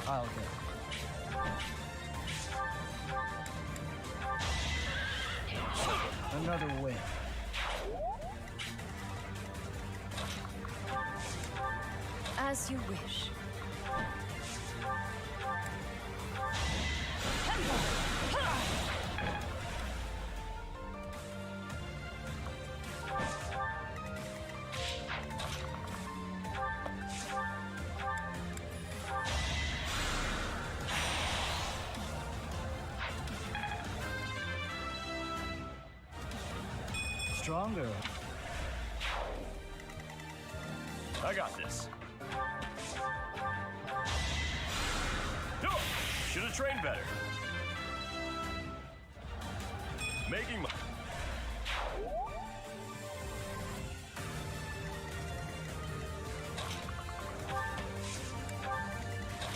I'll go. Another win. As you wish. Stronger. I got this. Should have trained better. Making my...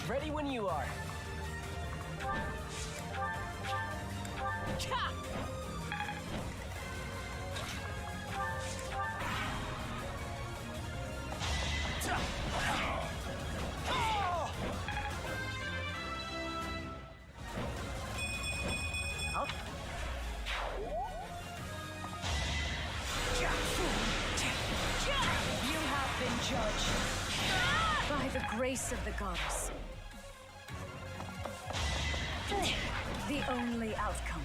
Ready when you are. You have been judged by the grace of the goddess. The only outcome.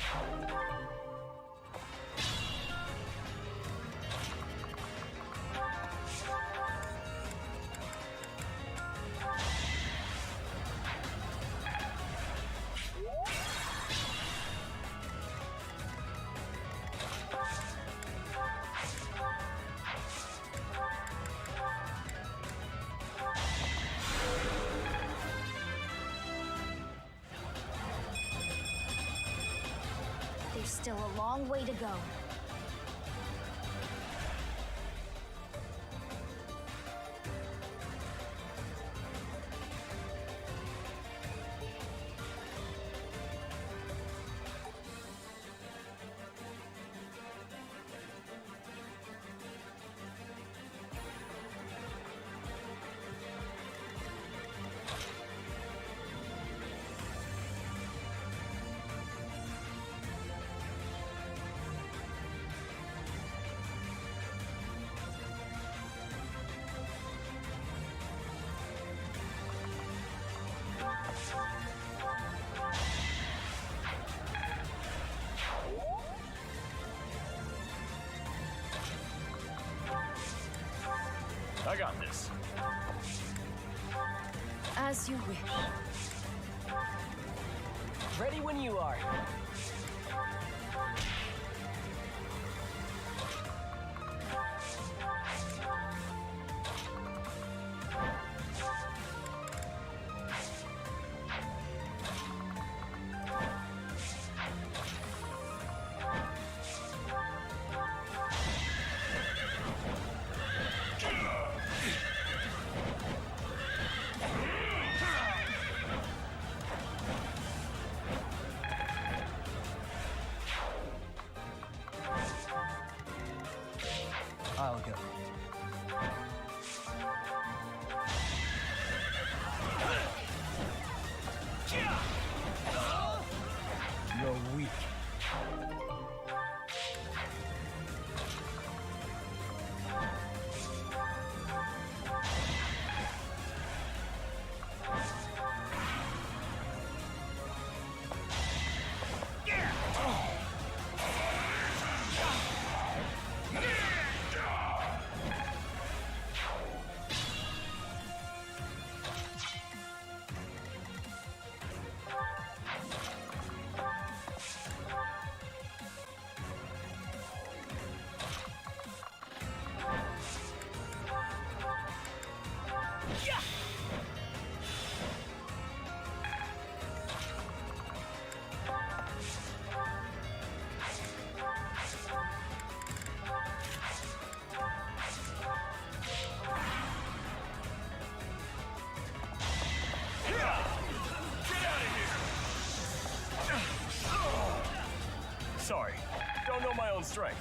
There's still a long way to go. I got this. As you wish. Ready when you are. Sorry, don't know my own strength.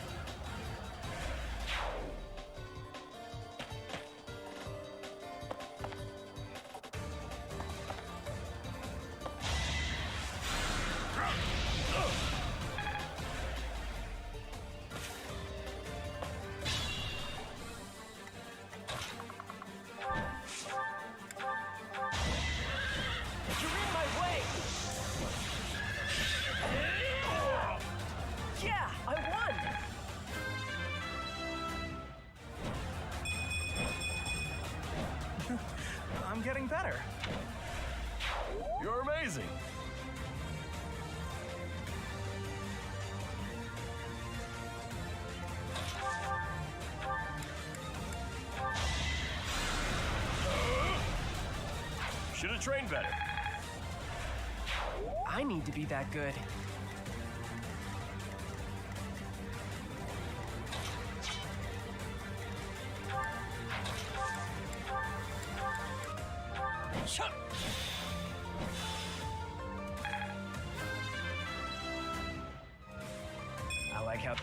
You're in my way! Yeah, I won! I'm getting better. You're amazing. Should have trained better. I need to be that good. I like how...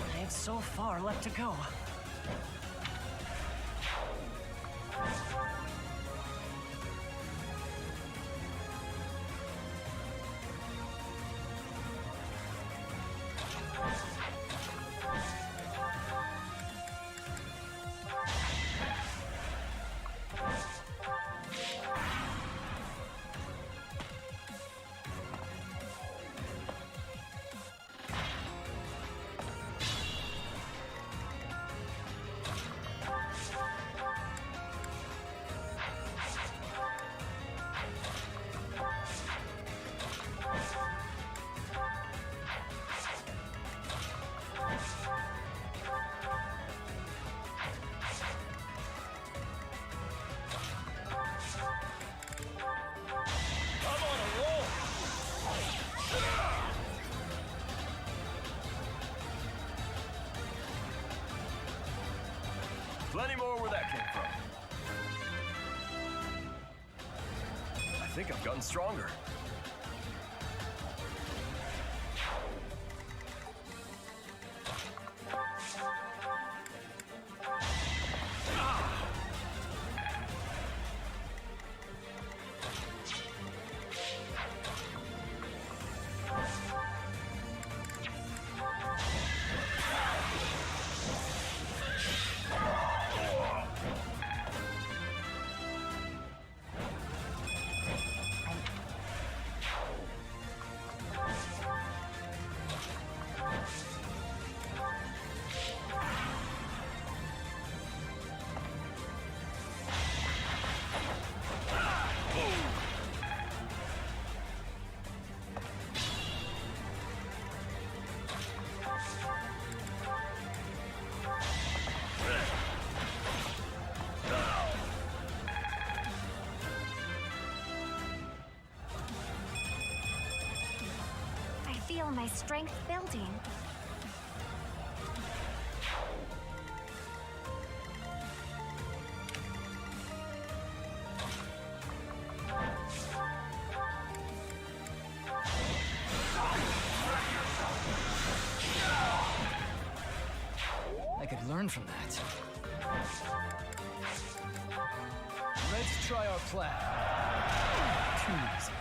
I have so far left to go. I'm on a roll. Plenty more where that came from. I think I've gotten stronger. I feel my strength building. I could learn from that. Let's try our plan. Too easy.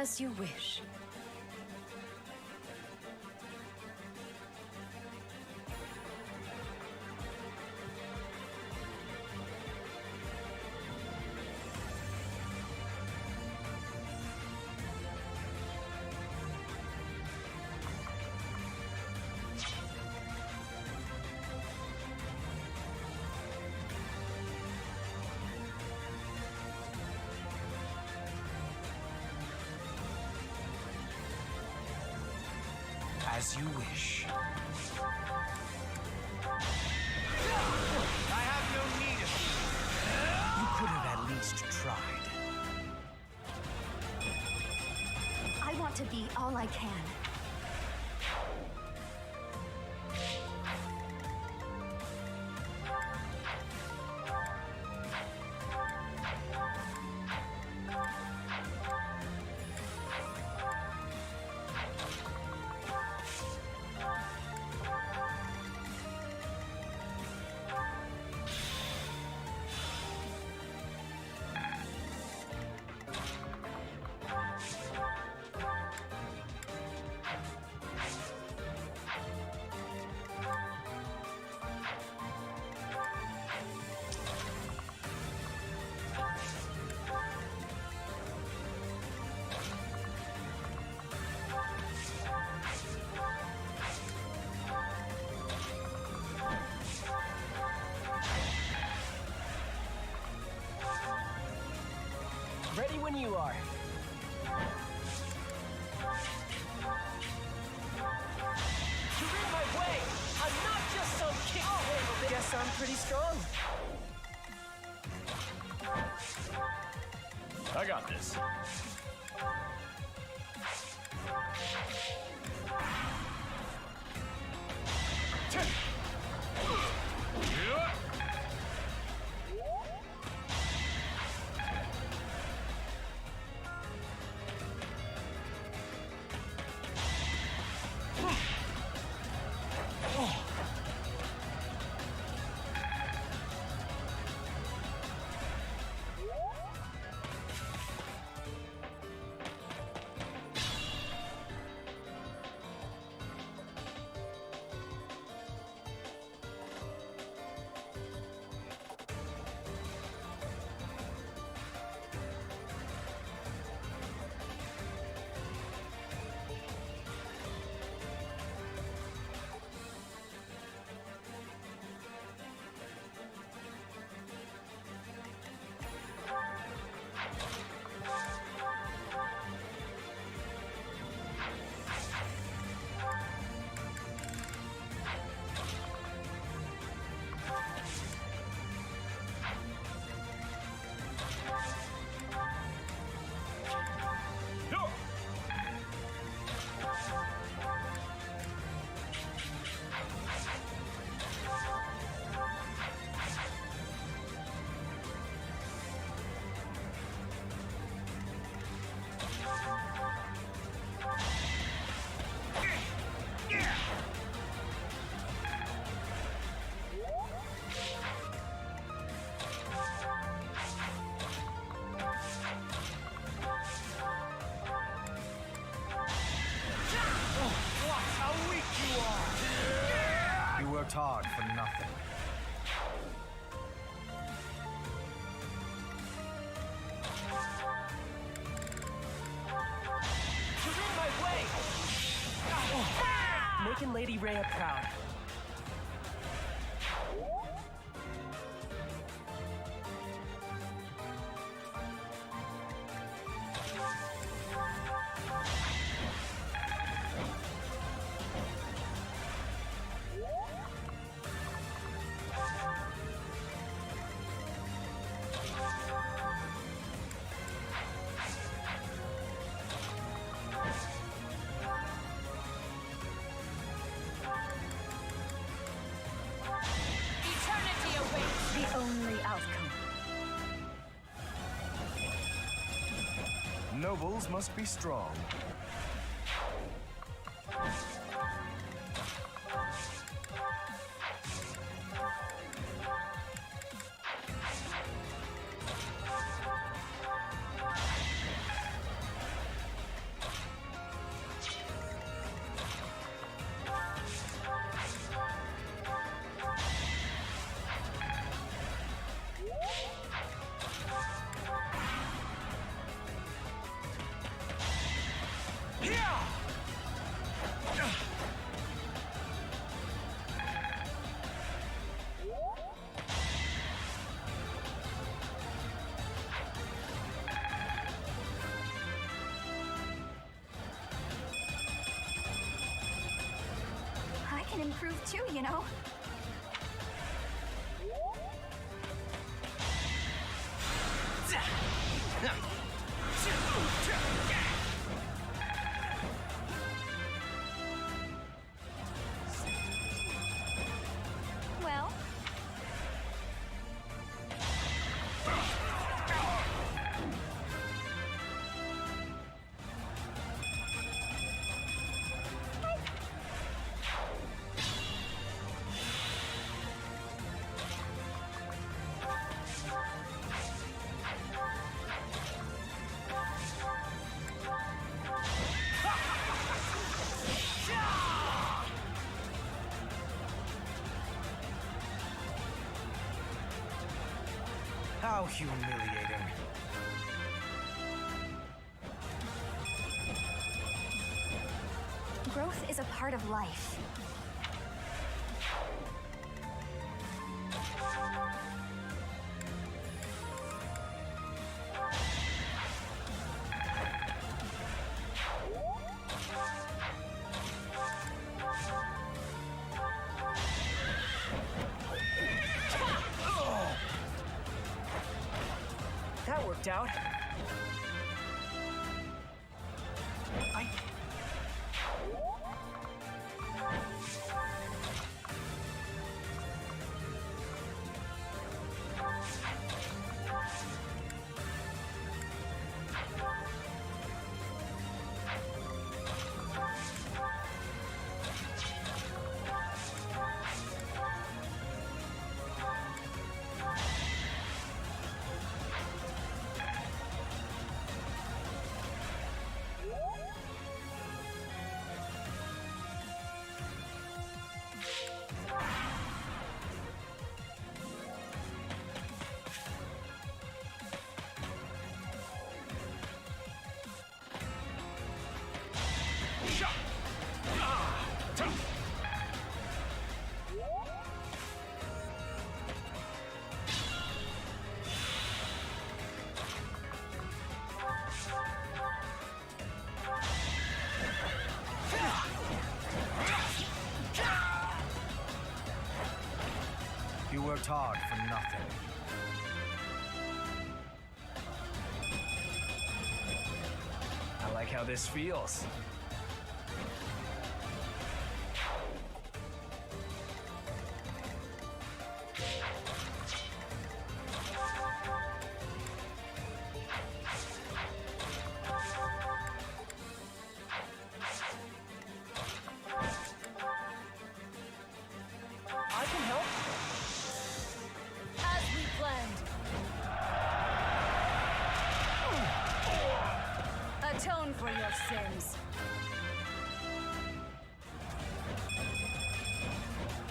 As you wish. As you wish. I have no need of You could have at least tried. I want to be all I can. Ready when you are. You're in my way! I'm not just some kid! Oh, guess I'm pretty strong. I got this. Worked hard for nothing. You're in my way! Making Lady Rhea proud. Nobles must be strong. improve too, you know? Well, How humiliating. growth is a part of life. That worked out. You worked hard for nothing. I like how this feels. I can help. As we planned. Atone for your sins.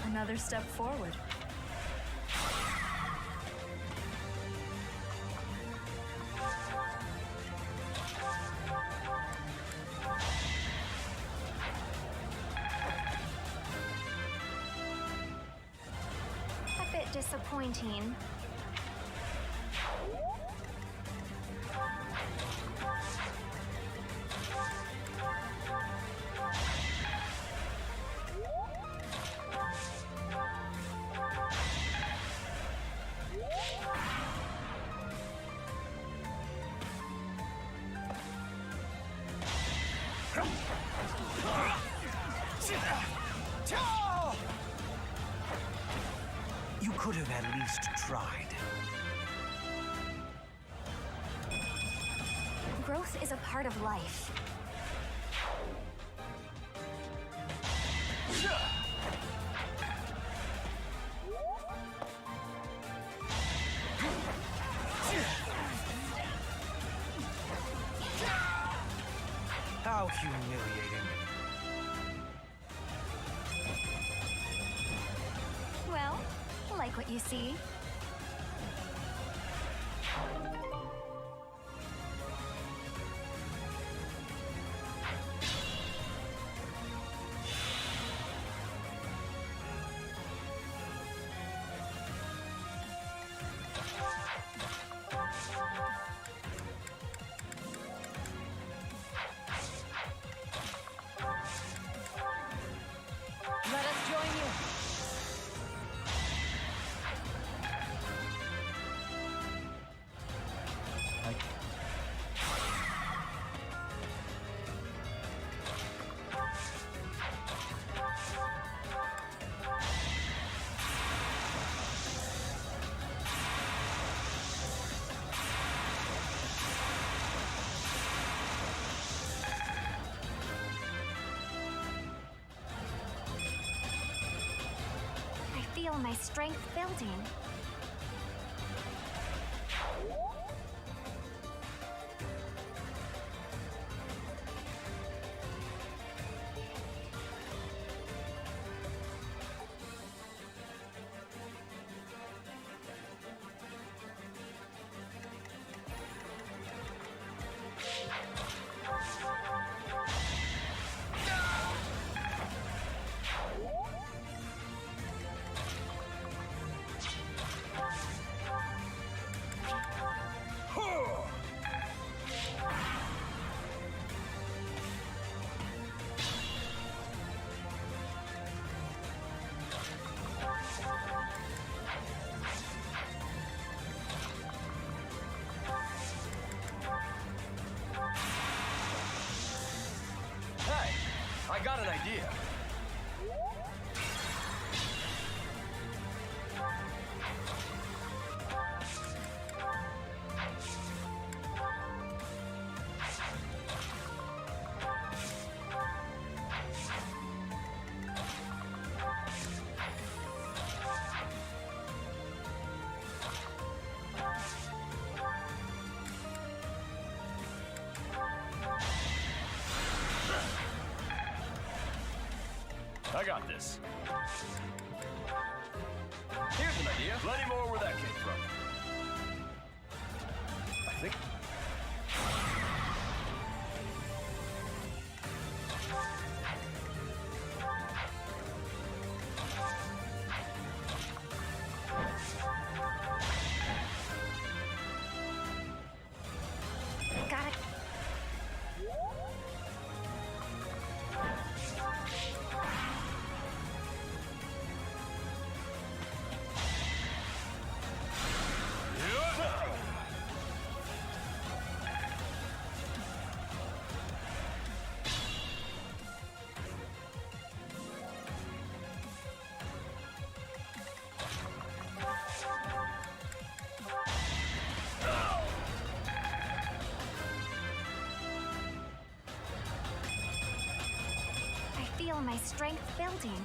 Another step forward. A bit disappointing. You could have at least tried. Growth is a part of life. How humiliating. Well, like what you see. Let us join you. feel my strength building. Hey, I got an idea. I got this. Here's an idea. Plenty more where that came from. I think. Got it. I feel my strength building.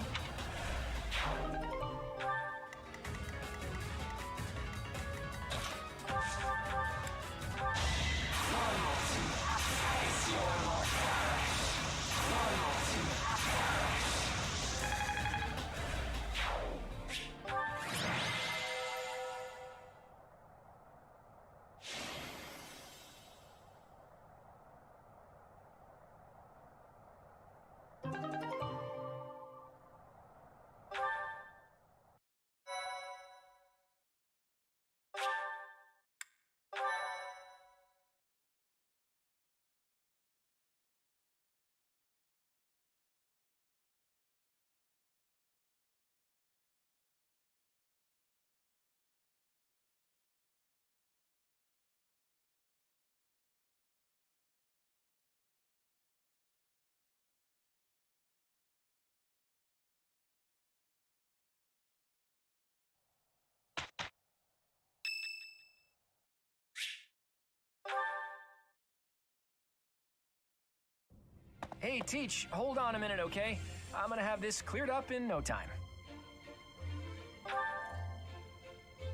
Hey, Teach, hold on a minute, okay? I'm gonna have this cleared up in no time.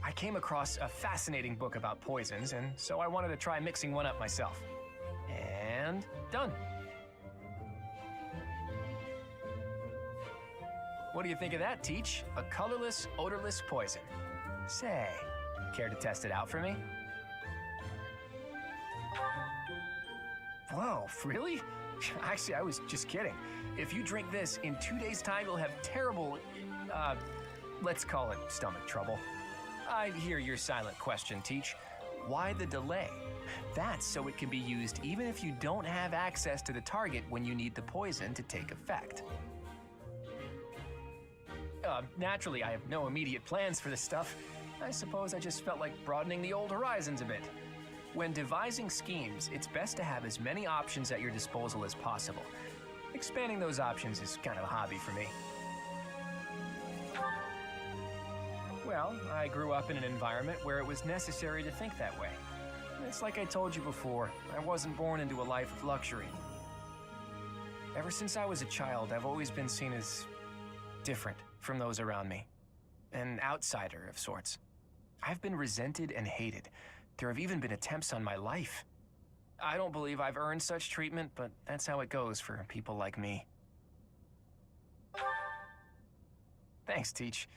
I came across a fascinating book about poisons, and so I wanted to try mixing one up myself. And done. What do you think of that, Teach? A colorless, odorless poison. Say, care to test it out for me? Whoa, really? Actually, I was just kidding. If you drink this, in 2 days' time, you'll have terrible, let's call it stomach trouble. I hear your silent question, Teach. Why the delay? That's so it can be used even if you don't have access to the target when you need the poison to take effect. Naturally, I have no immediate plans for this stuff. I suppose I just felt like broadening the old horizons a bit. When devising schemes, it's best to have as many options at your disposal as possible. Expanding those options is kind of a hobby for me. Well, I grew up in an environment where it was necessary to think that way. It's like I told you before, I wasn't born into a life of luxury. Ever since I was a child, I've always been seen as different from those around me. an outsider of sorts. I've been resented and hated. There have even been attempts on my life. I don't believe I've earned such treatment, but that's how it goes for people like me. Thanks, Teach.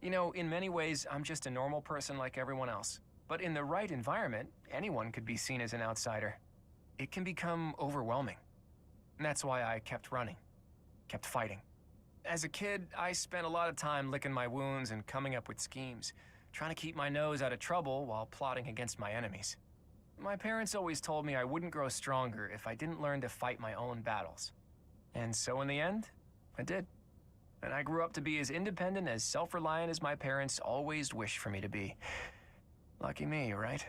You know, in many ways, I'm just a normal person like everyone else. But in the right environment, anyone could be seen as an outsider. It can become overwhelming. And that's why I kept running, kept fighting. As a kid, I spent a lot of time licking my wounds and coming up with schemes, trying to keep my nose out of trouble while plotting against my enemies. My parents always told me I wouldn't grow stronger if I didn't learn to fight my own battles. And so in the end, I did. And I grew up to be as independent, as self-reliant as my parents always wished for me to be. Lucky me, right?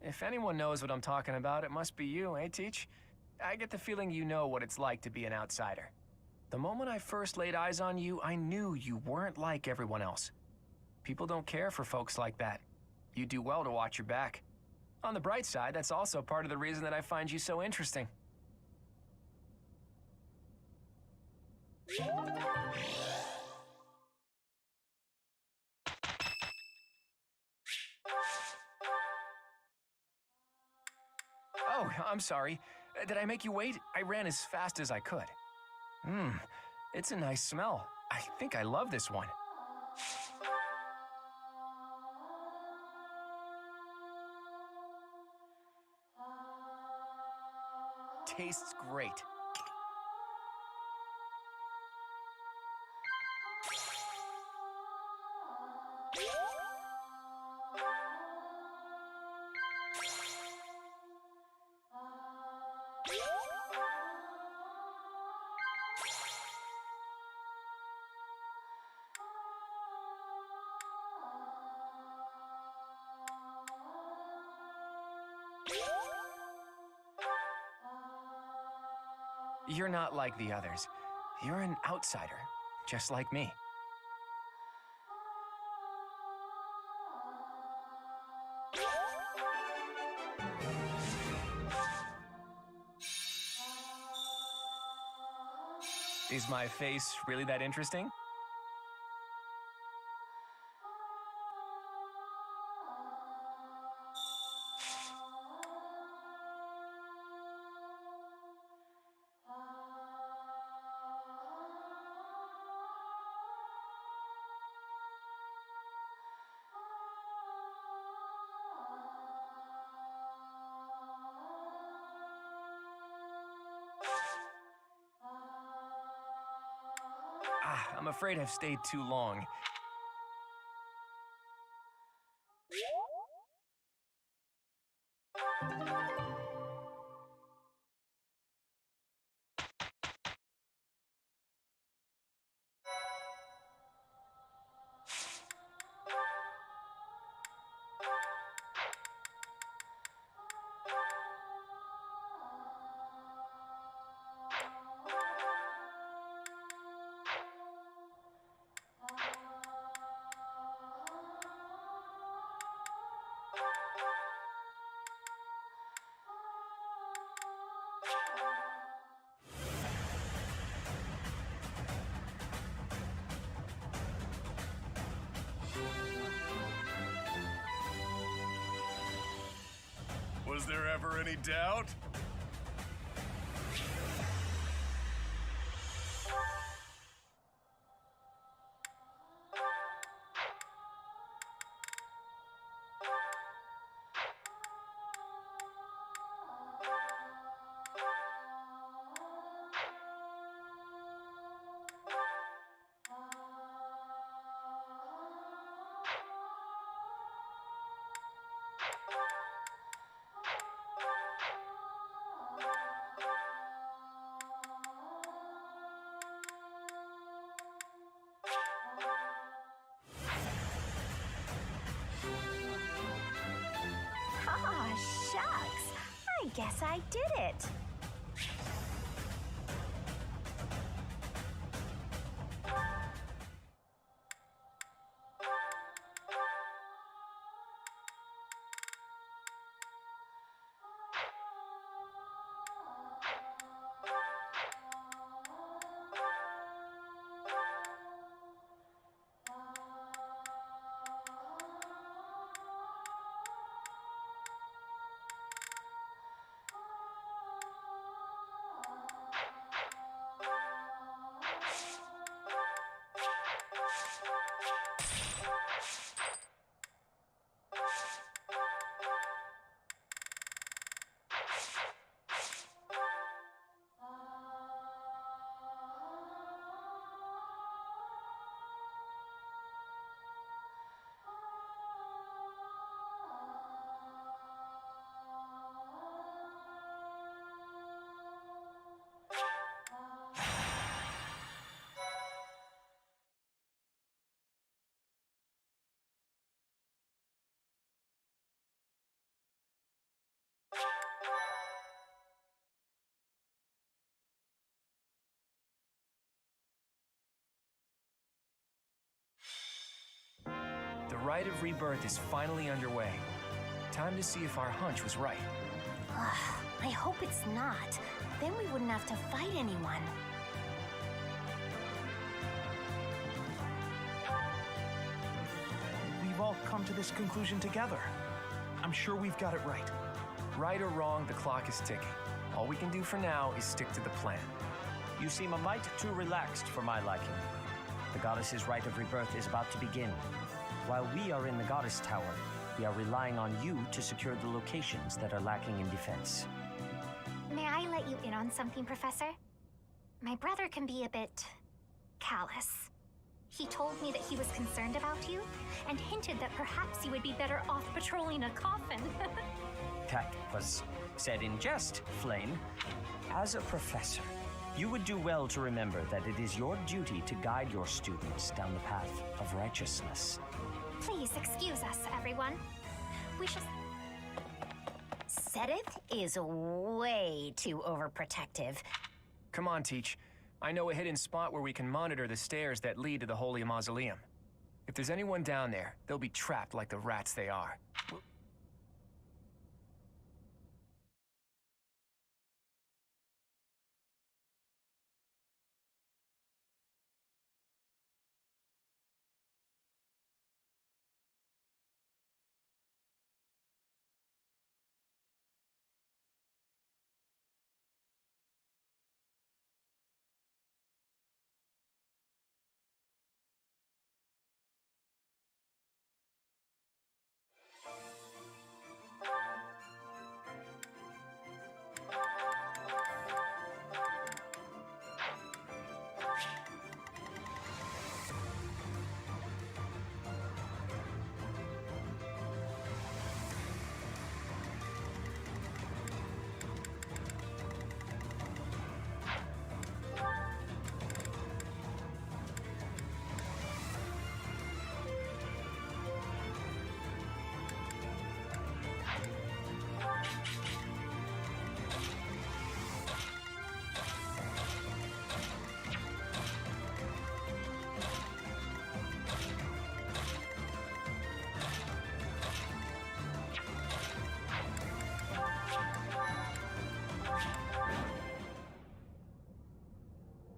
If anyone knows what I'm talking about, it must be you, eh, Teach? I get the feeling you know what it's like to be an outsider. The moment I first laid eyes on you, I knew you weren't like everyone else. People don't care for folks like that. You do well to watch your back. On the bright side, that's also part of the reason that I find you so interesting. Oh, I'm sorry. Did I make you wait? I ran as fast as I could. It's a nice smell. I think I love this one. Tastes great. You're not like the others. You're an outsider, just like me. Is my face really that interesting? I'm afraid I've stayed too long. Was there ever any doubt? Ah, shucks. I guess I did it. The rite of rebirth is finally underway. Time to see if our hunch was right. I hope it's not. Then we wouldn't have to fight anyone. We've all come to this conclusion together. I'm sure we've got it right. Right or wrong, the clock is ticking. All we can do for now is stick to the plan. You seem a mite too relaxed for my liking. The goddess's rite of rebirth is about to begin. While we are in the goddess tower, we are relying on you to secure the locations that are lacking in defense. May I let you in on something, Professor? My brother can be a bit callous. He told me that he was concerned about you and hinted that perhaps you would be better off patrolling a coffin. That was said in jest, Flame. As a professor, you would do well to remember that it is your duty to guide your students down the path of righteousness. Please excuse us, everyone. We should... Sedith is way too overprotective. Come on, Teach. I know a hidden spot where we can monitor the stairs that lead to the Holy Mausoleum. If there's anyone down there, they'll be trapped like the rats they are.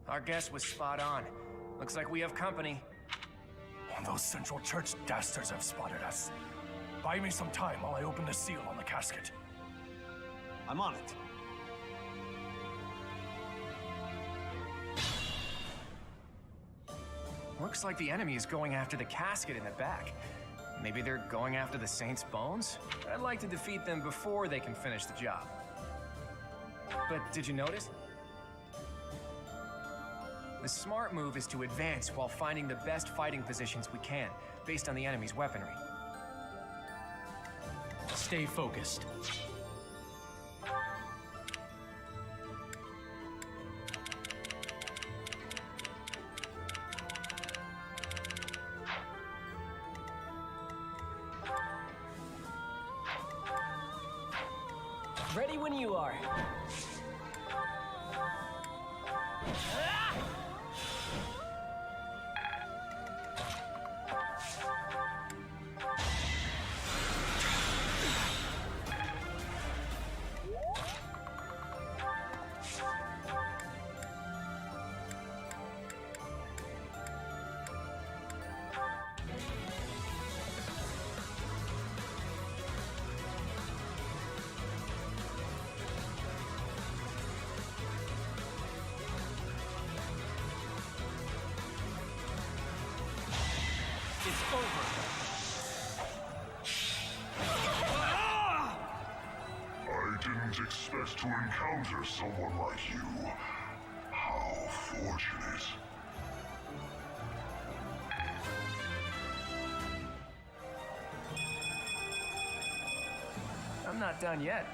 Our guess was spot on. Looks like we have company. Those Central Church dastards have spotted us. Buy me some time while I open the seal on the casket. I'm on it. Looks like the enemy is going after the casket in the back. Maybe they're going after the Saint's bones? I'd like to defeat them before they can finish the job. But did you notice? The smart move is to advance while finding the best fighting positions we can, based on the enemy's weaponry. Stay focused. Ready when you are. It's over. I didn't expect to encounter someone like you. How fortunate. I'm not done yet.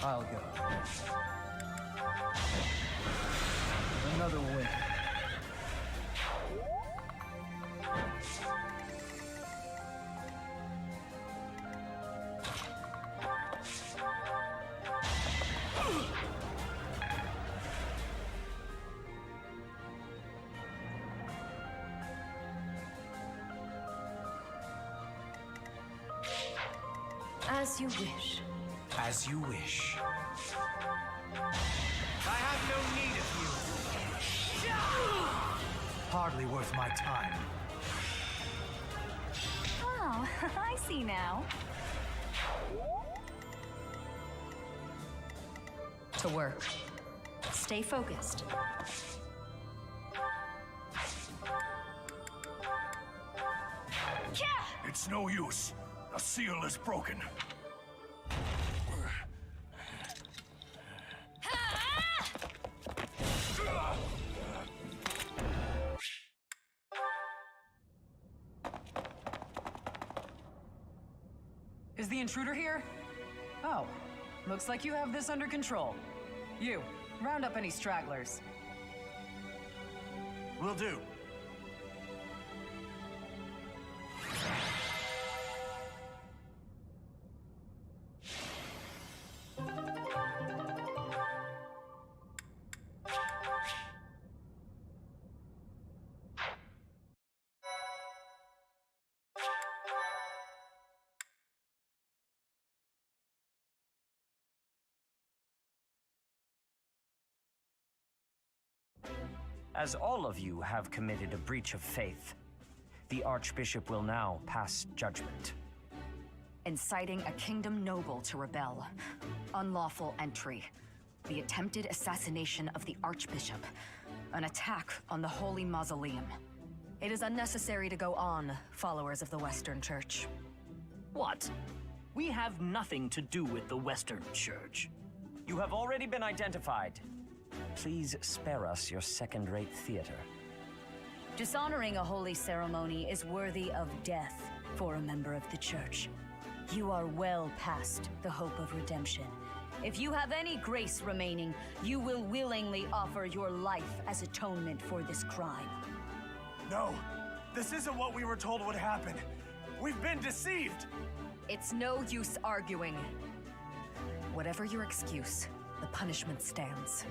I'll go. Another win. As you wish. As you wish. I have no need of you. Hardly worth my time. Oh, I see now. To work. Stay focused. It's no use. The seal is broken. Is the intruder here? Oh, looks like you have this under control. You, round up any stragglers. Will do. As all of you have committed a breach of faith, the Archbishop will now pass judgment. Inciting a kingdom noble to rebel. Unlawful entry. The attempted assassination of the Archbishop. An attack on the Holy Mausoleum. It is unnecessary to go on, followers of the Western Church. What? We have nothing to do with the Western Church. You have already been identified. Please spare us your second-rate theater. Dishonoring a holy ceremony is worthy of death for a member of the Church. You are well past the hope of redemption. If you have any grace remaining, you will willingly offer your life as atonement for this crime. No, this isn't what we were told would happen. We've been deceived. It's no use arguing. Whatever your excuse, the punishment stands.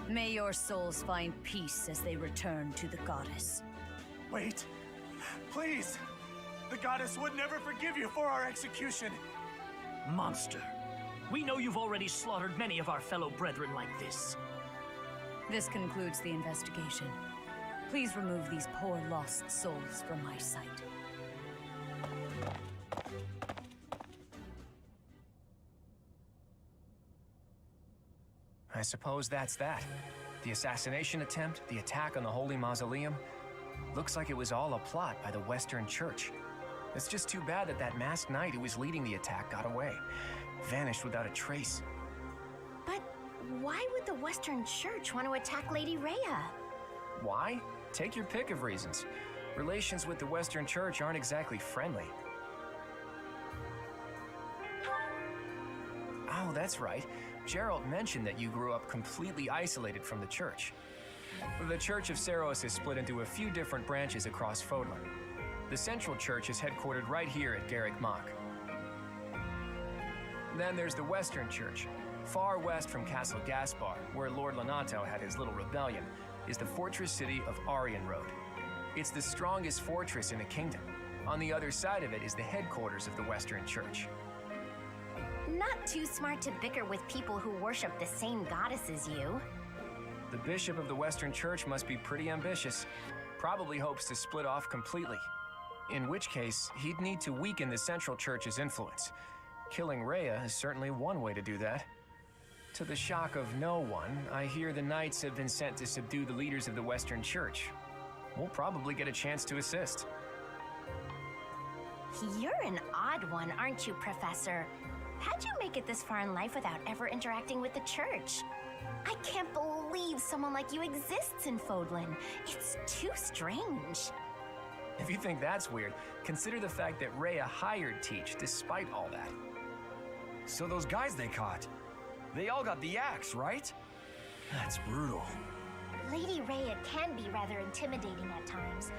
May your souls find peace as they return to the goddess. Wait, please. The goddess would never forgive you for our execution. Monster. We know you've already slaughtered many of our fellow brethren like this. This concludes the investigation. Please remove these poor lost souls from my sight. I suppose that's that. The assassination attempt, the attack on the Holy Mausoleum. Looks like it was all a plot by the Western Church. It's just too bad that that masked knight who was leading the attack got away. Vanished without a trace. But why would the Western Church want to attack Lady Rhea? Why? Take your pick of reasons. Relations with the Western Church aren't exactly friendly. Oh, that's right. Gerald mentioned that you grew up completely isolated from the church. The Church of Seros is split into a few different branches across Fodlan. The Central Church is headquartered right here at Garrick Mach. Then there's the Western Church. Far west from Castle Gaspar, where Lord Lonato had his little rebellion, is the fortress city of Arianrode. It's the strongest fortress in the kingdom. On the other side of it is the headquarters of the Western Church. Not too smart to bicker with people who worship the same goddess as you. The bishop of the Western Church must be pretty ambitious. Probably hopes to split off completely. In which case, he'd need to weaken the Central Church's influence. Killing Rhea is certainly one way to do that. To the shock of no one, I hear the knights have been sent to subdue the leaders of the Western Church. We'll probably get a chance to assist. You're an odd one, aren't you, Professor? How'd you make it this far in life without ever interacting with the church? I can't believe someone like you exists in Fodlan. It's too strange. If you think that's weird, consider the fact that Rhea hired Teach despite all that. So those guys they caught, they all got the axe, right? That's brutal. Lady Rhea can be rather intimidating at times.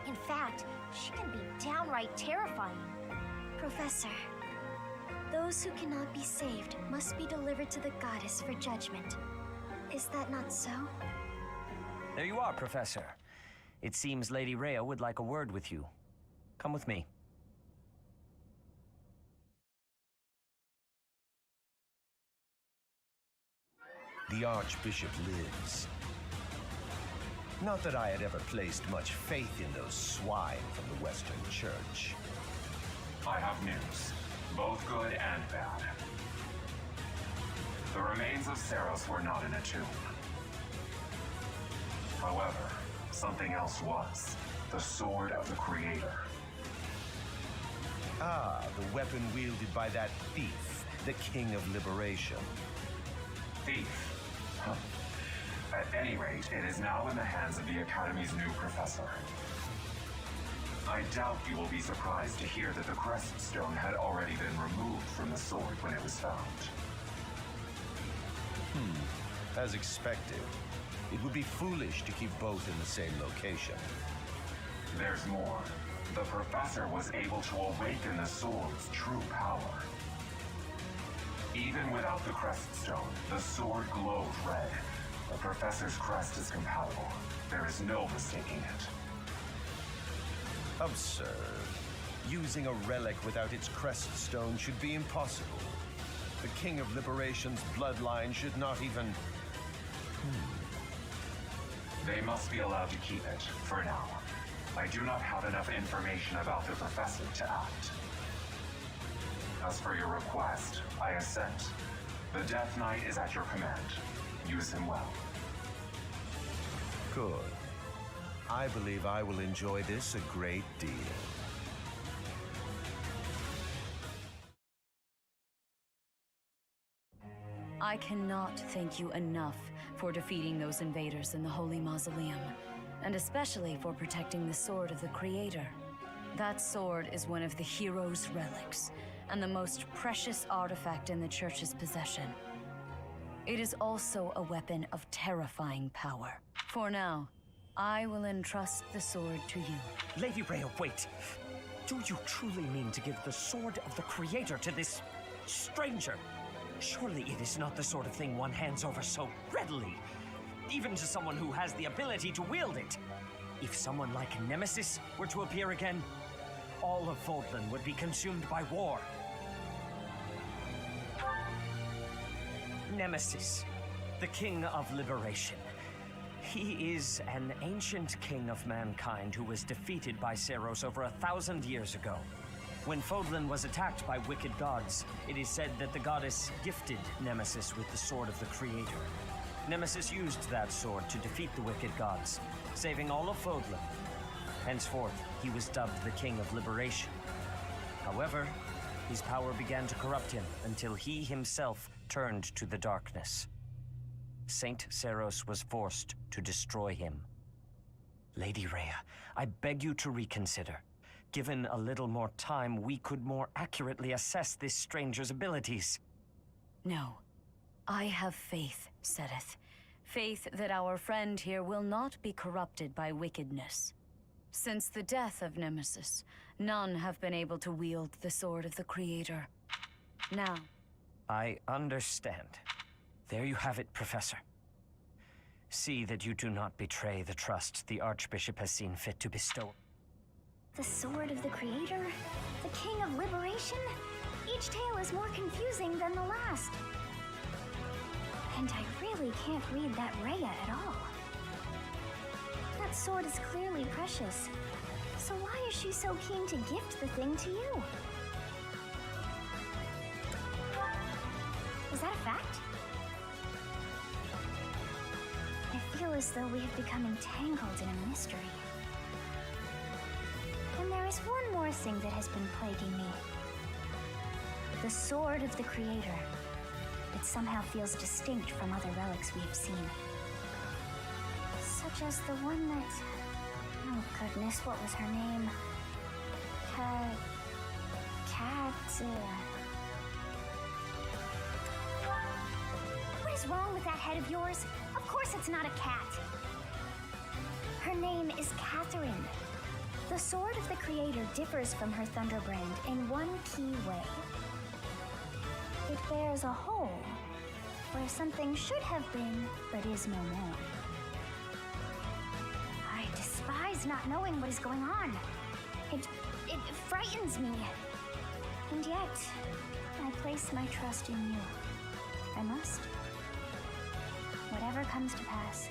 In fact, she can be downright terrifying. Professor, those who cannot be saved must be delivered to the goddess for judgment. Is that not so? There you are, Professor. It seems Lady Rhea would like a word with you. Come with me. the Archbishop lives. Not that I had ever placed much faith in those swine from the Western Church. I have news, both good and bad. The remains of Saros were not in a tomb. However, something else was. The Sword of the Creator. Ah, the weapon wielded by that thief, the King of Liberation. Thief? Huh. At any rate, it is now in the hands of the Academy's new professor. I doubt you will be surprised to hear that the Crest Stone had already been removed from the sword when it was found. As expected. It would be foolish to keep both in the same location. There's more. The professor was able to awaken the sword's true power. Even without the Crest Stone, the sword glowed red. The professor's crest is compatible. There is no mistaking it. Absurd. Using a relic without its Crest Stone should be impossible. The King of Liberation's bloodline should not even... They must be allowed to keep it, for now. I do not have enough information about the professor to act. As for your request, I assent. The Death Knight is at your command. Use him well. Good. I believe I will enjoy this a great deal. I cannot thank you enough for defeating those invaders in the Holy Mausoleum, and especially for protecting the Sword of the Creator. That sword is one of the hero's relics, and the most precious artifact in the Church's possession. It is also a weapon of terrifying power. For now, I will entrust the sword to you. Lady Rhea, wait. Do you truly mean to give the Sword of the Creator to this stranger? Surely it is not the sort of thing one hands over so readily, even to someone who has the ability to wield it. If someone like Nemesis were to appear again, all of Fodlan would be consumed by war. Nemesis, the King of Liberation. He is an ancient king of mankind who was defeated by Saros over 1,000 years ago. When Fodlan was attacked by wicked gods, it is said that the goddess gifted Nemesis with the Sword of the Creator. Nemesis used that sword to defeat the wicked gods, saving all of Fodlan. Henceforth, he was dubbed the King of Liberation. However, his power began to corrupt him until he himself turned to the darkness. Saint Saros was forced to destroy him. Lady Rhea, I beg you to reconsider. Given a little more time, we could more accurately assess this stranger's abilities. No. I have faith, Seteth. Faith that our friend here will not be corrupted by wickedness. Since the death of Nemesis, none have been able to wield the Sword of the Creator. Now. I understand. There you have it, Professor. See that you do not betray the trust the Archbishop has seen fit to bestow. The Sword of the Creator? The King of Liberation? Each tale is more confusing than the last. And I really can't read that Rhea at all. That sword is clearly precious. So why is she so keen to gift the thing to you? Is that a fact? I feel as though we have become entangled in a mystery. And there is one more thing that has been plaguing me. The Sword of the Creator. It somehow feels distinct from other relics we have seen. Such as the one that... Oh goodness, what was her name? What is wrong with that head of yours? Of course it's not a cat. Her name is Catherine. The Sword of the Creator differs from her Thunderbrand in one key way. It bears a hole where something should have been, but is no more. I despise not knowing what is going on. It frightens me. And yet, I place my trust in you. I must. Whatever comes to pass,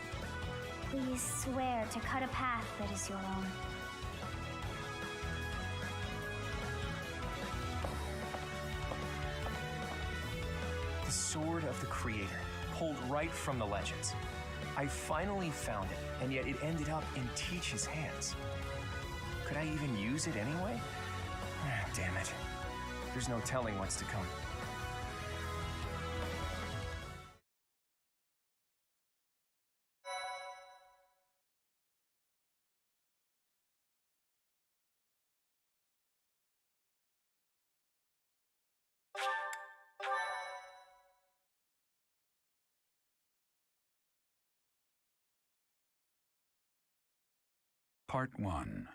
please swear to cut a path that is your own. The Sword of the Creator, pulled right from the legends. I finally found it, and yet it ended up in Teach's hands. Could I even use it anyway? Damn it. There's no telling what's to come. Part 1.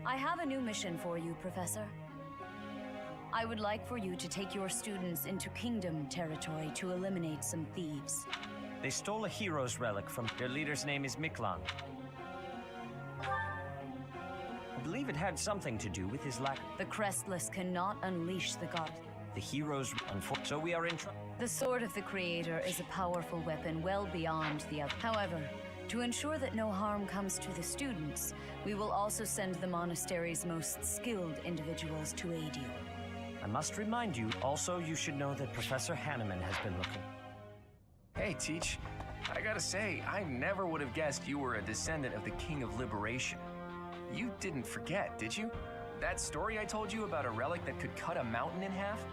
I have a new mission for you, Professor. I would like for you to take your students into Kingdom territory to eliminate some thieves. They stole a hero's relic from... Their leader's name is Miklan. I believe it had something to do with his lack... The Crestless cannot unleash the god. The hero's... So we are in... The Sword of the Creator is a powerful weapon well beyond the other. However, to ensure that no harm comes to the students, we will also send the monastery's most skilled individuals to aid you. I must remind you, also you should know that Professor Hanneman has been looking. Hey, Teach. I gotta say, I never would have guessed you were a descendant of the King of Liberation. You didn't forget, did you? That story I told you about a relic that could cut a mountain in half?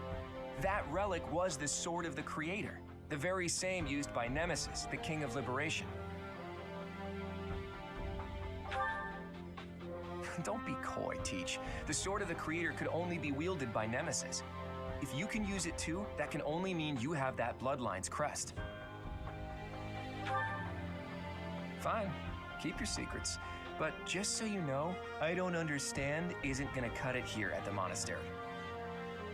That relic was the Sword of the Creator, the very same used by Nemesis, the King of Liberation. Don't be coy, Teach. The Sword of the Creator could only be wielded by Nemesis. If you can use it too, that can only mean you have that bloodline's crest. Fine, keep your secrets. But just so you know, I don't understand isn't gonna cut it here at the monastery.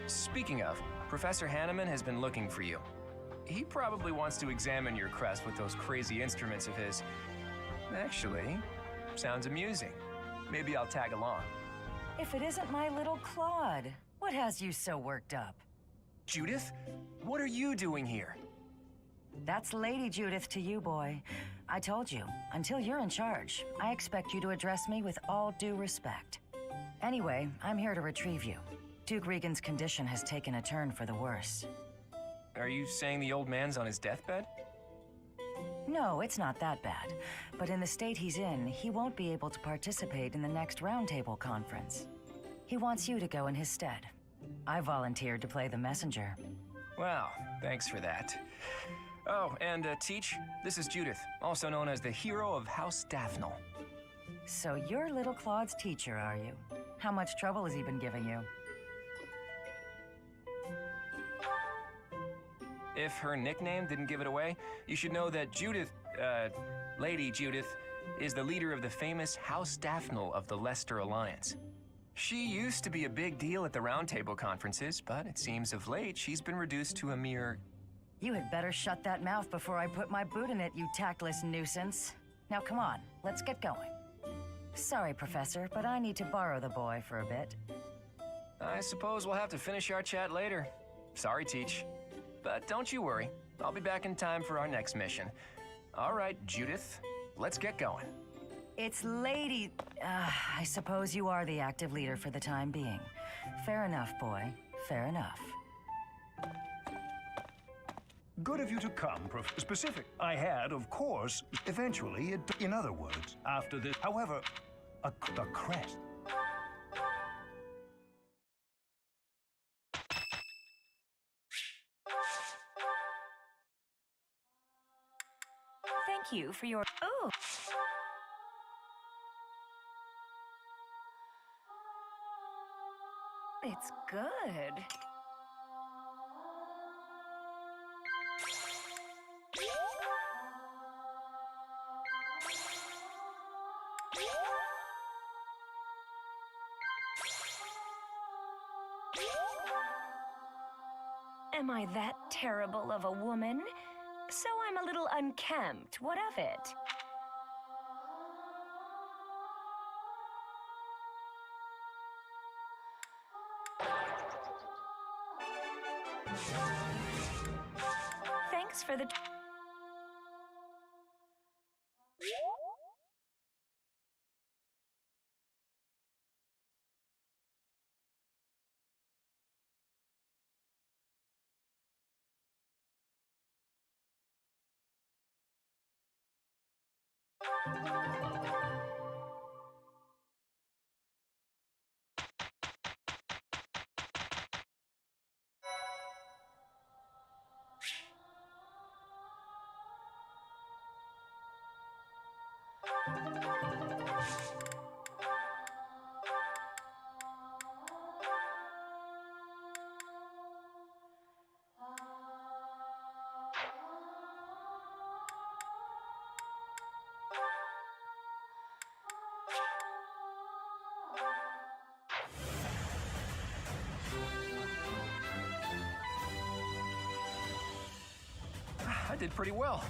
Speaking of, Professor Hanneman has been looking for you. He probably wants to examine your crest with those crazy instruments of his. Actually, sounds amusing. Maybe I'll tag along. If it isn't my little Claude, what has you so worked up? Judith, what are you doing here? That's Lady Judith to you, boy. I told you, until you're in charge, I expect you to address me with all due respect. Anyway, I'm here to retrieve you. Duke Regan's condition has taken a turn for the worse. Are you saying the old man's on his deathbed? No, it's not that bad. But in the state he's in, he won't be able to participate in the next Roundtable conference. He wants you to go in his stead. I volunteered to play the messenger. Wow, thanks for that. Oh, and Teach, this is Judith, also known as the hero of House Daphnel. So you're little Claude's teacher, are you? How much trouble has he been giving you? If her nickname didn't give it away, you should know that Judith, Lady Judith, is the leader of the famous House Daphnel of the Leicester Alliance. She used to be a big deal at the Roundtable conferences, but it seems of late she's been reduced to a mere... You had better shut that mouth before I put my boot in it, you tactless nuisance. Now come on, let's get going. Sorry, Professor, but I need to borrow the boy for a bit. I suppose we'll have to finish our chat later. Sorry, Teach. But don't you worry, I'll be back in time for our next mission. All right, Judith, let's get going. It's Lady... I suppose you are the active leader for the time being. Fair enough, boy. Fair enough. Good of you to come, Specific. I had, of course, eventually, in other words, after this. However, the crest. Thank you for your... Oh! It's good. Am I that terrible of a woman? So I'm a little unkempt. What of it? Thanks for the... I did pretty well.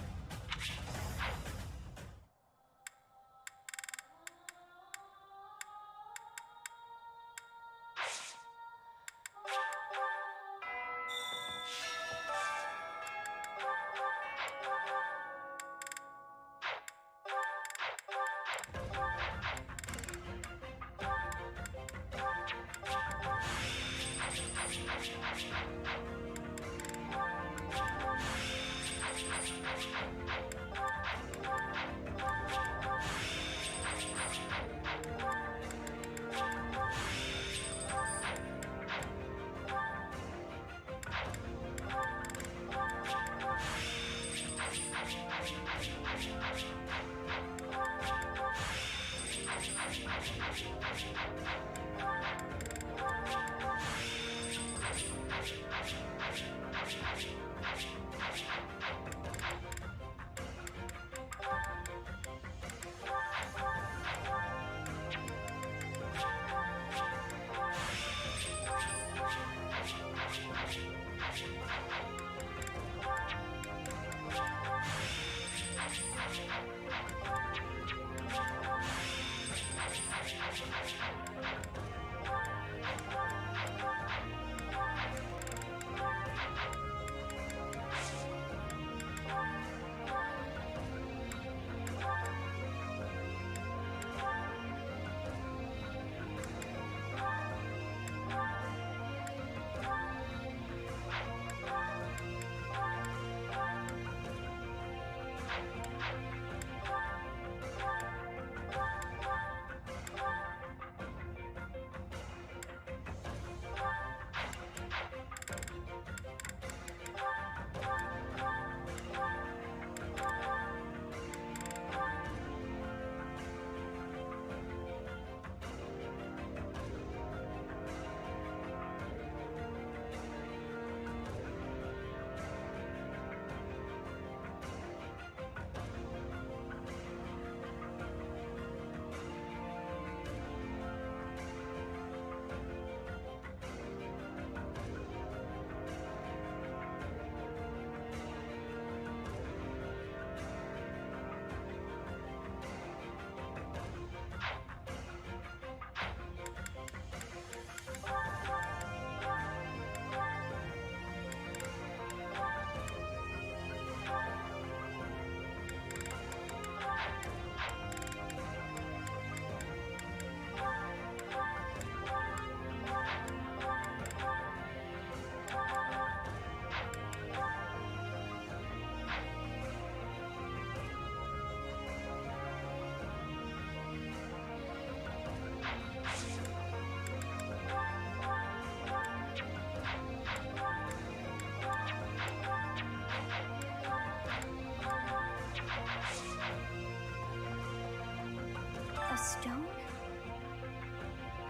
A stone?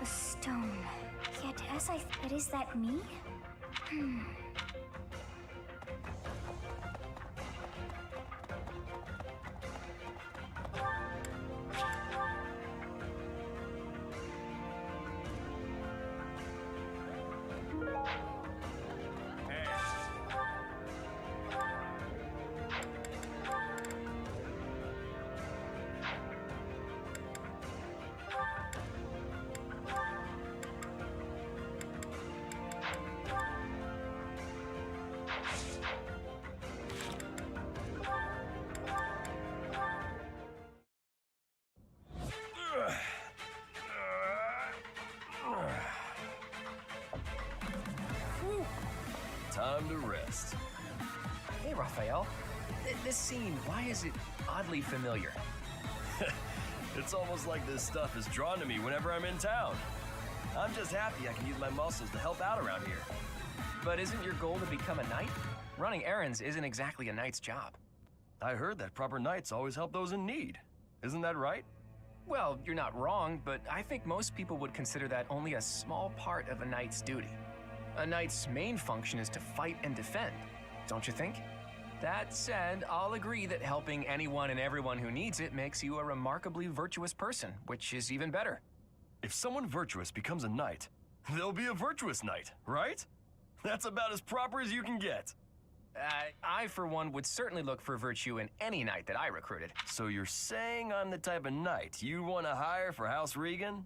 A stone. Yet as but is that me? Hey, time to rest. Hey, Raphael. This scene, why is it oddly familiar? It's almost like this stuff is drawn to me whenever I'm in town. I'm just happy I can use my muscles to help out around here. But isn't your goal to become a knight? Running errands isn't exactly a knight's job. I heard that proper knights always help those in need. Isn't that right? Well, you're not wrong, but I think most people would consider that only a small part of a knight's duty. A knight's main function is to fight and defend, don't you think? That said, I'll agree that helping anyone and everyone who needs it makes you a remarkably virtuous person, which is even better. If someone virtuous becomes a knight, they'll be a virtuous knight, right? That's about as proper as you can get. I, for one, would certainly look for virtue in any knight that I recruited. So you're saying I'm the type of knight you want to hire for House Regan?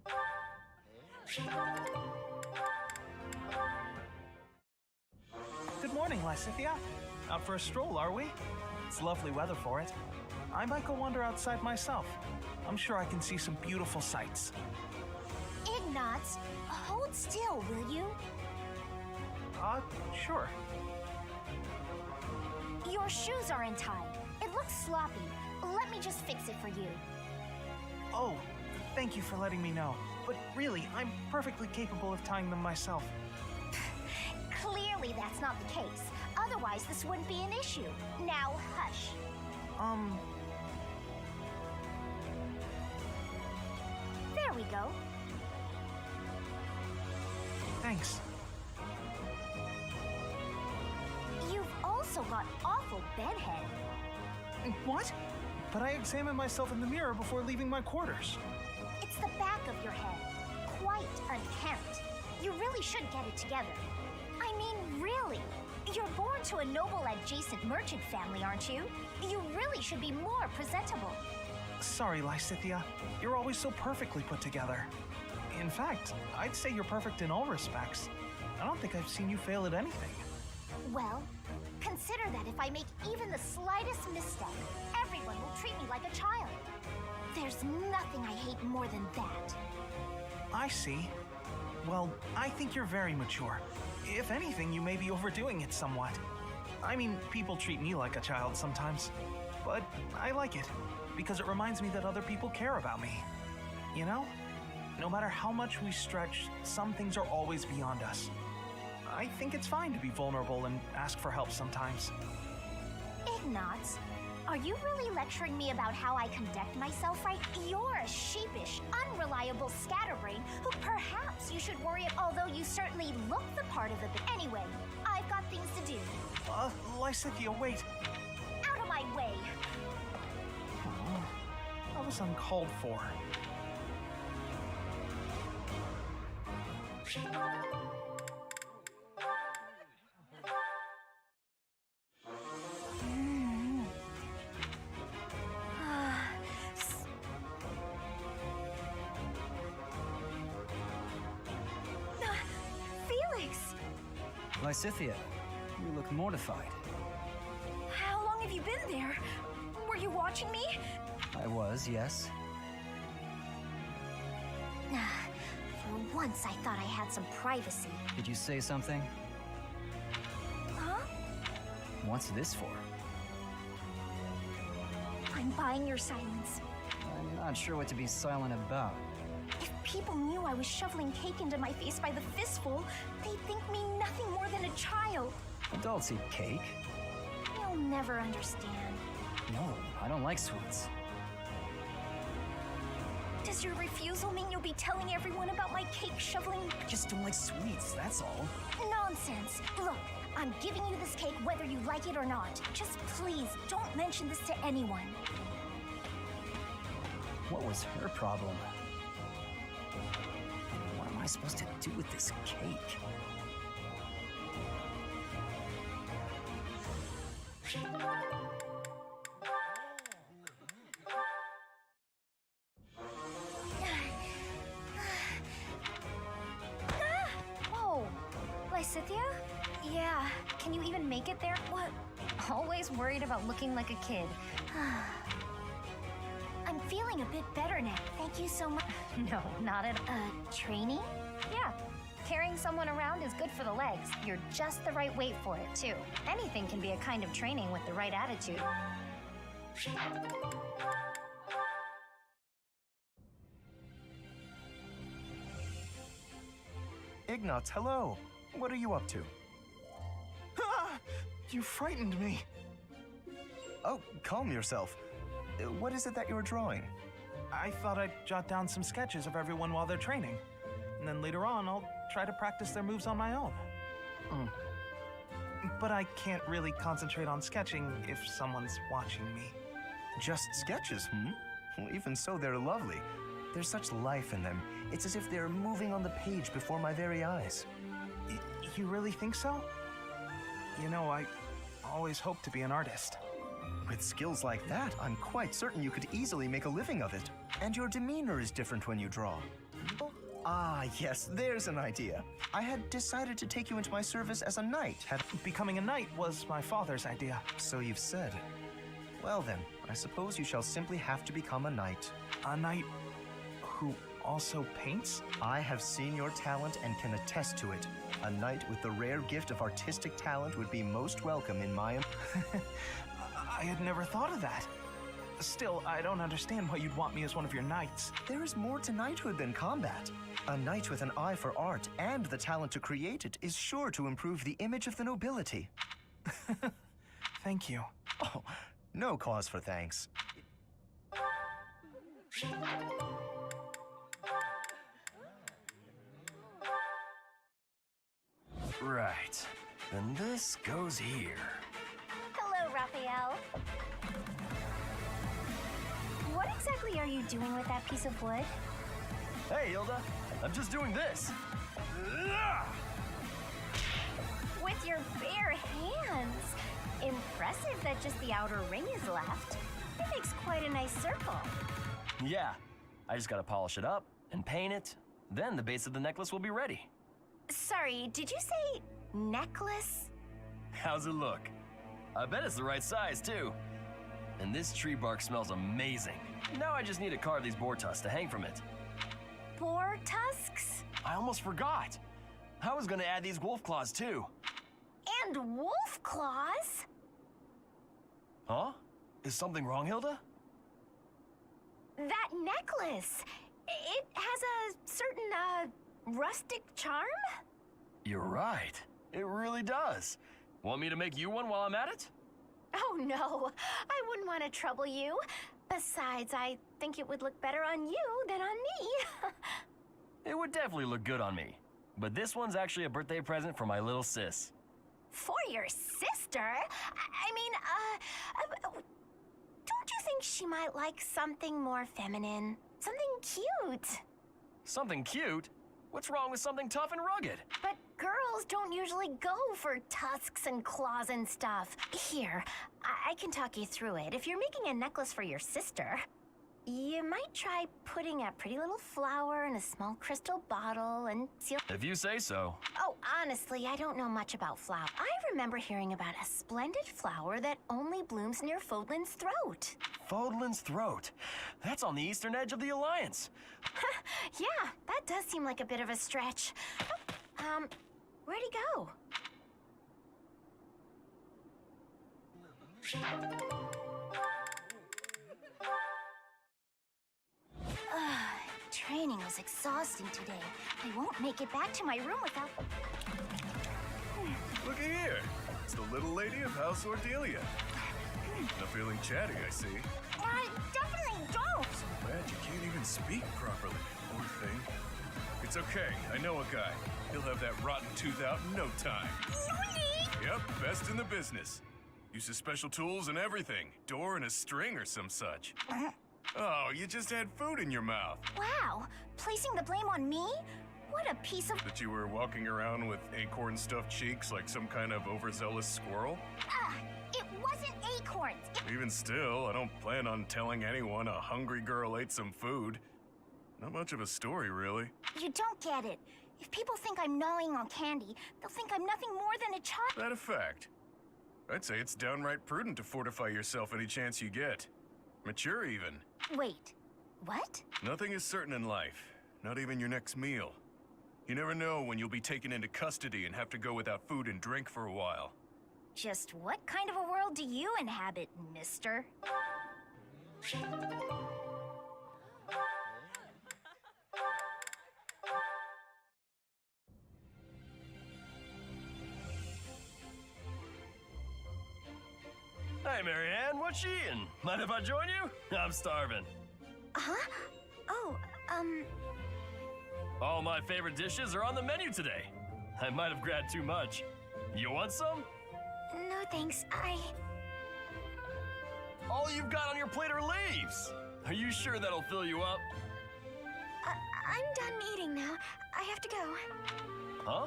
Good morning, Lysithia. Out for a stroll, are we? It's lovely weather for it. I might go wander outside myself. I'm sure I can see some beautiful sights. Ignatz, hold still, will you? Sure. Your shoes aren't tied. It looks sloppy. Let me just fix it for you. Oh, thank you for letting me know. But really, I'm perfectly capable of tying them myself. Clearly that's not the case. Otherwise, this wouldn't be an issue. Now, hush. There we go. Thanks. You've also got awful bedhead. What? But I examined myself in the mirror before leaving my quarters. It's the back of your head. Quite unkempt. You really should get it together. I mean, really. You're born to a noble adjacent merchant family, aren't you? You really should be more presentable. Sorry, Lysithia. You're always so perfectly put together. In fact, I'd say you're perfect in all respects. I don't think I've seen you fail at anything. Well, consider that if I make even the slightest misstep, everyone will treat me like a child. There's nothing I hate more than that. I see. Well, I think you're very mature. If anything, you may be overdoing it somewhat. I mean, people treat me like a child sometimes. But I like it, because it reminds me that other people care about me. You know? No matter how much we stretch, some things are always beyond us. I think it's fine to be vulnerable and ask for help sometimes. Ignatz, are you really lecturing me about how I conduct myself right? You're a sheepish, unreliable scatterbrain who perhaps you should worry about, although you certainly look the part of it. Anyway, I've got things to do. Lysithia, wait. Out of my way. Oh, that was uncalled for. Lysithia, you look mortified. How long have you been there? Were you watching me? I was, yes. For once, I thought I had some privacy. Did you say something? Huh? What's this for? I'm buying your silence. I'm not sure what to be silent about. If people knew I was shoveling cake into my face by the fistful, they'd think me nothing more than a child. Adults eat cake. You'll never understand. No, I don't like sweets. Does your refusal mean you'll be telling everyone about my cake shoveling? I just don't like sweets, that's all. Nonsense. Look, I'm giving you this cake whether you like it or not. Just please, don't mention this to anyone. What was her problem? What am I supposed to do with this cake? Whoa, Lysithia? Yeah, can you even make it there? What? Always worried about looking like a kid. I'm feeling a bit better now. Thank you so much. No, not at training? Yeah, Carrying someone around is good for the legs. You're just the right weight for it, too. Anything can be a kind of training with the right attitude. Ignatz, hello. What are you up to? Ah! You frightened me. Oh, calm yourself. What is it that you're drawing? I thought I'd jot down some sketches of everyone while they're training. And then later on, I'll try to practice their moves on my own. But I can't really concentrate on sketching if someone's watching me. Just sketches, Well, even so, they're lovely. There's such life in them. It's as if they're moving on the page before my very eyes. You really think so? You know, I always hoped to be an artist. With skills like that, I'm quite certain you could easily make a living of it. And your demeanor is different when you draw. Ah, yes, there's an idea. I had decided to take you into my service as a knight. Becoming a knight was my father's idea. So you've said. Well then, I suppose you shall simply have to become a knight. A knight who also paints? I have seen your talent and can attest to it. A knight with the rare gift of artistic talent would be most welcome in my... I had never thought of that. Still, I don't understand why you'd want me as one of your knights. There is more to knighthood than combat. A knight with an eye for art and the talent to create it is sure to improve the image of the nobility. Thank you. Oh, no cause for thanks. Right. Then this goes here. Hello, Raphael. What exactly are you doing with that piece of wood? Hey, Hilda. I'm just doing this. With your bare hands. Impressive that just the outer ring is left. It makes quite a nice circle. Yeah. I just gotta polish it up and paint it. Then the base of the necklace will be ready. Sorry, did you say necklace? How's it look? I bet it's the right size, too. And this tree bark smells amazing. Now I just need to carve these boar tusks to hang from it. Boar tusks? I almost forgot. I was gonna add these wolf claws, too. And wolf claws? Huh? Is something wrong, Hilda? That necklace, it has a certain, rustic charm? You're right. It really does. Want me to make you one while I'm at it? Oh, no. I wouldn't want to trouble you. Besides, I think it would look better on you than on me. It would definitely look good on me. But this one's actually a birthday present for my little sis. For your sister? I mean, don't you think she might like something more feminine? Something cute? Something cute? What's wrong with something tough and rugged? But girls don't usually go for tusks and claws and stuff. Here, I can talk you through it. If you're making a necklace for your sister, you might try putting a pretty little flower in a small crystal bottle and seal... If you say so. Oh, honestly, I don't know much about flowers. I remember hearing about a splendid flower that only blooms near Fodlan's throat. Fodlan's throat? That's on the eastern edge of the Alliance. Yeah, that does seem like a bit of a stretch. Where'd he go? Training was exhausting today. I won't make it back to my room without... Looky here. It's the little lady of House Ordelia. Not feeling chatty, I see. I definitely don't! Bad you can't even speak properly. Poor thing. It's okay. I know a guy. He'll have that rotten tooth out in no time. Yep, best in the business. Uses special tools and everything. Door and a string or some such. Oh, you just had food in your mouth. Wow, placing the blame on me? What a piece of... That you were walking around with acorn-stuffed cheeks like some kind of overzealous squirrel? It wasn't acorns. Even still, I don't plan on telling anyone a hungry girl ate some food. Not much of a story, really. You don't get it. If people think I'm gnawing on candy, they'll think I'm nothing more than a child. That a fact? I'd say it's downright prudent to fortify yourself any chance you get. Mature, even. Wait, what? Nothing is certain in life. Not even your next meal. You never know when you'll be taken into custody and have to go without food and drink for a while. Just what kind of a world do you inhabit, mister? Hey, Marianne, what's she eating? Mind if I join you? I'm starving. Huh? Oh, All my favorite dishes are on the menu today. I might have grabbed too much. You want some? no thanks. All you've got on your plate are leaves. Are you sure that'll fill you up? I'm done eating now. I have to go. Huh?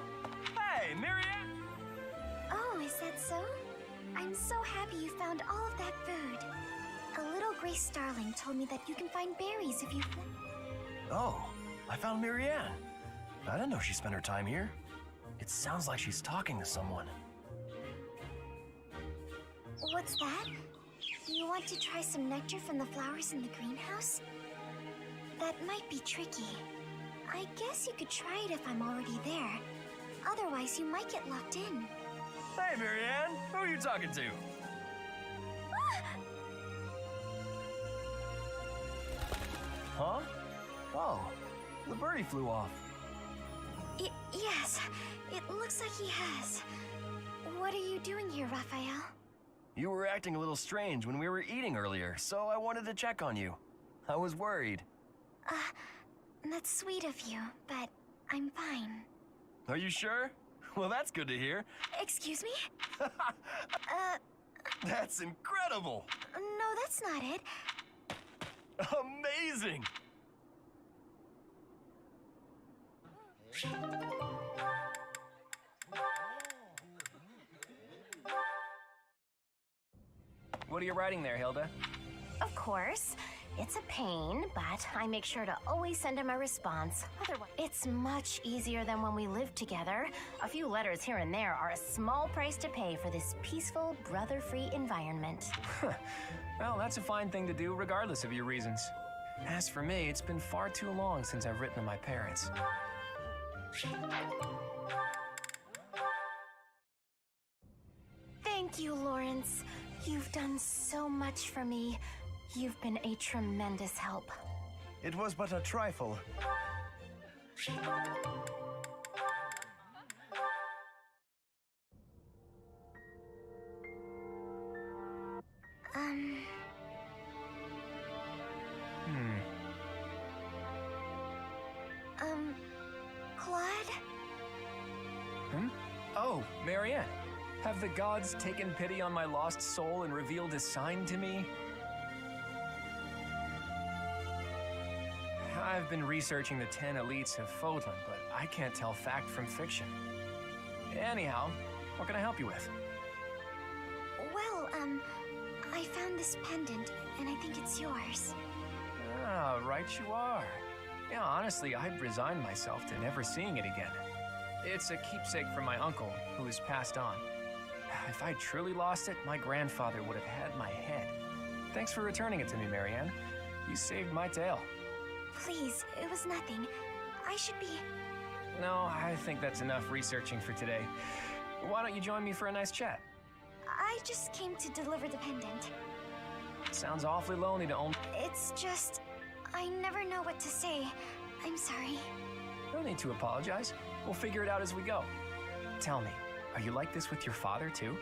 Hey, Marianne! Oh, is that so? I'm so happy you found all of that food. A little gray starling told me that you can find berries if you... Oh, I found Marianne. I didn't know she spent her time here. It sounds like she's talking to someone. What's that? You want to try some nectar from the flowers in the greenhouse? That might be tricky. I guess you could try it if I'm already there. Otherwise, you might get locked in. Hey, Marianne, who are you talking to? Huh? Oh, the birdie flew off. Yes, it looks like he has. What are you doing here, Raphael? You were acting a little strange when we were eating earlier, so I wanted to check on you. I was worried. That's sweet of you, but I'm fine. Are you sure? Well, that's good to hear. Excuse me? That's incredible! No, that's not it. Amazing! What are you writing there, Hilda? Of course. It's a pain, but I make sure to always send him a response. Otherwise, it's much easier than when we lived together. A few letters here and there are a small price to pay for this peaceful, brother-free environment. Well, that's a fine thing to do regardless of your reasons. As for me, it's been far too long since I've written to my parents. Thank you, Lawrence. You've done so much for me. You've been a tremendous help. It was but a trifle. Claude? Oh, Marianne. Have the gods taken pity on my lost soul and revealed a sign to me? I've been researching the 10 elites of Fodlan, but I can't tell fact from fiction. Anyhow, what can I help you with? Well, I found this pendant, and I think it's yours. Ah, right you are. Yeah, honestly, I'd resigned myself to never seeing it again. It's a keepsake from my uncle, who has passed on. If I truly lost it, my grandfather would have had my head. Thanks for returning it to me, Marianne. You saved my tail. Please, it was nothing. I should be... No, I think that's enough researching for today. Why don't you join me for a nice chat? I just came to deliver the pendant. Sounds awfully lonely to own. It's just... I never know what to say. I'm sorry. No need to apologize. We'll figure it out as we go. Tell me, are you like this with your father, too?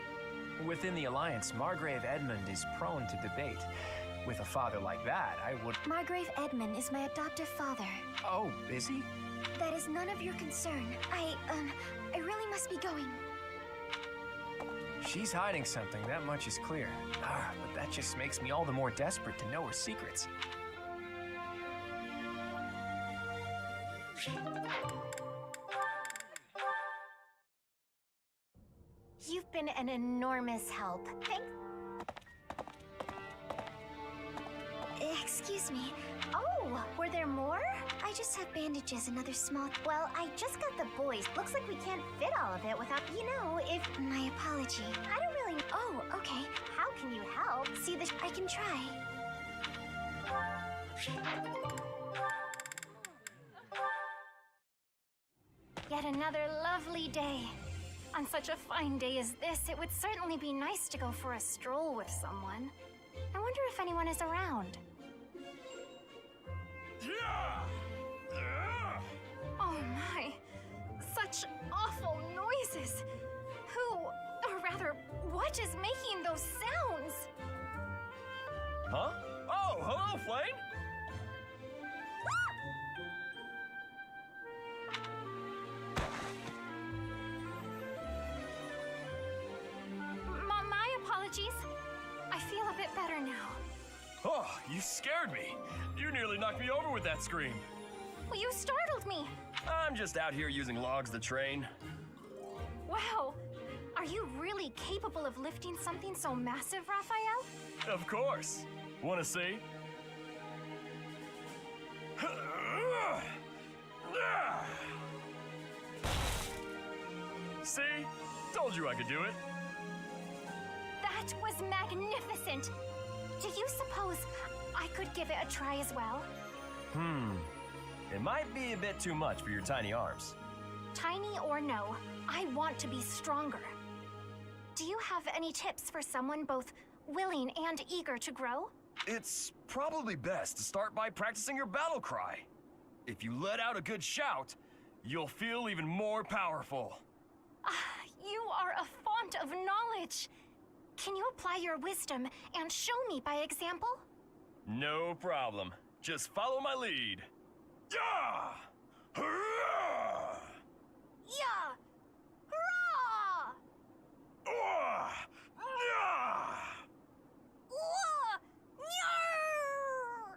Within the Alliance, Margrave Edmund is prone to debate. With a father like that, I would... Margrave Edmund is my adoptive father. Oh, is he? That is none of your concern. I really must be going. She's hiding something, that much is clear. But that just makes me all the more desperate to know her secrets. You've been an enormous help. Excuse me. Oh, were there more? I just have bandages and other small... Well, I just got the boys. Looks like we can't fit all of it without, if... My apology. I don't really... Oh, okay. How can you help? See, I can try. Yet another lovely day. On such a fine day as this, it would certainly be nice to go for a stroll with someone. I wonder if anyone is around. Oh my, such awful noises. Who, or rather, what is making those sounds? Huh? Oh, hello, Flame! My apologies. I feel a bit better now. Oh, you scared me. You nearly knocked me over with that scream. Well, you startled me. I'm just out here using logs to train. Wow. Are you really capable of lifting something so massive, Raphael? Of course. Wanna see? See? Told you I could do it. That was magnificent. Do you suppose I could give it a try as well? It might be a bit too much for your tiny arms. Tiny or no, I want to be stronger. Do you have any tips for someone both willing and eager to grow? It's probably best to start by practicing your battle cry. If you let out a good shout, you'll feel even more powerful. You are a font of knowledge. Can you apply your wisdom and show me by example? No problem. Just follow my lead. Yeah! Hurrah! Yeah! Hurrah! Yeah!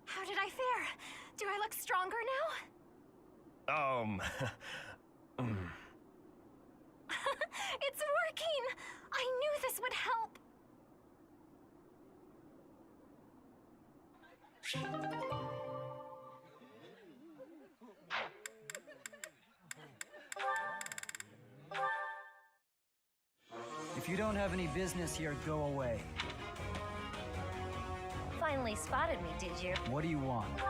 How did I fare? Do I look stronger now? It's working! I knew this would help! If you don't have any business here, go away. Finally spotted me, did you? What do you want?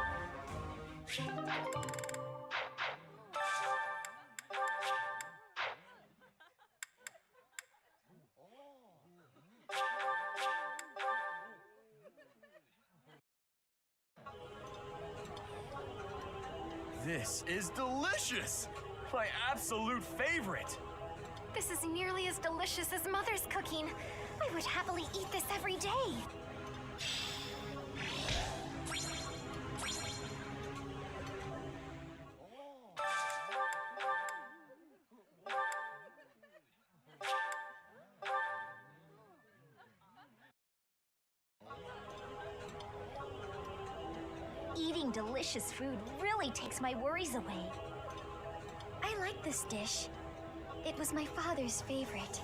This is delicious! My absolute favorite! This is nearly as delicious as Mother's cooking. I would happily eat this every day. Eating delicious food really takes my worries away. I like this dish. It was my father's favorite.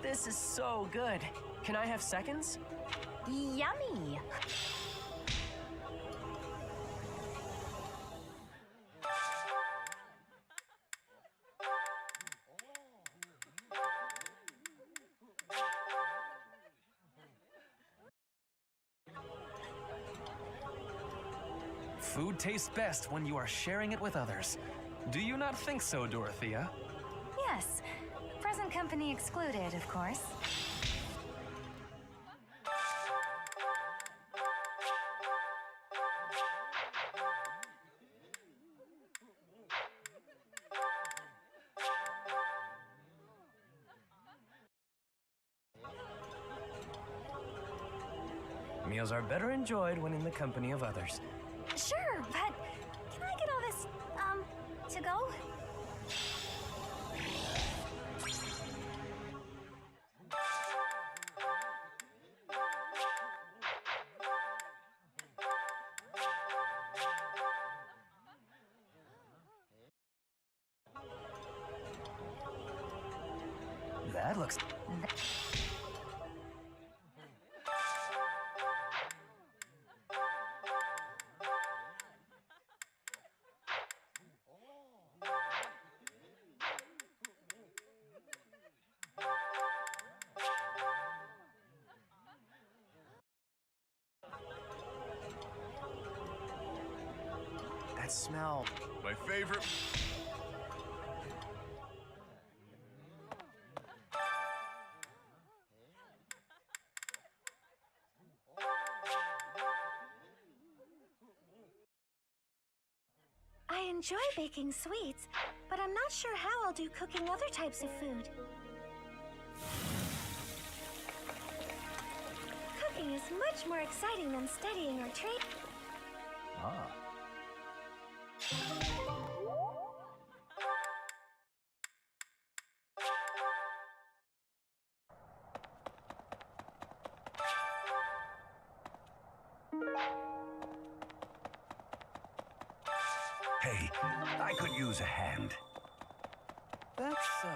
This is so good. Can I have seconds? Yummy! Food tastes best when you are sharing it with others. Do you not think so, Dorothea? Yes. Present company excluded, of course. Meals are better enjoyed when in the company of others. Sure, but can I get all this, to go? looks... That smell. My favorite. I enjoy baking sweets, but I'm not sure how I'll do cooking other types of food. Cooking is much more exciting than studying or training. Ah. Hey, I could use a hand. That's so.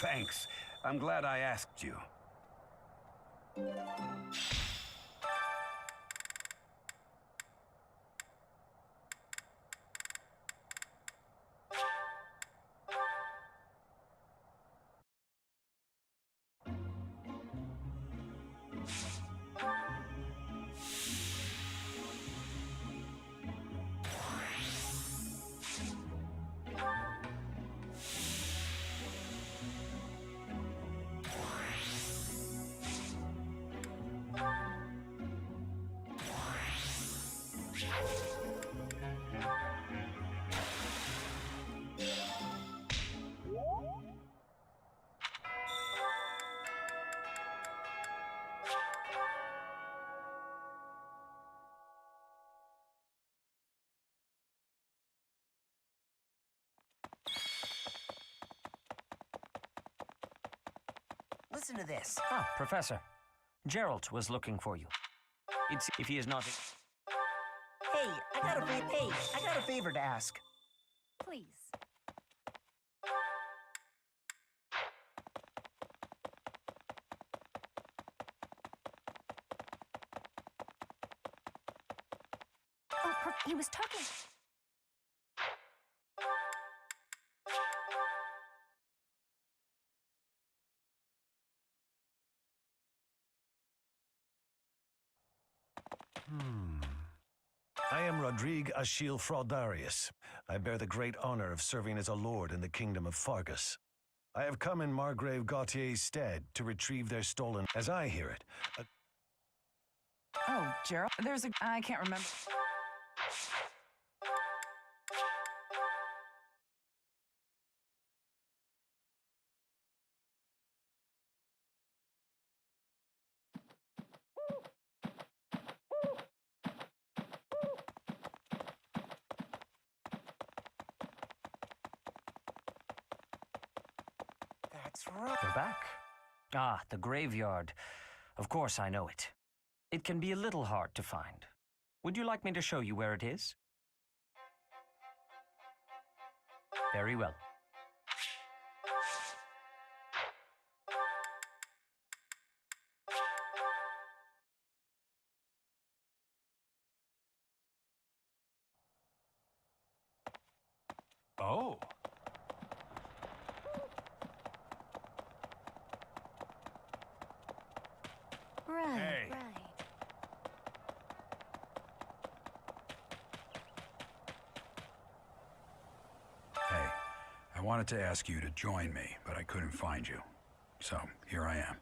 Thanks. I'm glad I asked you. Listen to this. Ah, Professor. Gerald was looking for you. It's if he is not... Hey, I got a favor to ask. Please. Oh, he was talking. I am Rodrigue Achille Fraudarius. I bear the great honor of serving as a lord in the kingdom of Fargus. I have come in Margrave Gautier's stead to retrieve their stolen, as I hear it. Oh, Gerald, there's a... I can't remember. That's right. You're back. Ah, the graveyard. Of course I know it. It can be a little hard to find. Would you like me to show you where it is? Very well. Oh. Right, Hey. right. Hey, I wanted to ask you to join me, but I couldn't find you. So, here I am.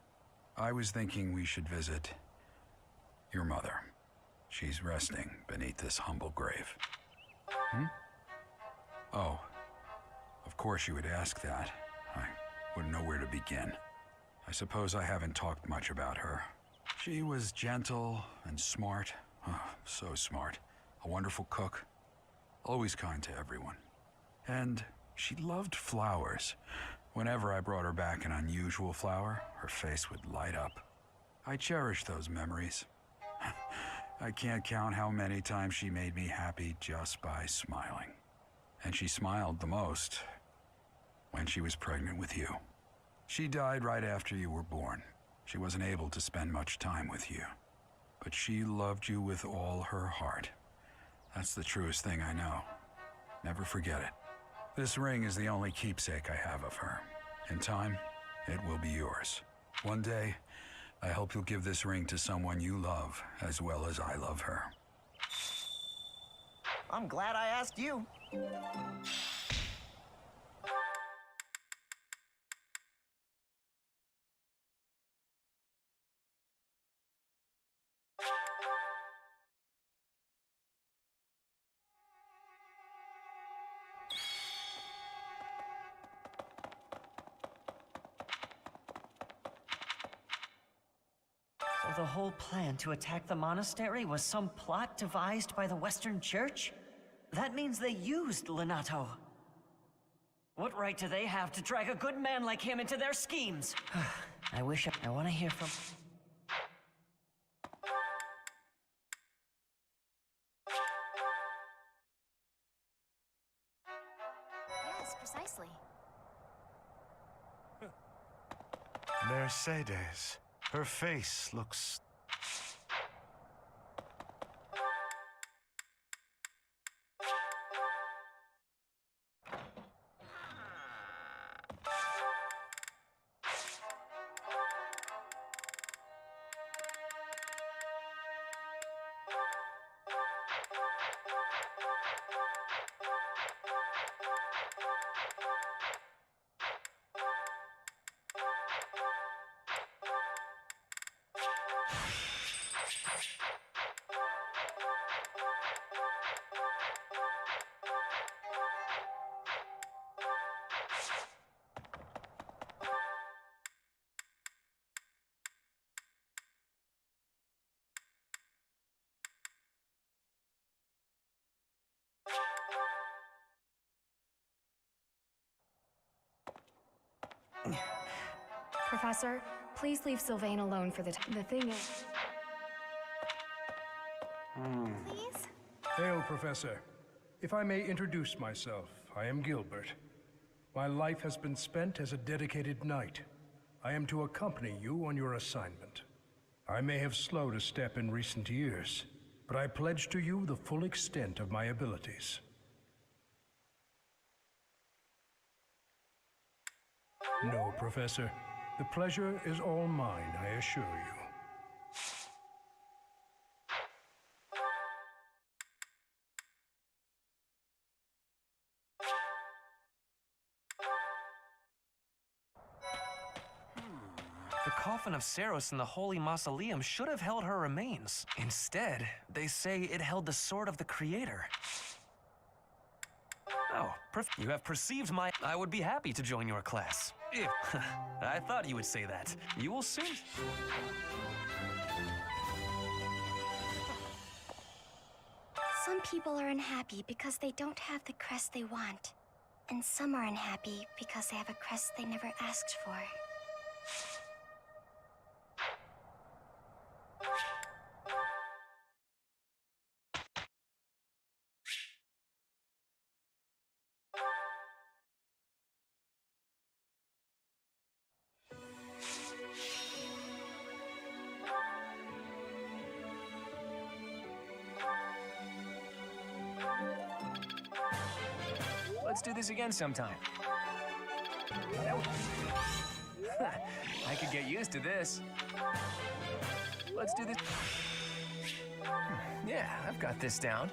I was thinking we should visit your mother. She's resting beneath this humble grave. Oh, of course you would ask that. I wouldn't know where to begin. I suppose I haven't talked much about her. She was gentle and smart. Oh, so smart. A wonderful cook. Always kind to everyone. And she loved flowers. Whenever I brought her back an unusual flower, her face would light up. I cherish those memories. I can't count how many times she made me happy just by smiling. And she smiled the most when she was pregnant with you. She died right after you were born. She wasn't able to spend much time with you. But she loved you with all her heart. That's the truest thing I know. Never forget it. This ring is the only keepsake I have of her. In time, it will be yours. One day, I hope you'll give this ring to someone you love as well as I love her. I'm glad I asked you. So the whole plan to attack the monastery was some plot devised by the Western Church? That means they used Lenato. What right do they have to drag a good man like him into their schemes? I want to hear from... Yes, precisely. Mercedes. Her face looks... Professor, please leave Sylvain alone for the thing is... Please? Hail, Professor. If I may introduce myself, I am Gilbert. My life has been spent as a dedicated knight. I am to accompany you on your assignment. I may have slowed a step in recent years, but I pledge to you the full extent of my abilities. No, Professor. The pleasure is all mine, I assure you. The coffin of Saros in the Holy Mausoleum should have held her remains. Instead, they say it held the sword of the Creator. Oh, you have perceived my... I would be happy to join your class. If... I thought you would say that. You will soon... Some people are unhappy because they don't have the crest they want. And some are unhappy because they have a crest they never asked for. Let's do this again sometime. I could get used to this. Let's do this. Yeah, I've got this down.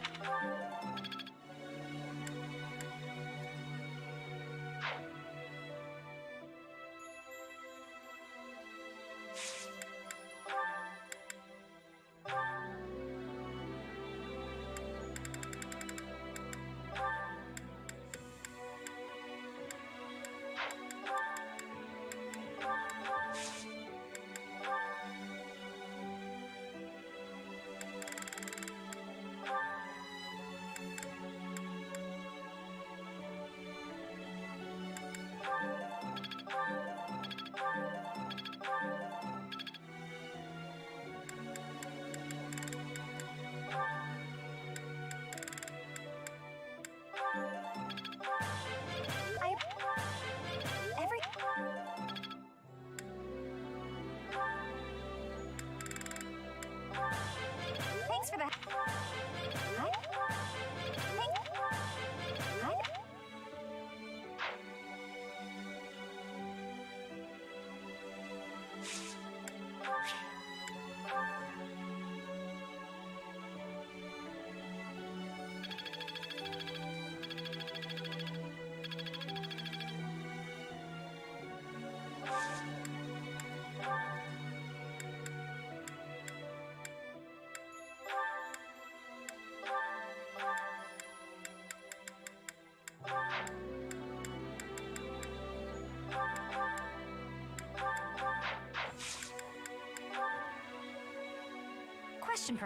question,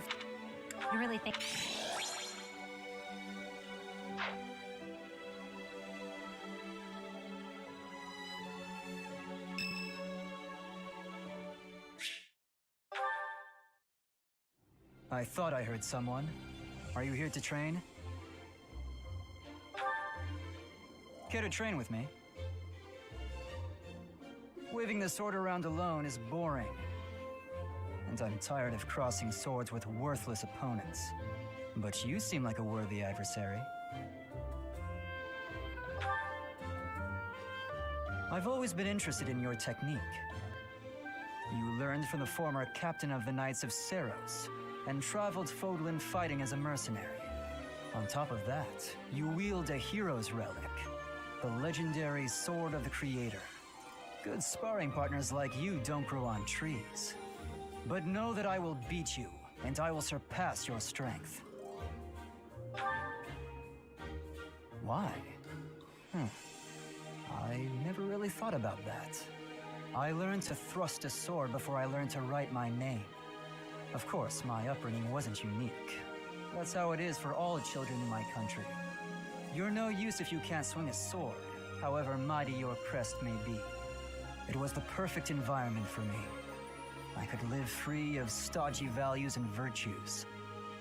You really think... I thought I heard someone. Are you here to train? Care to train with me? Waving the sword around alone is boring. And I'm tired of crossing swords with worthless opponents. But you seem like a worthy adversary. I've always been interested in your technique. You learned from the former captain of the Knights of Seros, and traveled Fodlan fighting as a mercenary. On top of that, you wield a hero's relic, the legendary Sword of the Creator. Good sparring partners like you don't grow on trees. But know that I will beat you, and I will surpass your strength. Why? I never really thought about that. I learned to thrust a sword before I learned to write my name. Of course, my upbringing wasn't unique. That's how it is for all children in my country. You're no use if you can't swing a sword, however mighty your crest may be. It was the perfect environment for me. I could live free of stodgy values and virtues.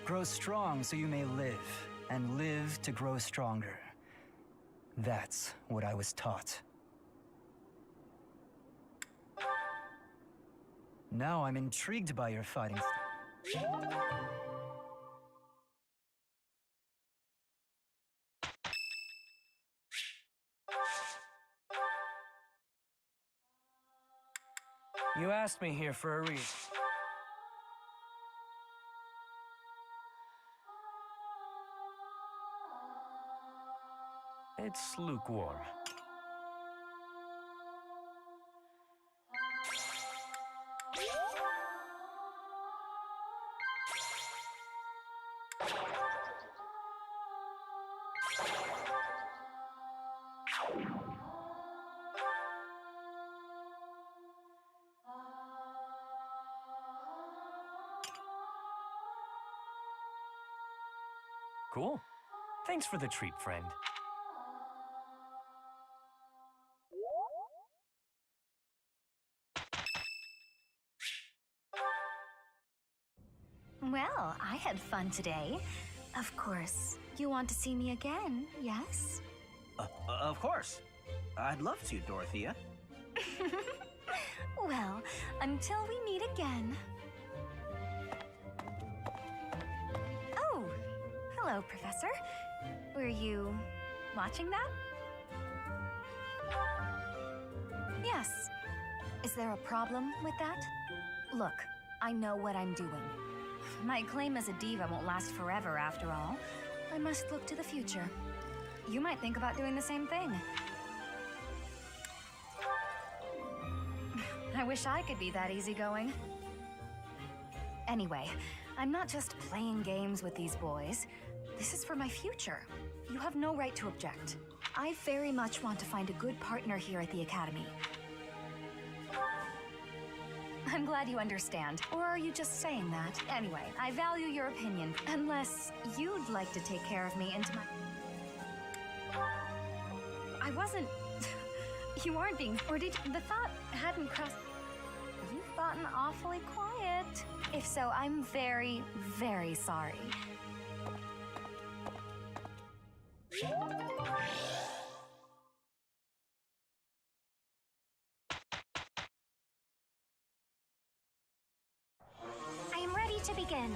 Grow strong so you may live, and live to grow stronger. That's what I was taught. Now I'm intrigued by your fighting style. You asked me here for a reason. It's lukewarm. Cool. Thanks for the treat, friend. Well, I had fun today. Of course, you want to see me again, yes? Of course. I'd love to, Dorothea. Well, until we meet again. Oh, hello, Professor. Were you watching that? Yes. Is there a problem with that? Look, I know what I'm doing. My claim as a diva won't last forever, after all. I must look to the future. You might think about doing the same thing. I wish I could be that easygoing. Anyway, I'm not just playing games with these boys. This is for my future. You have no right to object. I very much want to find a good partner here at the Academy. I'm glad you understand. Or are you just saying that? Anyway, I value your opinion. Unless you'd like to take care of me into my... I wasn't... You aren't being... Or did you... The thought hadn't crossed... You've gotten awfully quiet. If so, I'm very, very sorry. I am ready to begin.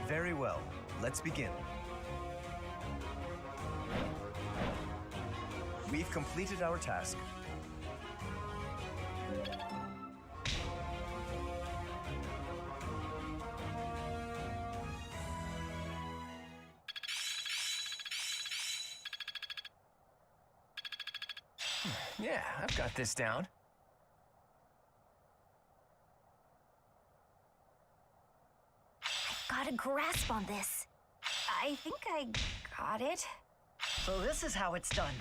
Very well. Let's begin. We've completed our task. Yeah, I've got this down. I've got a grasp on this. I think I got it. So this is how it's done.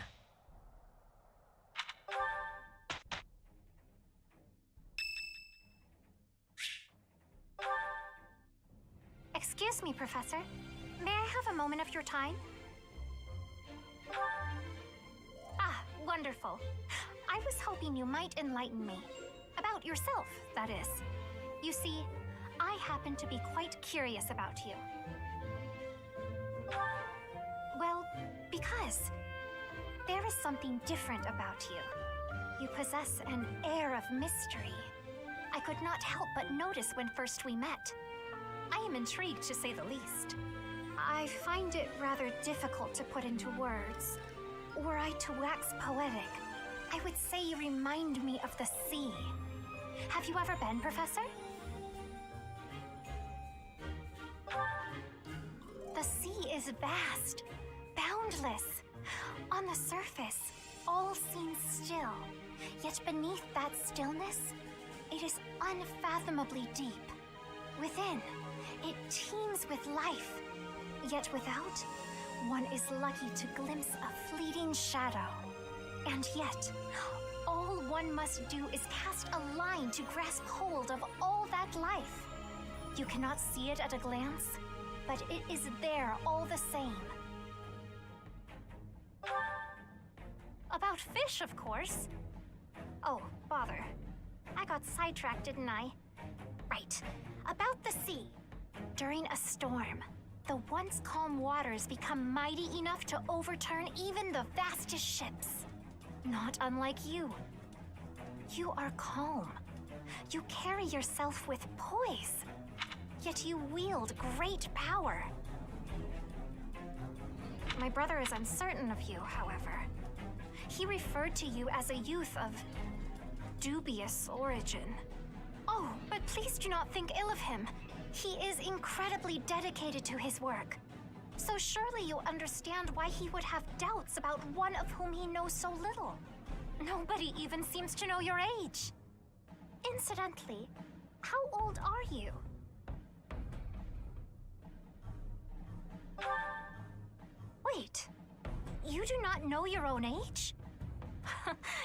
Excuse me, Professor. May I have a moment of your time? Ah, wonderful. I was hoping you might enlighten me. About yourself, that is. You see, I happen to be quite curious about you. Well, because there is something different about you. You possess an air of mystery. I could not help but notice when first we met. I am intrigued, to say the least. I find it rather difficult to put into words. Were I to wax poetic, I would say you remind me of the sea. Have you ever been, Professor? The sea is vast, boundless. On the surface, all seems still. Yet beneath that stillness, it is unfathomably deep. Within, it teems with life. Yet without, one is lucky to glimpse a fleeting shadow. And yet, all one must do is cast a line to grasp hold of all that life. You cannot see it at a glance, but it is there all the same. About fish, of course. Oh, bother. I got sidetracked, didn't I? Right. About the sea. During a storm, the once calm waters become mighty enough to overturn even the vastest ships. Not unlike you. You are calm. You carry yourself with poise. Yet you wield great power. My brother is uncertain of you, however. He referred to you as a youth of dubious origin. Oh, but please do not think ill of him. He is incredibly dedicated to his work. So surely you understand why he would have doubts about one of whom he knows so little. Nobody even seems to know your age. Incidentally, how old are you? Wait, you do not know your own age?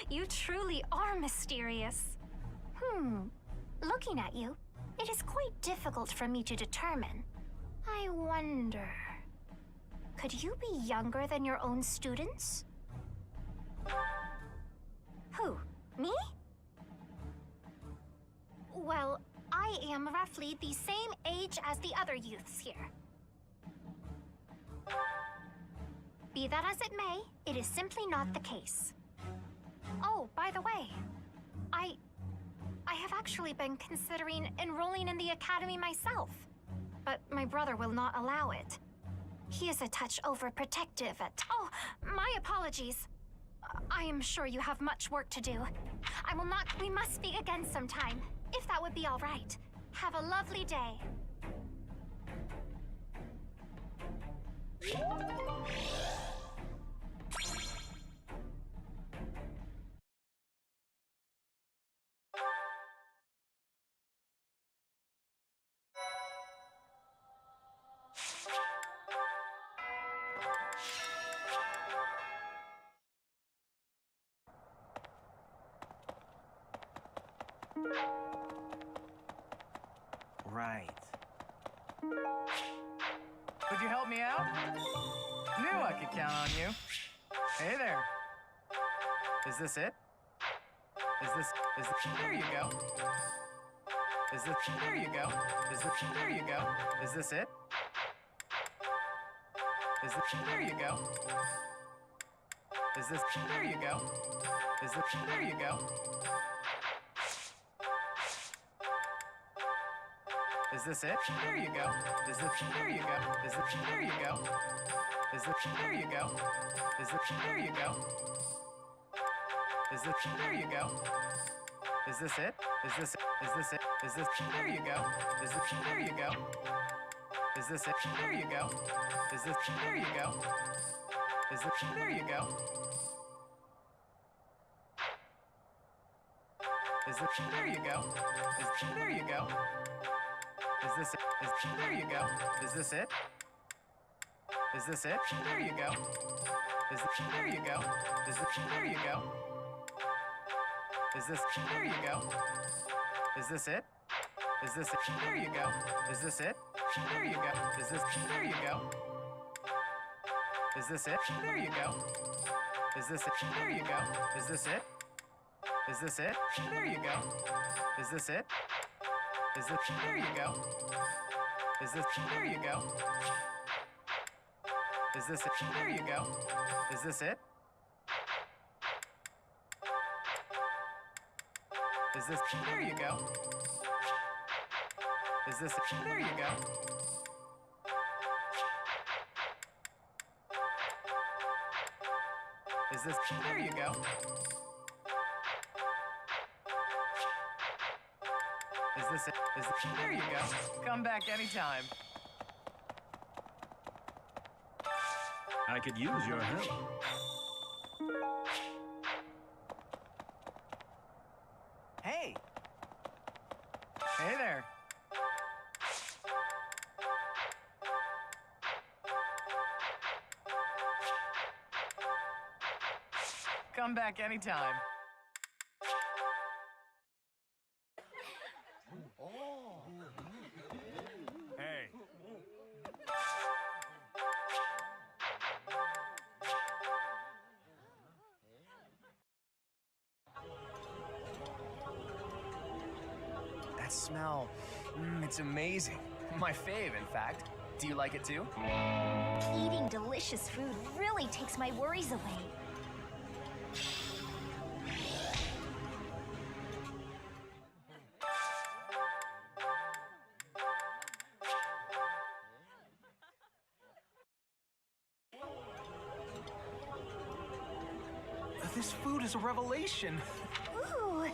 You truly are mysterious. Looking at you, it is quite difficult for me to determine. I wonder... could you be younger than your own students? Who? Me? Well, I am roughly the same age as the other youths here. Be that as it may, it is simply not the case. Oh, by the way, I have actually been considering enrolling in the academy myself, but my brother will not allow it. He is a touch overprotective at... Oh, my apologies. I am sure you have much work to do. I will not... We must speak again sometime, if that would be all right. Have a lovely day. Right. Could you help me out? Knew I could count on you. Hey there. Is this it? There you go. There you go. There you go. Is this it? There you go. There you go. There you go. Is this it? There you go. There you go. There you go. There you go. There you go. There you go. Is this it? There you go. There you go. Is this it? There you go. There you go. There you go. There you go. There you go. Is this it? There you go. Is this it? There you go. There you go. There you go. There you go. Is this it? Is this it? There you go. Is this it? There you go. Is this? There you go. Is this it? There you go. Is this it? There you go. Is this it? Is this it? There you go. Is this it? Is this? There you go. Is this? There you go. Is this it? There you go. Is this it? Is this? There you go. Is this? There you go. Is this? There you go. Is this it? Is this? There you go. Come back anytime. I could use your help. Hey! Hey there. Come back anytime. Hey. That smell, it's amazing. My fave, in fact. Do you like it too? Eating delicious food really takes my worries away. This food is a revelation. Ooh.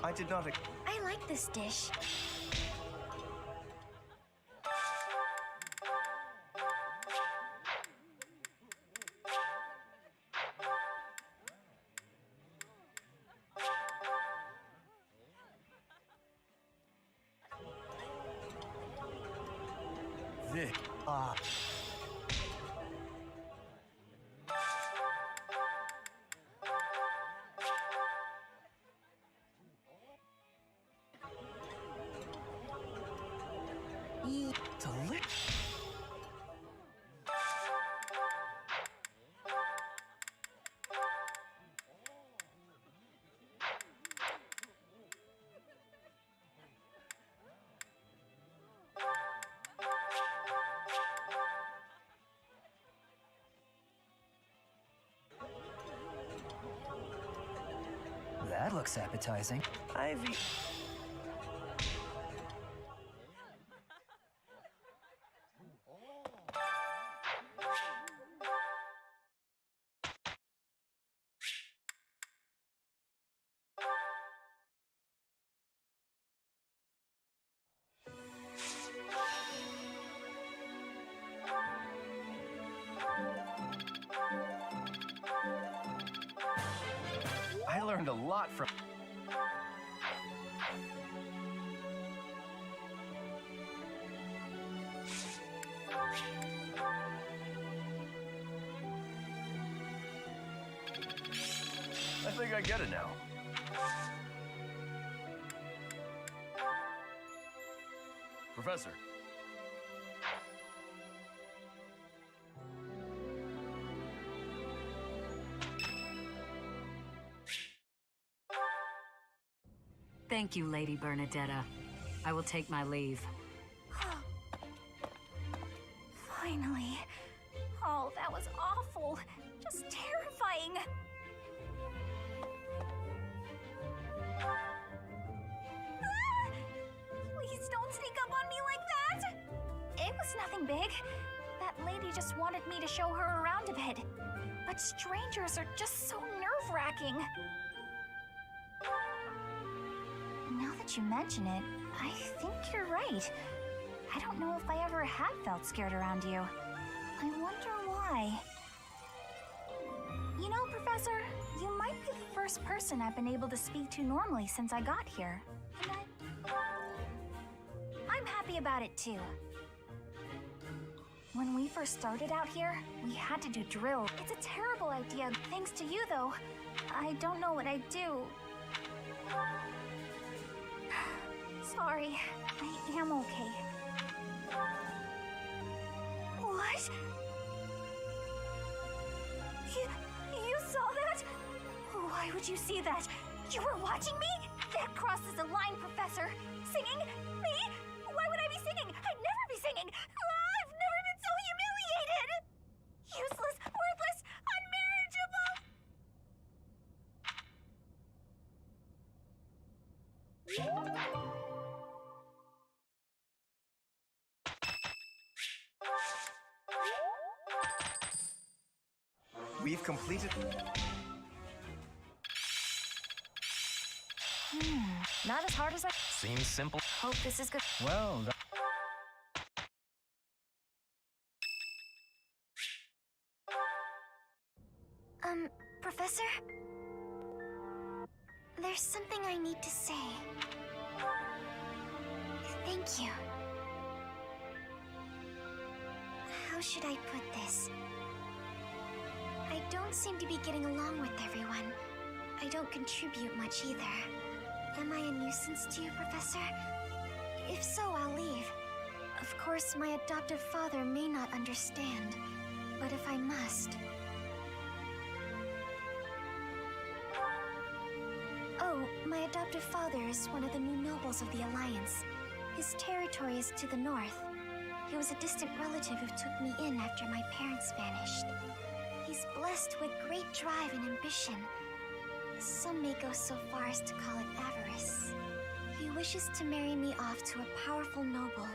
I did not. I like this dish. This. Delicious. That looks appetizing. Ivy. I learned a lot from... I think I get it now. Professor. Thank you, Lady Bernadetta. I will take my leave. Finally. Oh, that was awful. Just terrifying. Ah! Please don't sneak up on me like that. It was nothing big. That lady just wanted me to show her around a bit. But strangers are just so nerve-wracking. Now that you mention it, I think you're right. I don't know if I ever have felt scared around you. I wonder why. You know, Professor, you might be the first person I've been able to speak to normally since I got here. And I'm happy about it too. first started out here, we had to do drill. It's a terrible idea. Thanks to you, though. I don't know what I'd do. Sorry. I am okay. What? You saw that? Why would you see that? You were watching me? That crosses a line, Professor. Singing? Me? Why would I be singing? I'd never be singing. I've never been so humiliated. Useless, worthless, unmarriageable. We've completed... Not as hard as I... Seems simple. Hope this is good. Well, Professor? There's something I need to say. Thank you. How should I put this? I don't seem to be getting along with everyone. I don't contribute much either. Am I a nuisance to you, Professor? If so, I'll leave. Of course, my adoptive father may not understand, but if I must... Oh, my adoptive father is one of the new nobles of the Alliance. His territory is to the north. He was a distant relative who took me in after my parents vanished. He's blessed with great drive and ambition. Some may go so far as to call it avarice. He wishes to marry me off to a powerful noble.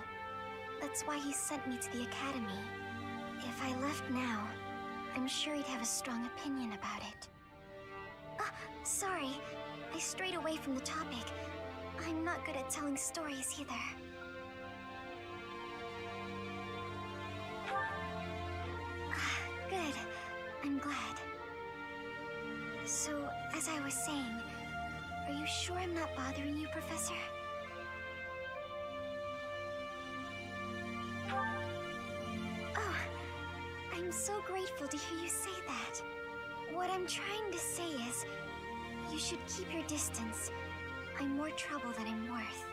That's why he sent me to the academy. If I left now, I'm sure he'd have a strong opinion about it. Sorry. I strayed away from the topic. I'm not good at telling stories either. Good. I'm glad. So, as I was saying, are you sure I'm not bothering you, Professor? Oh, I'm so grateful to hear you say that. What I'm trying to say is, you should keep your distance. I'm more trouble than I'm worth.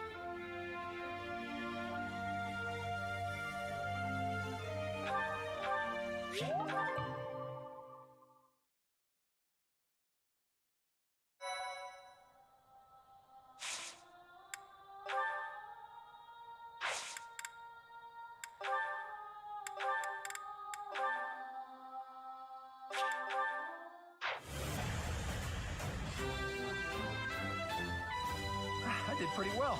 I did pretty well.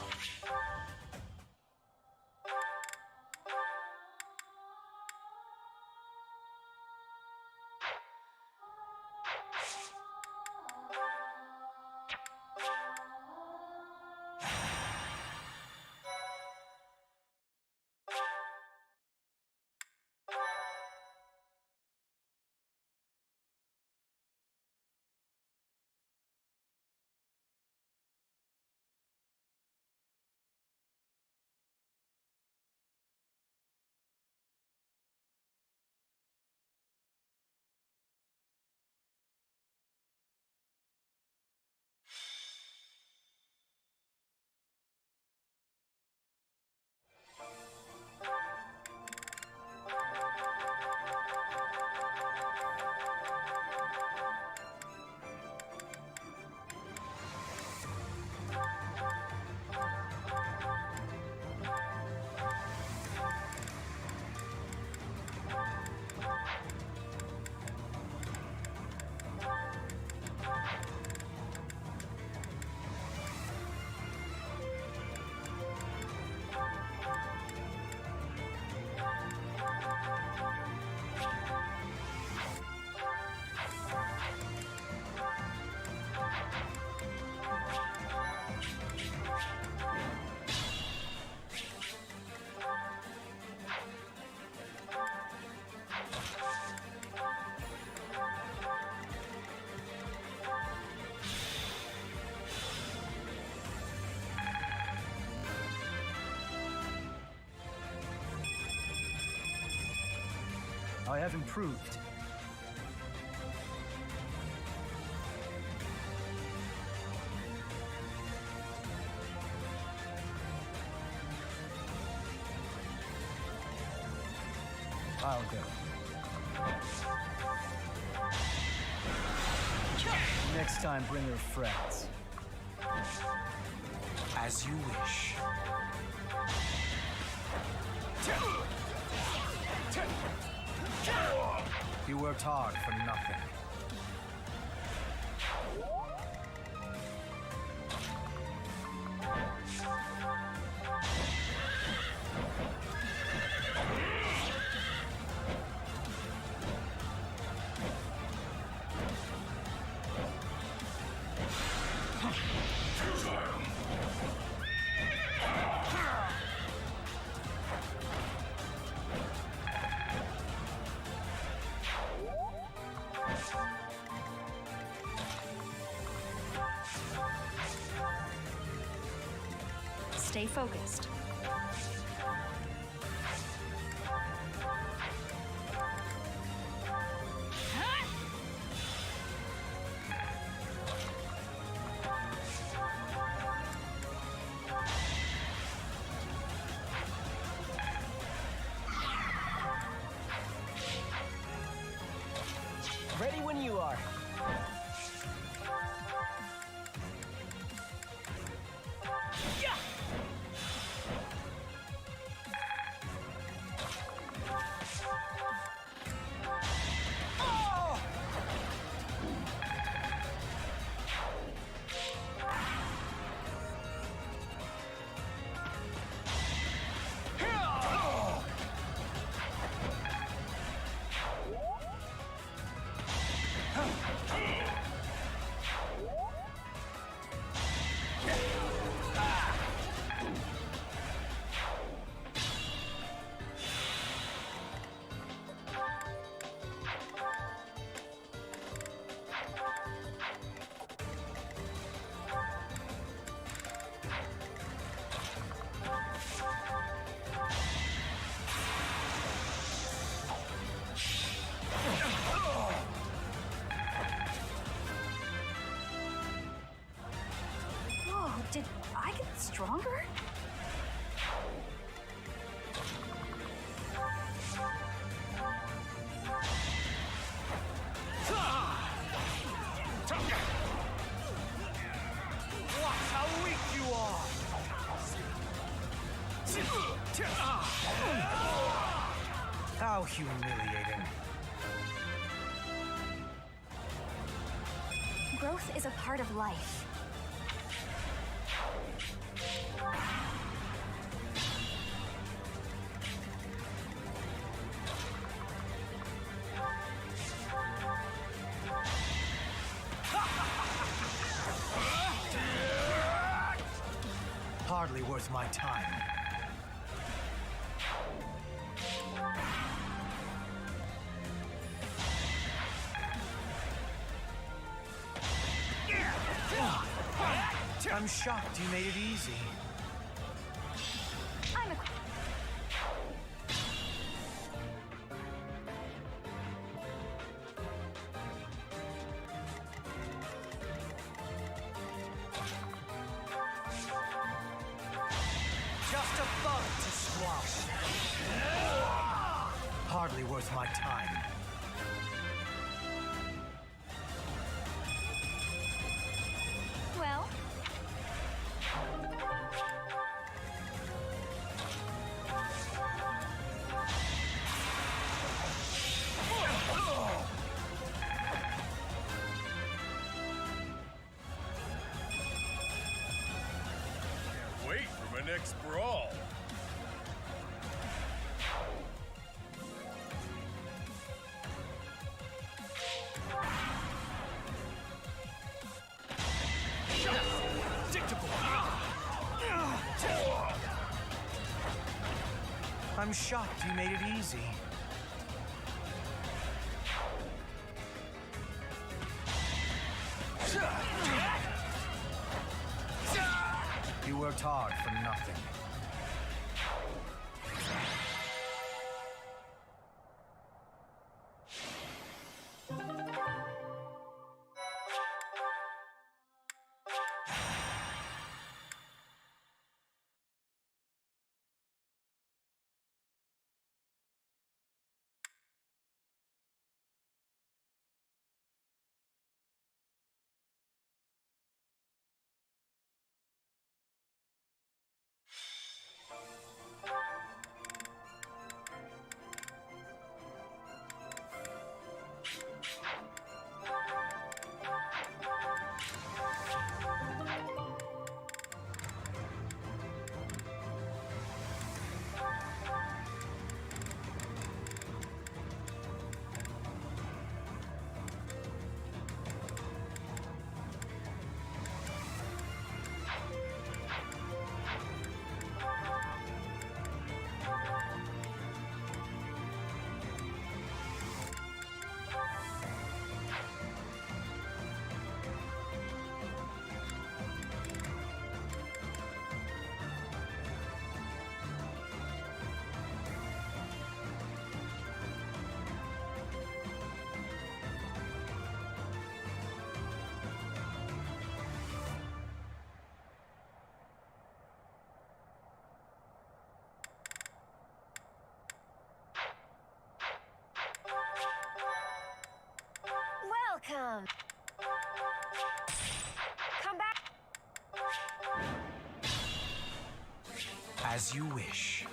I have improved. I'll go. Next time, bring your friends. As you wish. You worked hard for nothing. Stay focused. Ready when you are. Whoa, did I get stronger? Watch how weak you are! How humiliating. Growth is a part of life. Hardly worth my time. I'm shocked you made it easy. I'm a... Just a bug to squash. Hardly worth my time. Well... Can't wait for my next brawl. I'm shocked you made it easy. You worked hard for nothing. As you wish.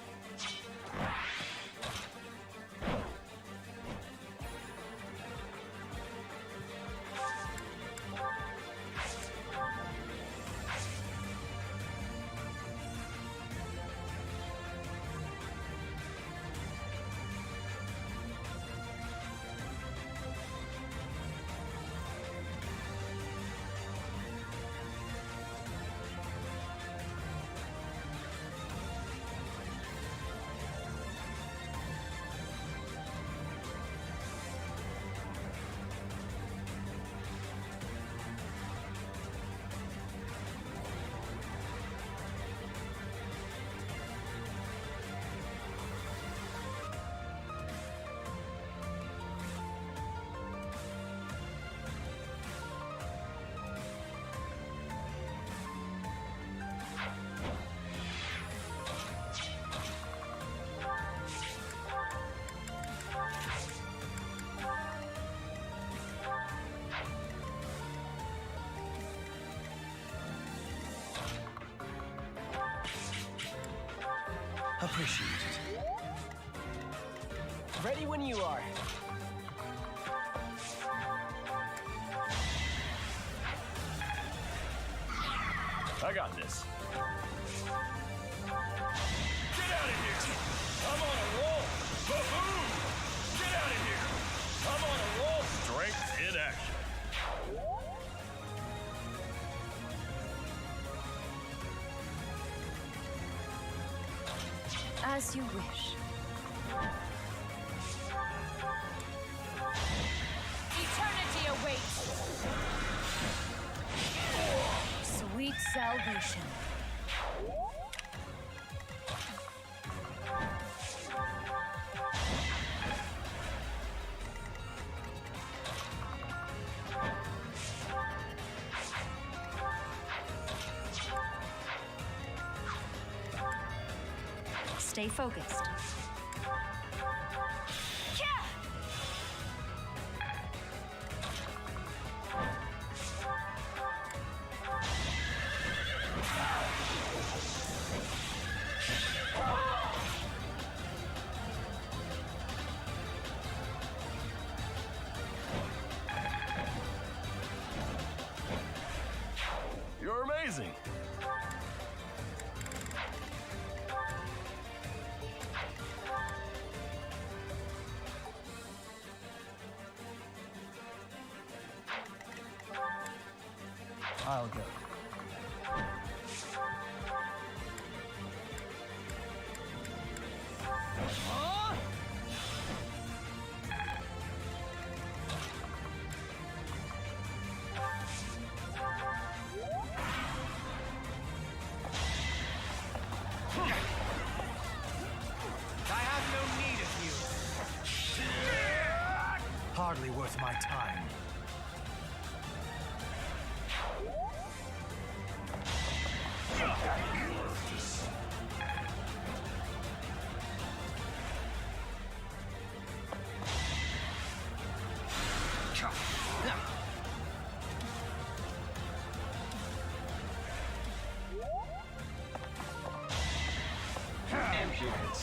Appreciate it. Ready when you are. I got this. Get out of here! I'm on a roll! Ba-boom! Get out of here! I'm on a roll! Strength in action. As you wish. Eternity awaits! Sweet salvation. Stay focused. You're amazing. I'll go. I have no need of you. Hardly worth my time. Impudence.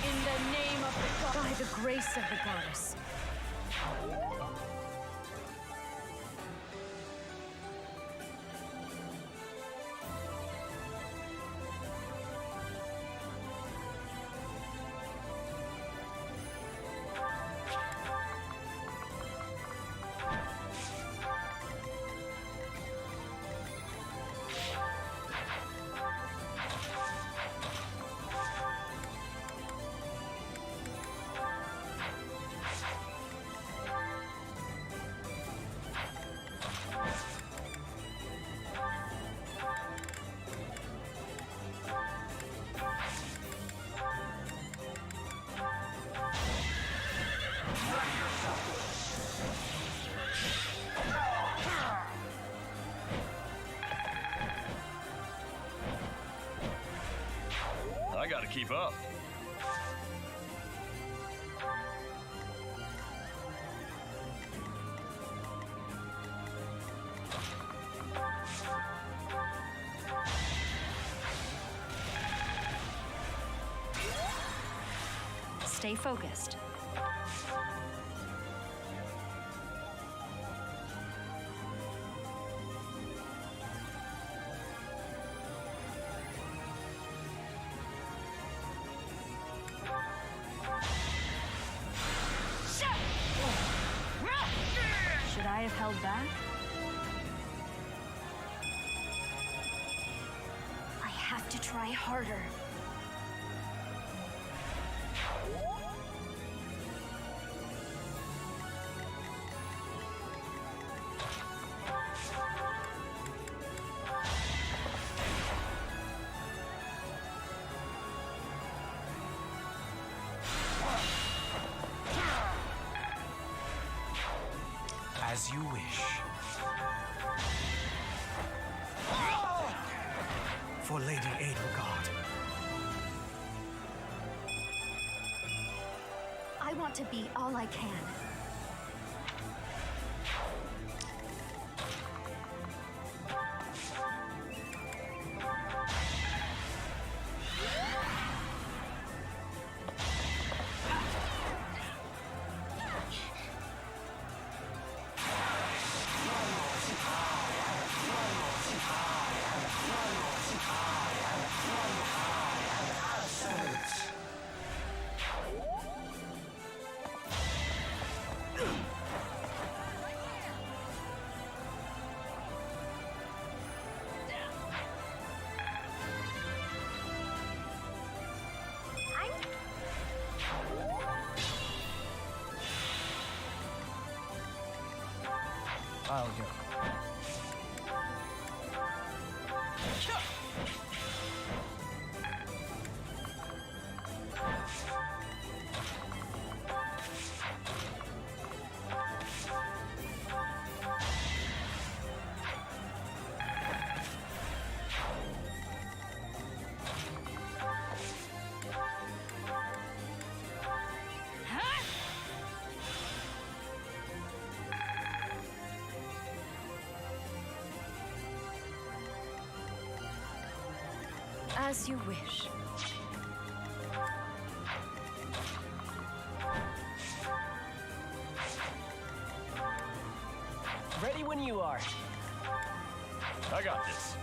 In the name of the god, by the grace of the goddess. keep up. Stay focused. Should I have held back? I have to try harder. As you wish. For Lady Edelgard. I want to be all I can. I'll go. As you wish. Ready when you are. I got this.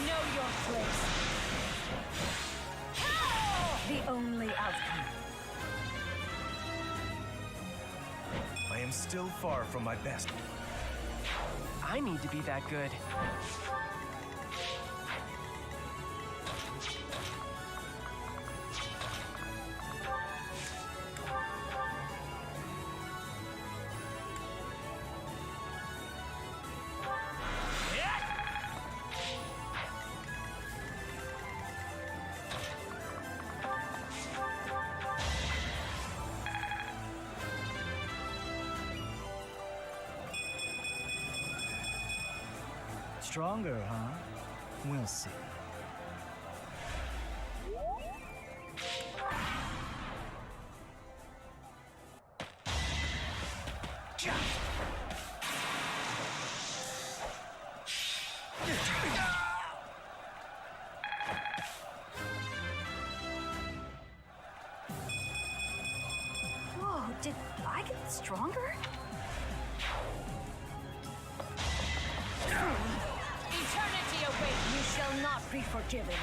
Know your place. The only outcome. I am still far from my best. I need to be that good. Stronger, huh? We'll see. Whoa, did I get stronger? Eternity await! You shall not be forgiven.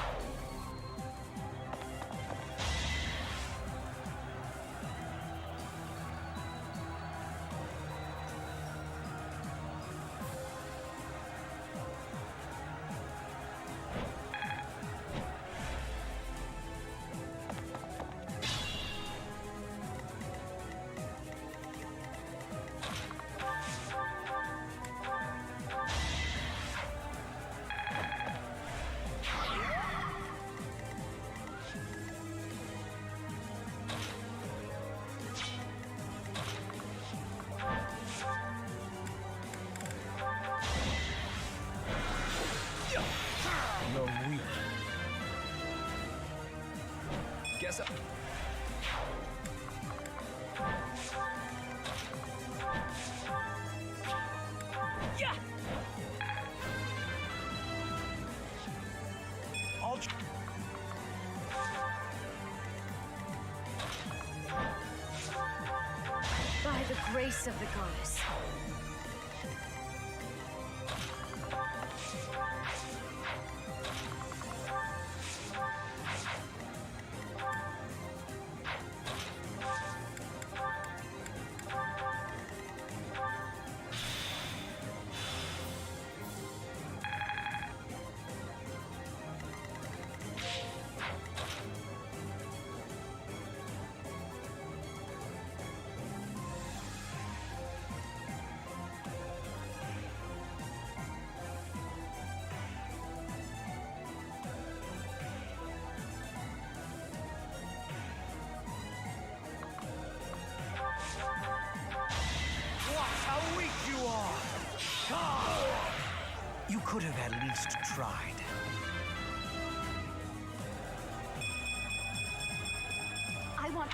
So Yeah! By the grace of the goddess. Watch how weak you are! You could have at least tried. I want...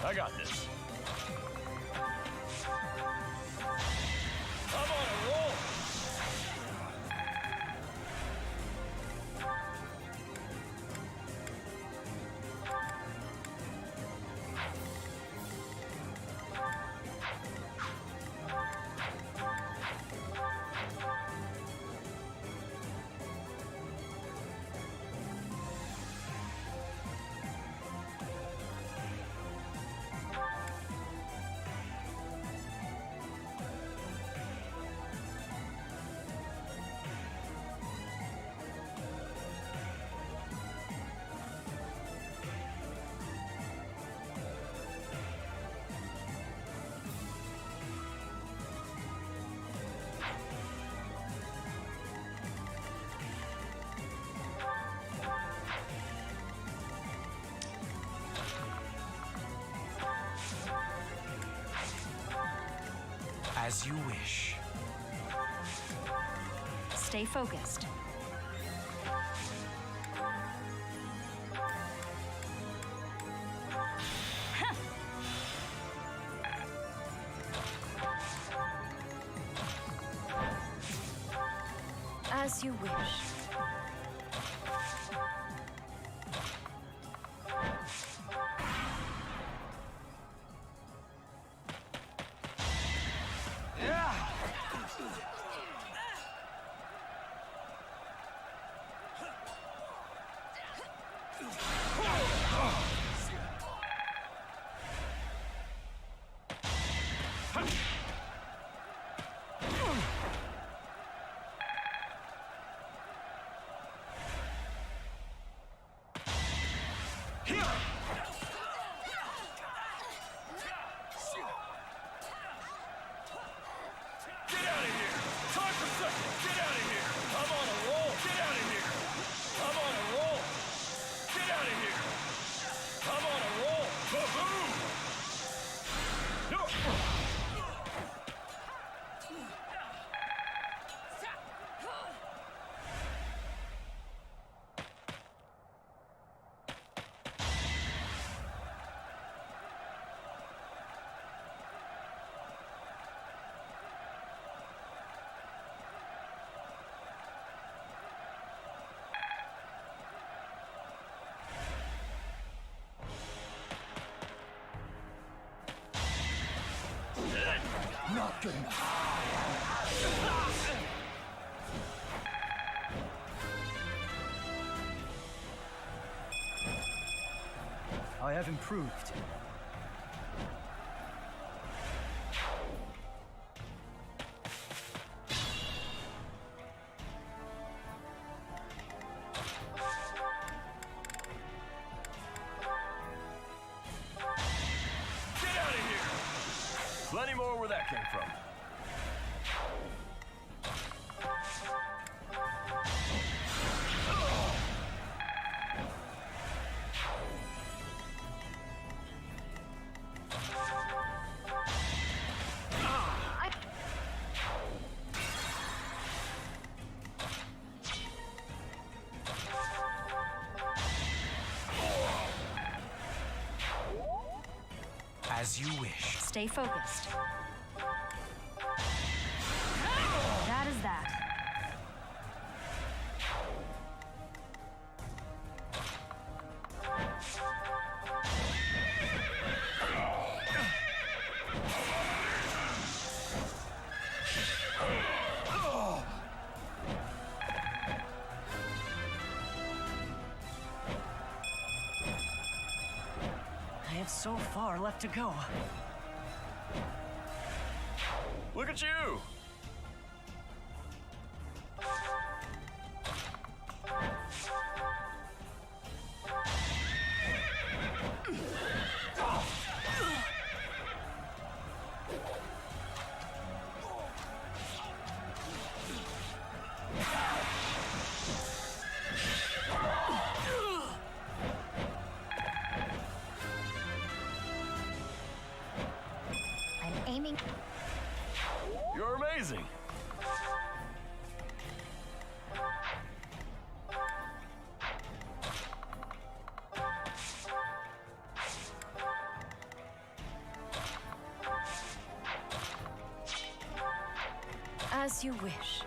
I got this. I'm on a roll. As you wish. Stay focused. As you wish. Not good enough. I have improved. Get out of here! Plenty more where that came from. As you wish. Stay focused. That is that. I have so far left to go. Look at you! I'm aiming. You're amazing. As you wish.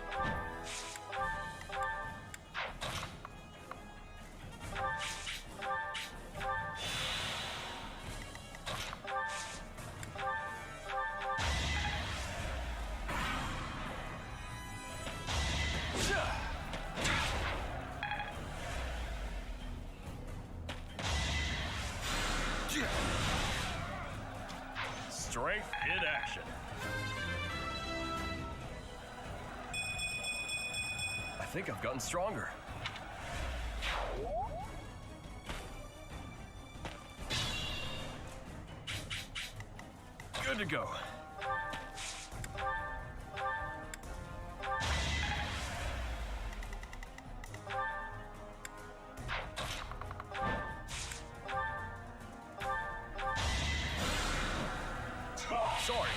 Strength in action. I think I've gotten stronger. Good to go. Sorry.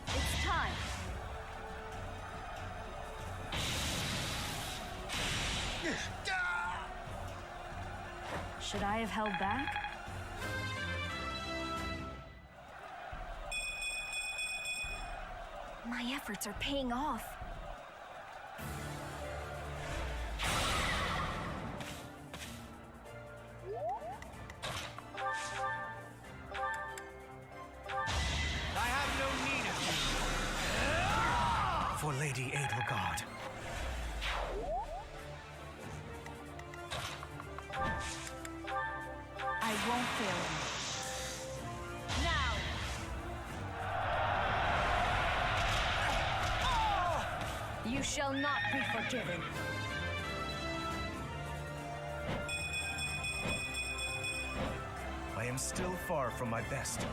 It's time. Should I have held back? My efforts are paying off. I have no need of you. For Lady Edelgard. I won't fail you. Now! You shall not be forgiven. I am still far from my best.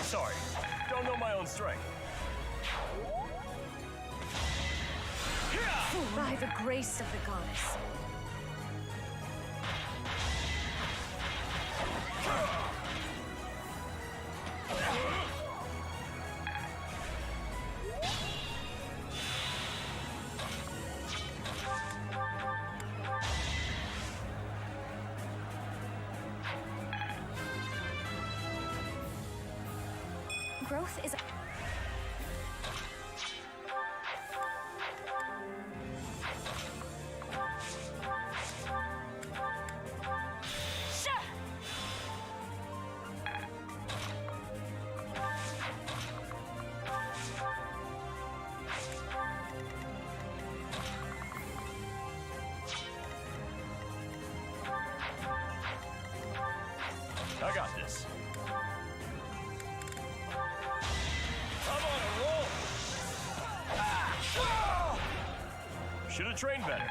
Sorry, don't know my own strength. By the grace of the goddess. Growth is... I got this. I'm on a roll. Should have trained better.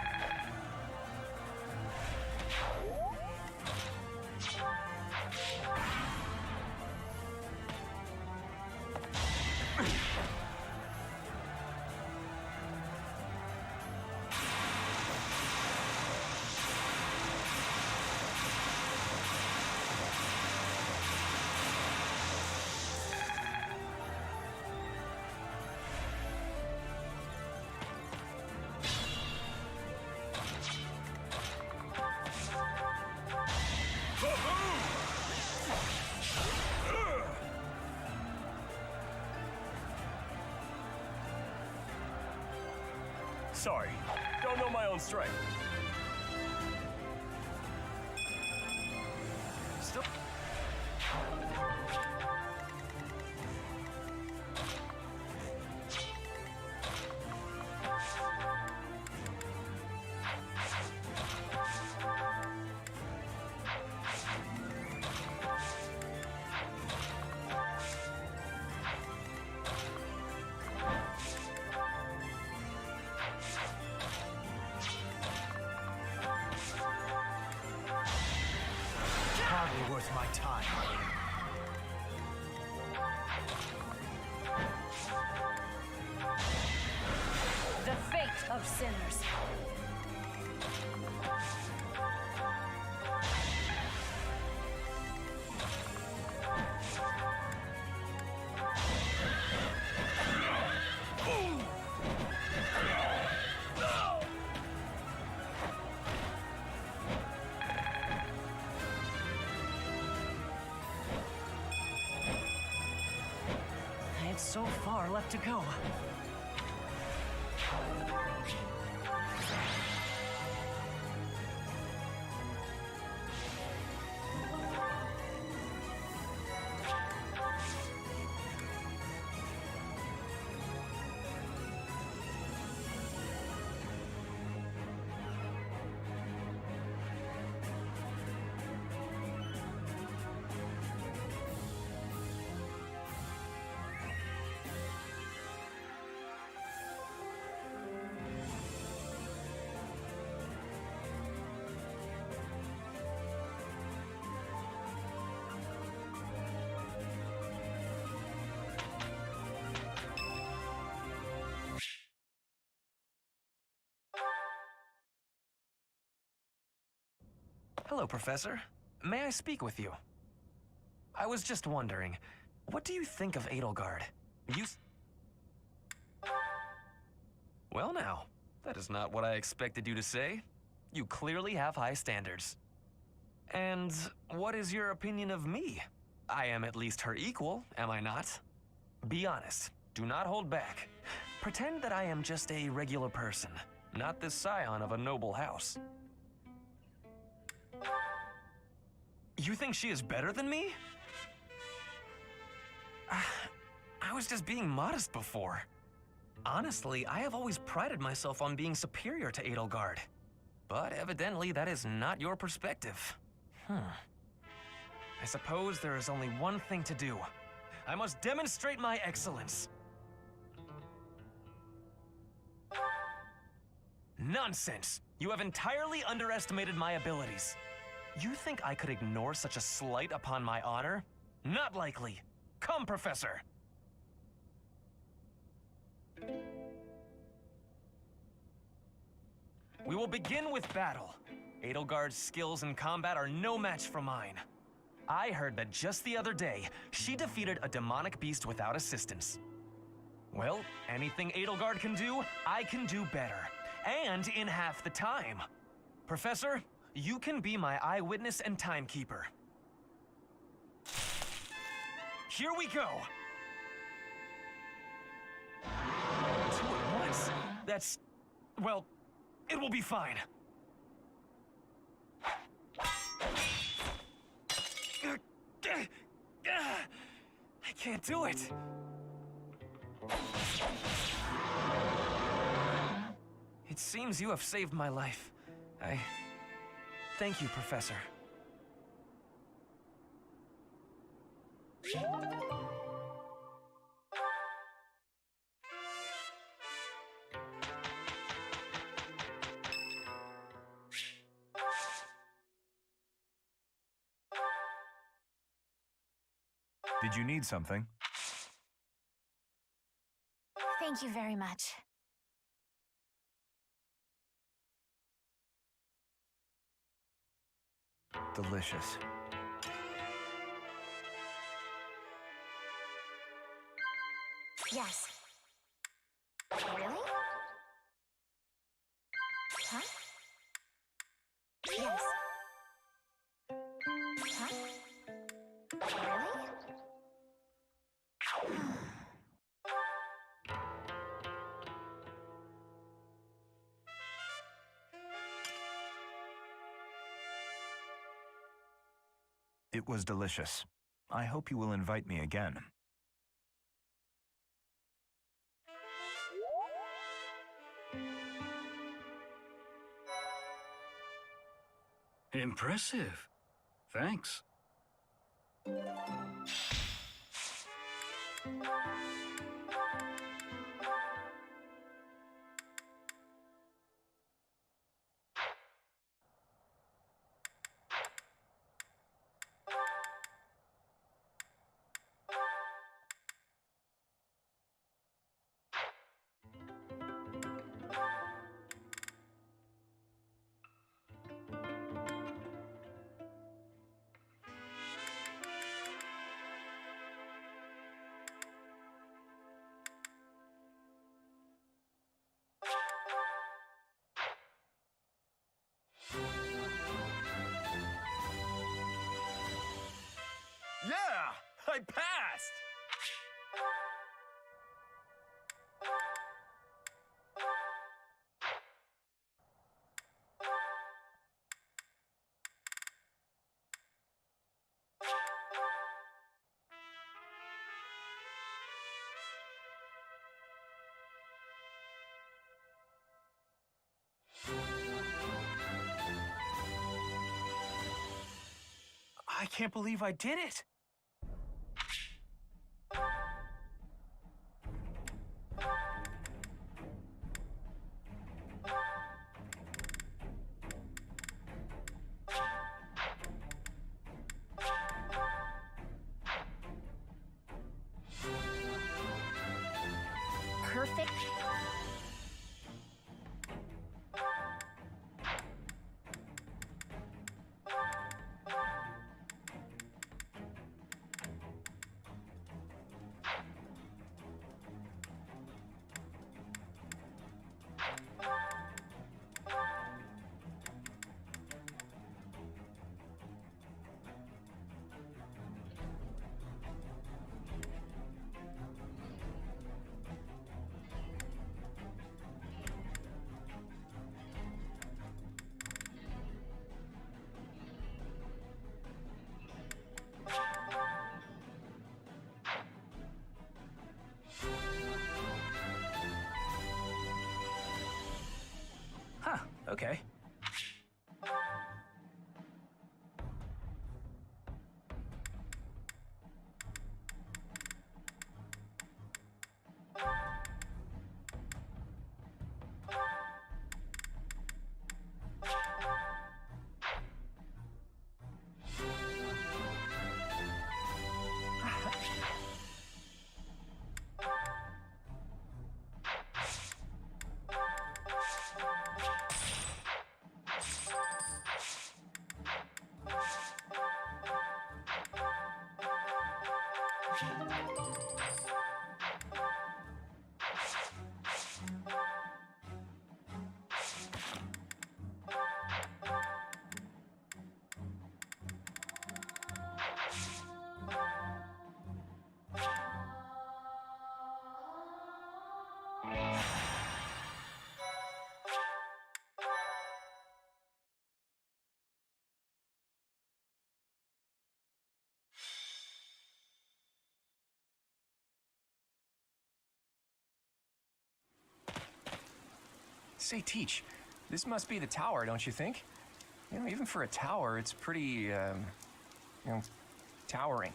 Sorry, don't know my own strength. Still. Hardly worth my time. The fate of sinners. It's so far left to go. Hello, Professor. May I speak with you? I was just wondering, what do you think of Edelgard? Well now, that is not what I expected you to say. You clearly have high standards. And what is your opinion of me? I am at least her equal, am I not? Be honest. Do not hold back. Pretend that I am just a regular person, not the scion of a noble house. You think she is better than me? I was just being modest before. Honestly, I have always prided myself on being superior to Edelgard. But evidently, that is not your perspective. I suppose there is only one thing to do. I must demonstrate my excellence. Nonsense! You have entirely underestimated my abilities. You think I could ignore such a slight upon my honor? Not likely. Come, Professor! We will begin with battle. Edelgard's skills in combat are no match for mine. I heard that just the other day, she defeated a demonic beast without assistance. Well, anything Edelgard can do, I can do better. And in half the time. Professor, you can be my eyewitness and timekeeper. Here we go! 2 at once? That's... well, it will be fine. I can't do it. It seems you have saved my life. Thank you, Professor. Did you need something? Thank you very much. Delicious. Yes. Really? Huh? Yes. Huh? Really? It was delicious. I hope you will invite me again. Impressive. Thanks. Yeah! I passed! I can't believe I did it! Perfect. Okay. Say, Teach, this must be the tower, don't you think? You know, even for a tower, it's pretty, towering.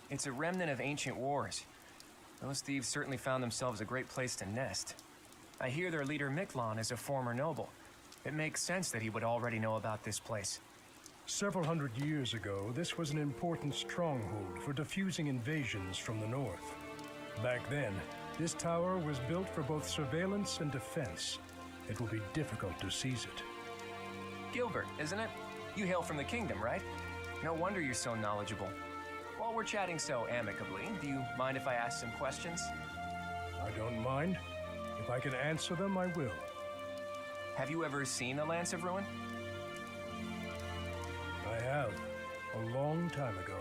It's a remnant of ancient wars. Those thieves certainly found themselves a great place to nest. I hear their leader Miklon is a former noble. It makes sense that he would already know about this place. Several hundred years ago, this was an important stronghold for diffusing invasions from the north. Back then, this tower was built for both surveillance and defense. It will be difficult to seize it. Gilbert, isn't it? You hail from the kingdom, right? No wonder you're so knowledgeable. While we're chatting so amicably, do you mind if I ask some questions? I don't mind. If I can answer them, I will. Have you ever seen the Lance of Ruin? I have, a long time ago.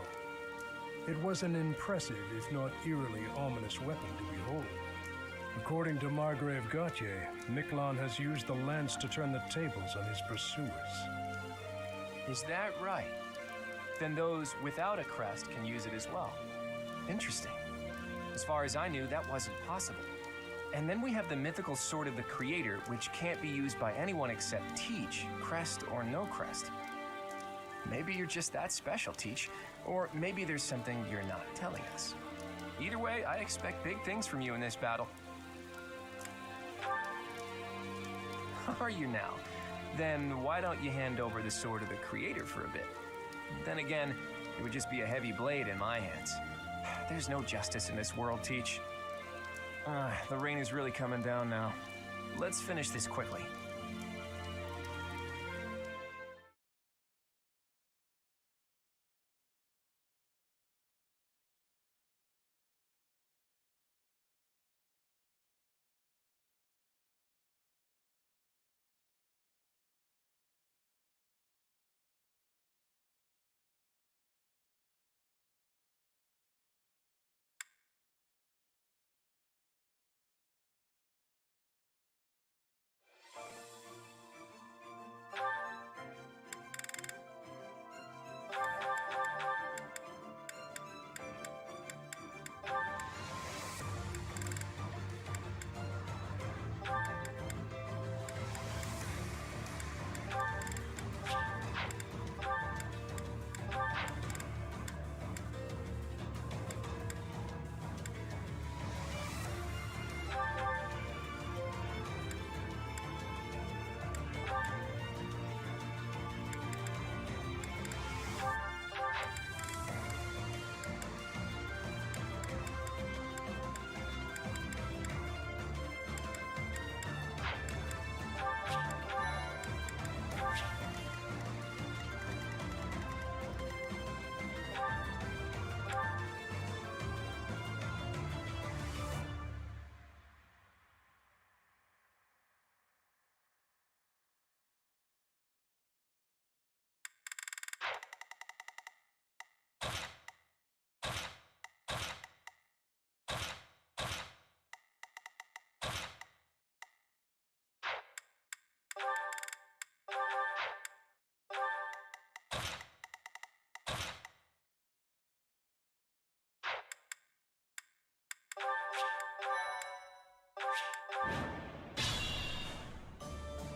It was an impressive, if not eerily ominous weapon to behold. According to Margrave Gautier, Miklon has used the lance to turn the tables on his pursuers. Is that right? Then those without a crest can use it as well. Interesting. As far as I knew, that wasn't possible. And then we have the mythical Sword of the Creator, which can't be used by anyone except Teach, crest or no crest. Maybe you're just that special, Teach. Or maybe there's something you're not telling us. Either way, I expect big things from you in this battle. Are you now? Then why don't you hand over the Sword of the Creator for a bit? Then again, it would just be a heavy blade in my hands. There's no justice in this world, Teach. The rain is really coming down now. Let's finish this quickly.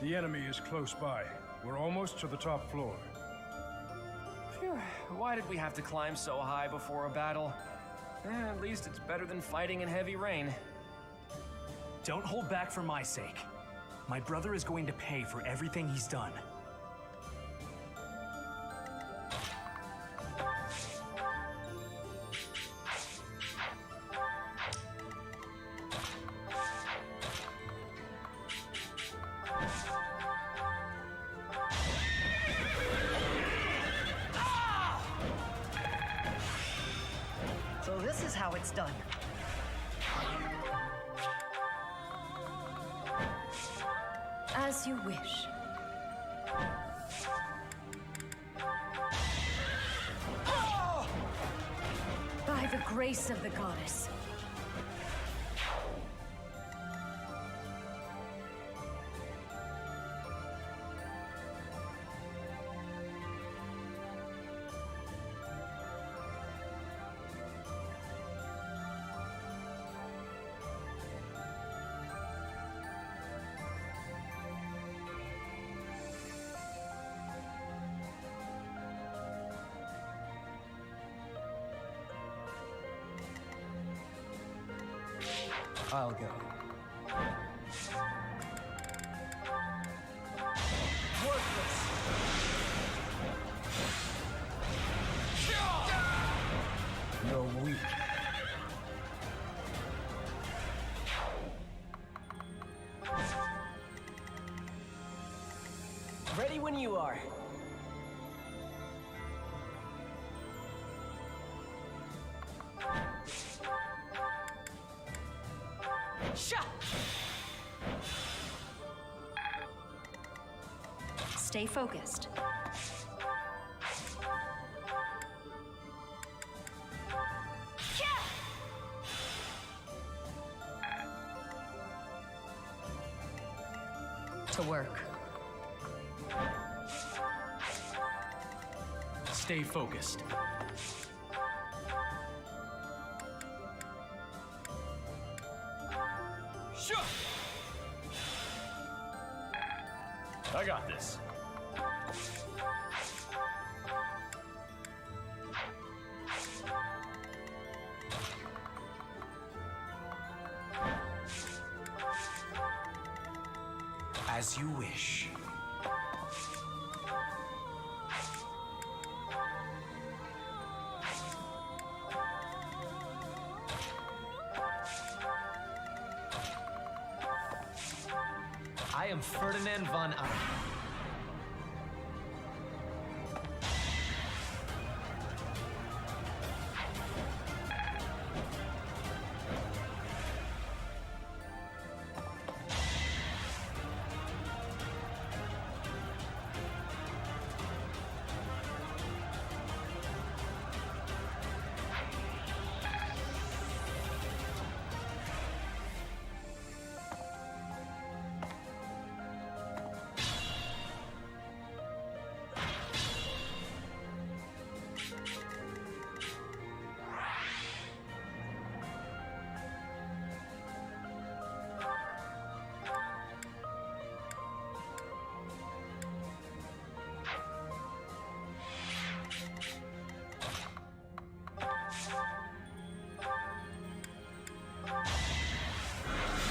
The enemy is close by. We're almost to the top floor. Phew, why did we have to climb so high before a battle? At least it's better than fighting in heavy rain. Don't hold back for my sake. My brother is going to pay for everything he's done. So this is how it's done. As you wish. By the grace of the goddess. I'll go. You're weak. Ready when you are. Stay focused. To work. Stay focused. I got this. As you wish. I am Ferdinand von Eyck.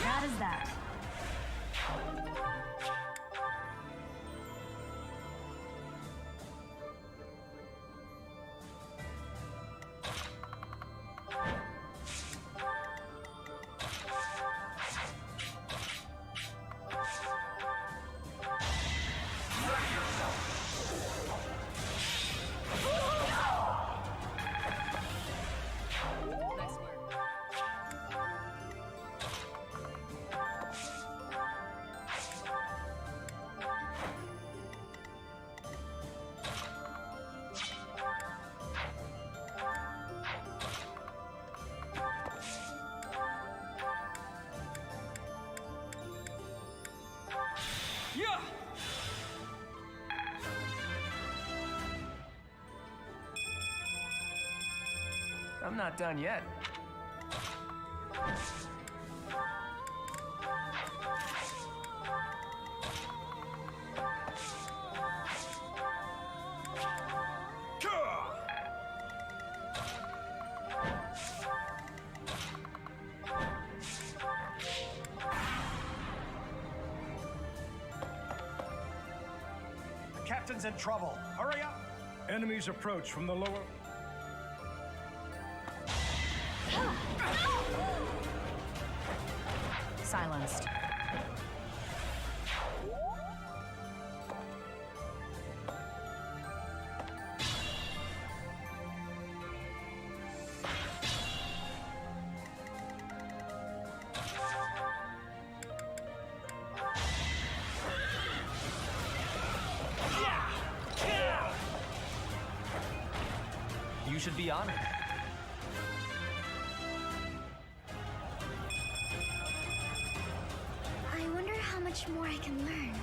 That is that. I'm not done yet. Someone's in trouble. Hurry up! Enemies approach from the lower... Silenced. You should be honored. I wonder how much more I can learn.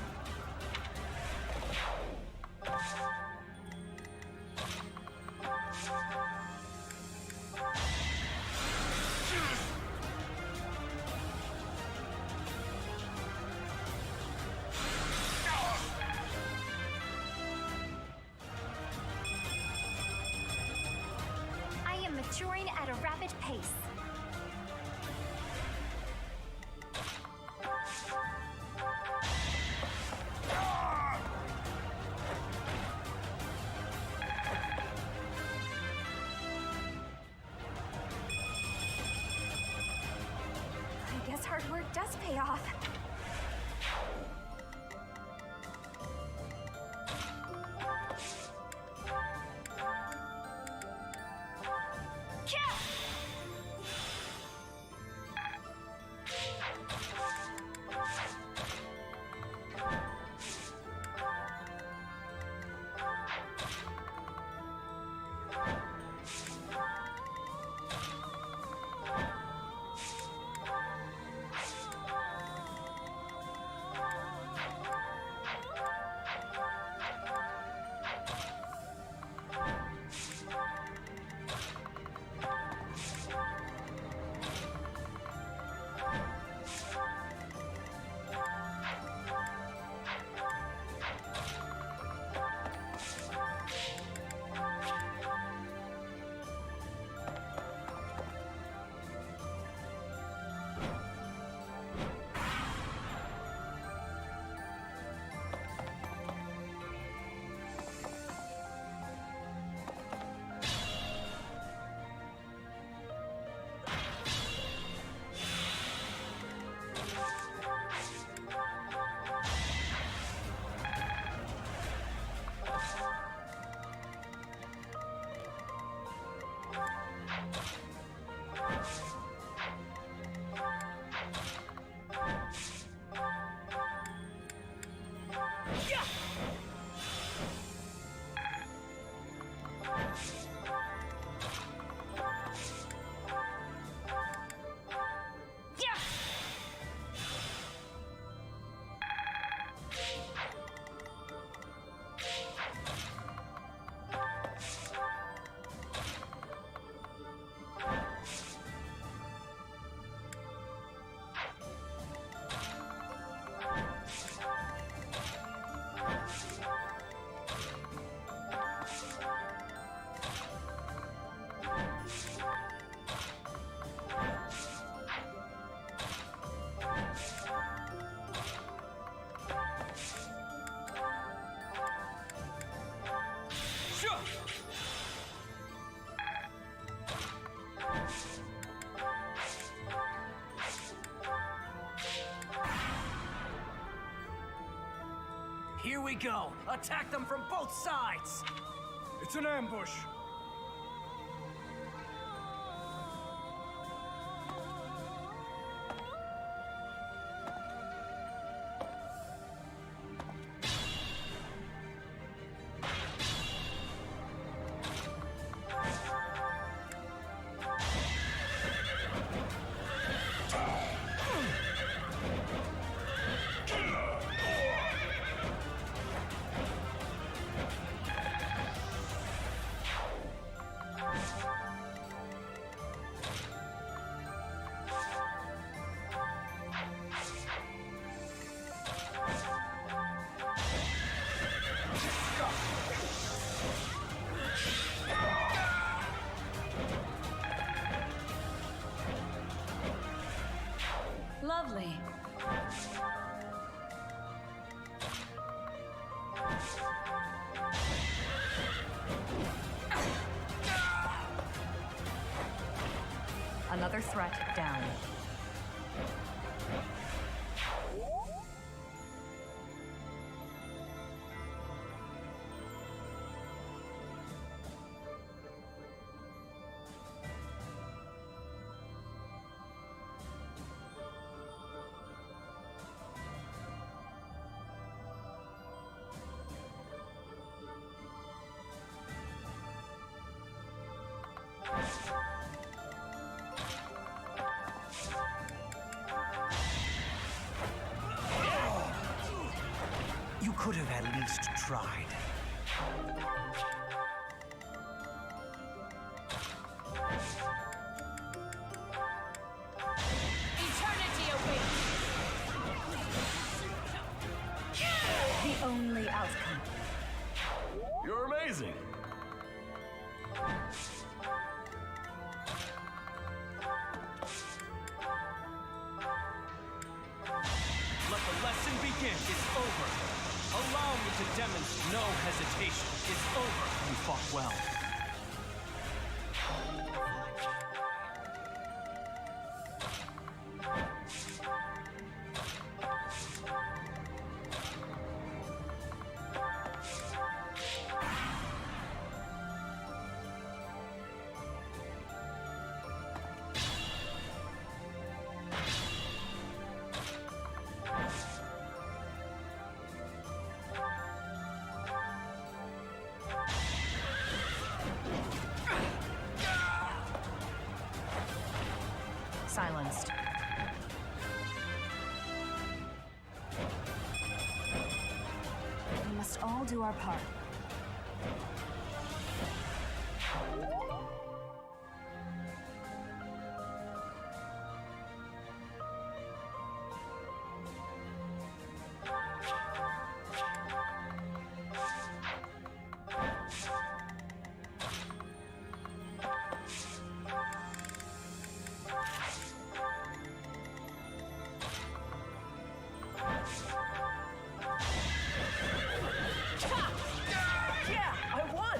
I am maturing at a rapid pace. I guess hard work does pay off. Here we go! Attack them from both sides! It's an ambush! Another threat down. You could have at least tried. Eternity awaits! The only outcome. You're amazing. Let the lesson begin. It's over. Allow me to demonstrate. No hesitation. It's over. You fought well. Silenced. We must all do our part. Yeah, I won!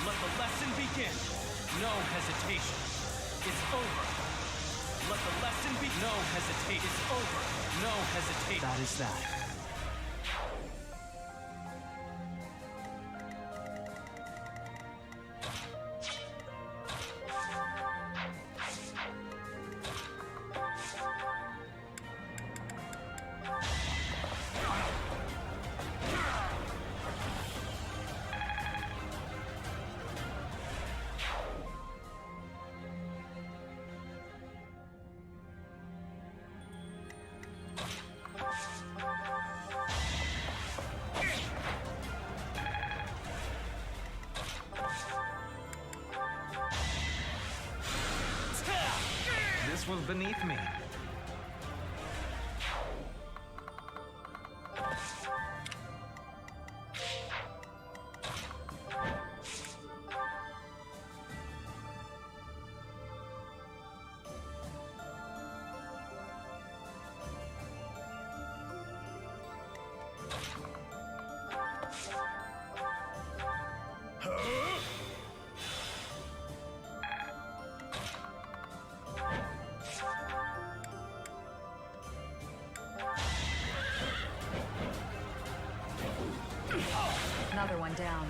Let the lesson begin. No hesitation. It's over. Let the lesson be. No hesitation. It's over. No hesitation. That is that. This was beneath me. Another one down.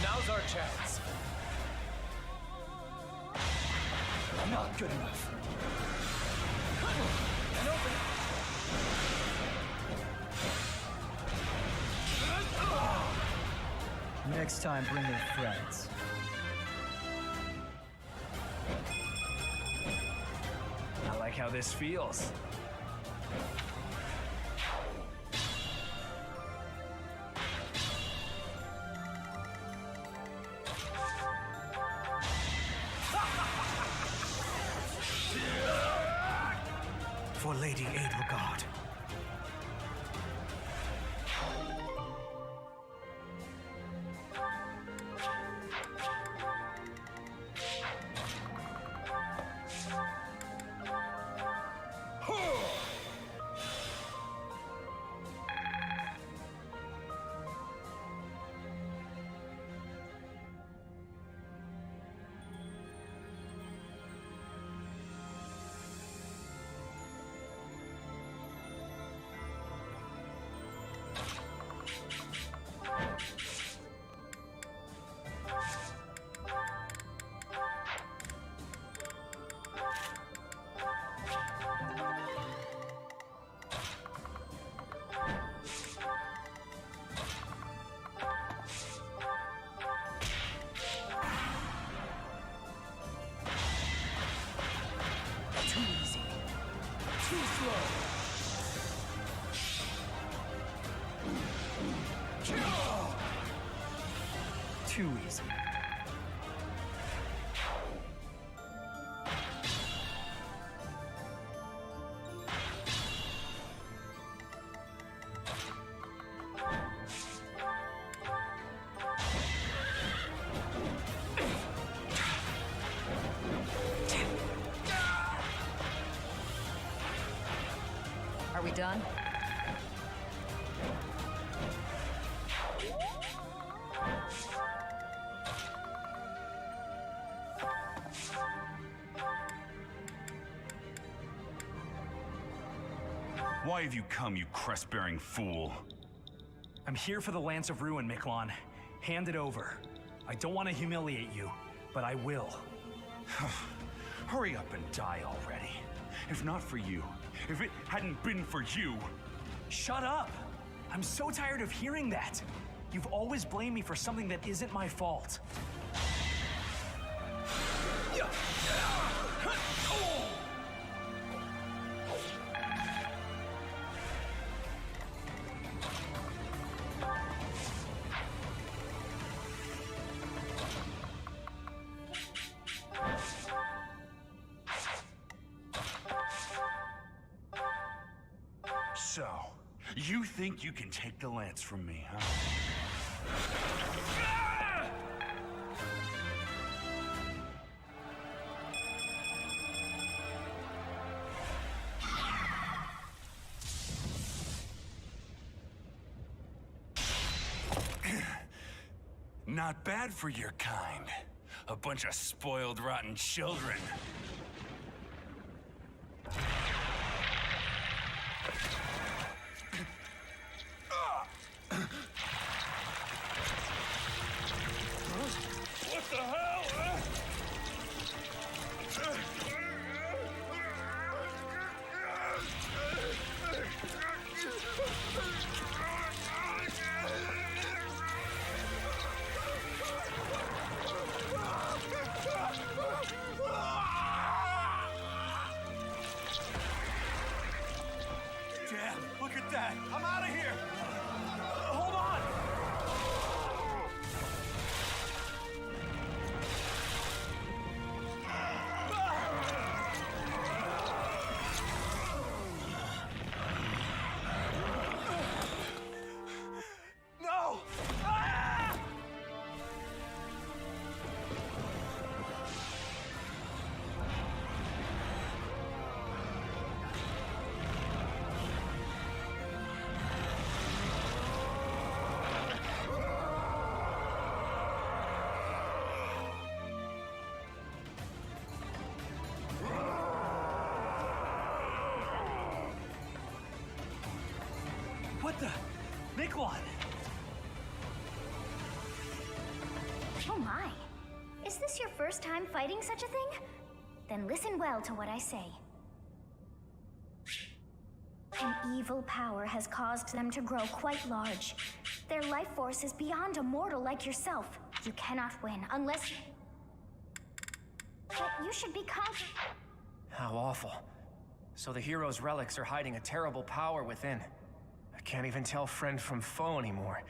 Now's our chance. Not good enough. And open. Next time, bring your friends. I like how this feels. For Lady Edelgard. Too easy. Are we done? Why have you come, you crest-bearing fool? I'm here for the Lance of Ruin, Miklon. Hand it over. I don't want to humiliate you, but I will. Hurry up and die already. If not for you, if it hadn't been for you... Shut up! I'm so tired of hearing that. You've always blamed me for something that isn't my fault. So, you think you can take the lance from me, huh? Not bad for your kind. A bunch of spoiled, rotten children. What the hell? What the? Miklon! Oh my. Is this your first time fighting such a thing? Then listen well to what I say. An evil power has caused them to grow quite large. Their life force is beyond a mortal like yourself. You cannot win unless... But you should be conquered. How awful. So the hero's relics are hiding a terrible power within. I can't even tell friend from foe anymore.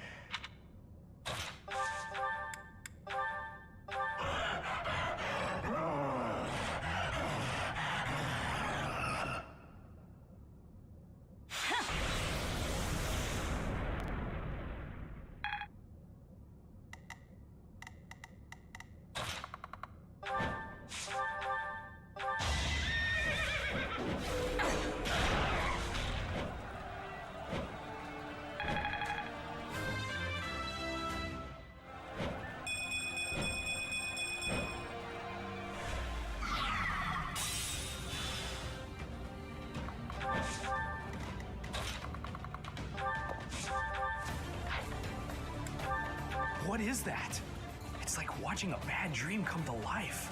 What is that? It's like watching a bad dream come to life.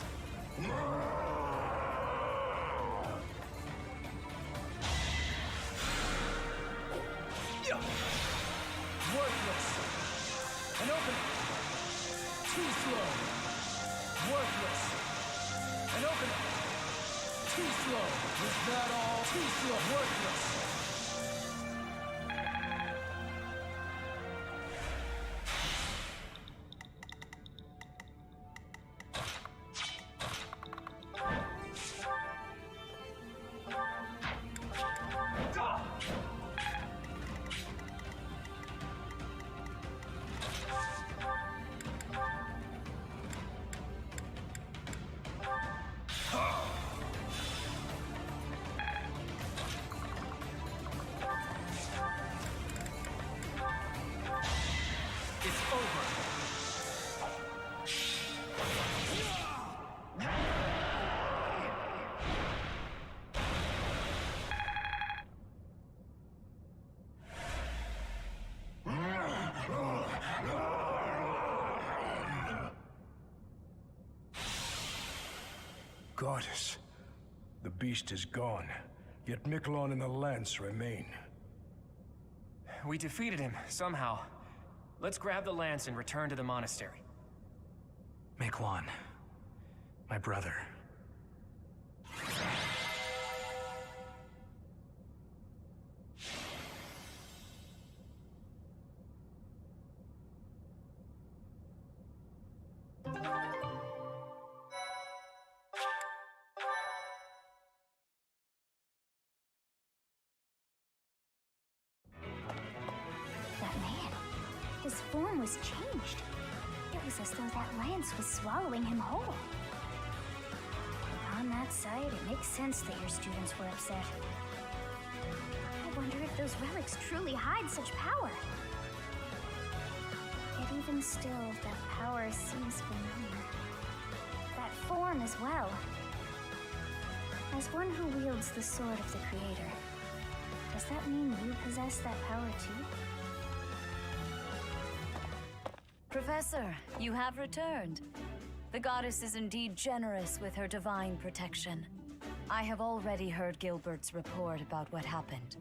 Worthless. An opening. Too slow. Worthless. An opening. Too slow. Was that all? Too slow. Worthless. Goddess, the beast is gone, yet Miklon and the lance remain. We defeated him, somehow. Let's grab the lance and return to the monastery. Miklon, my brother. His form was changed. It was as though that lance was swallowing him whole. Upon that sight, it makes sense that your students were upset. I wonder if those relics truly hide such power. Yet even still, that power seems familiar. That form as well. As one who wields the sword of the Creator, does that mean you possess that power too? Professor, you have returned. The goddess is indeed generous with her divine protection. I have already heard Gilbert's report about what happened.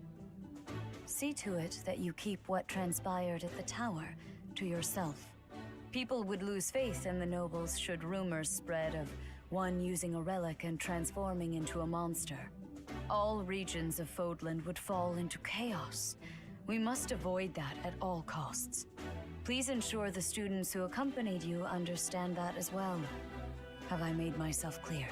See to it that you keep what transpired at the tower to yourself. People would lose faith in the nobles should rumors spread of one using a relic and transforming into a monster. All regions of Fodland would fall into chaos. We must avoid that at all costs. Please ensure the students who accompanied you understand that as well. Have I made myself clear?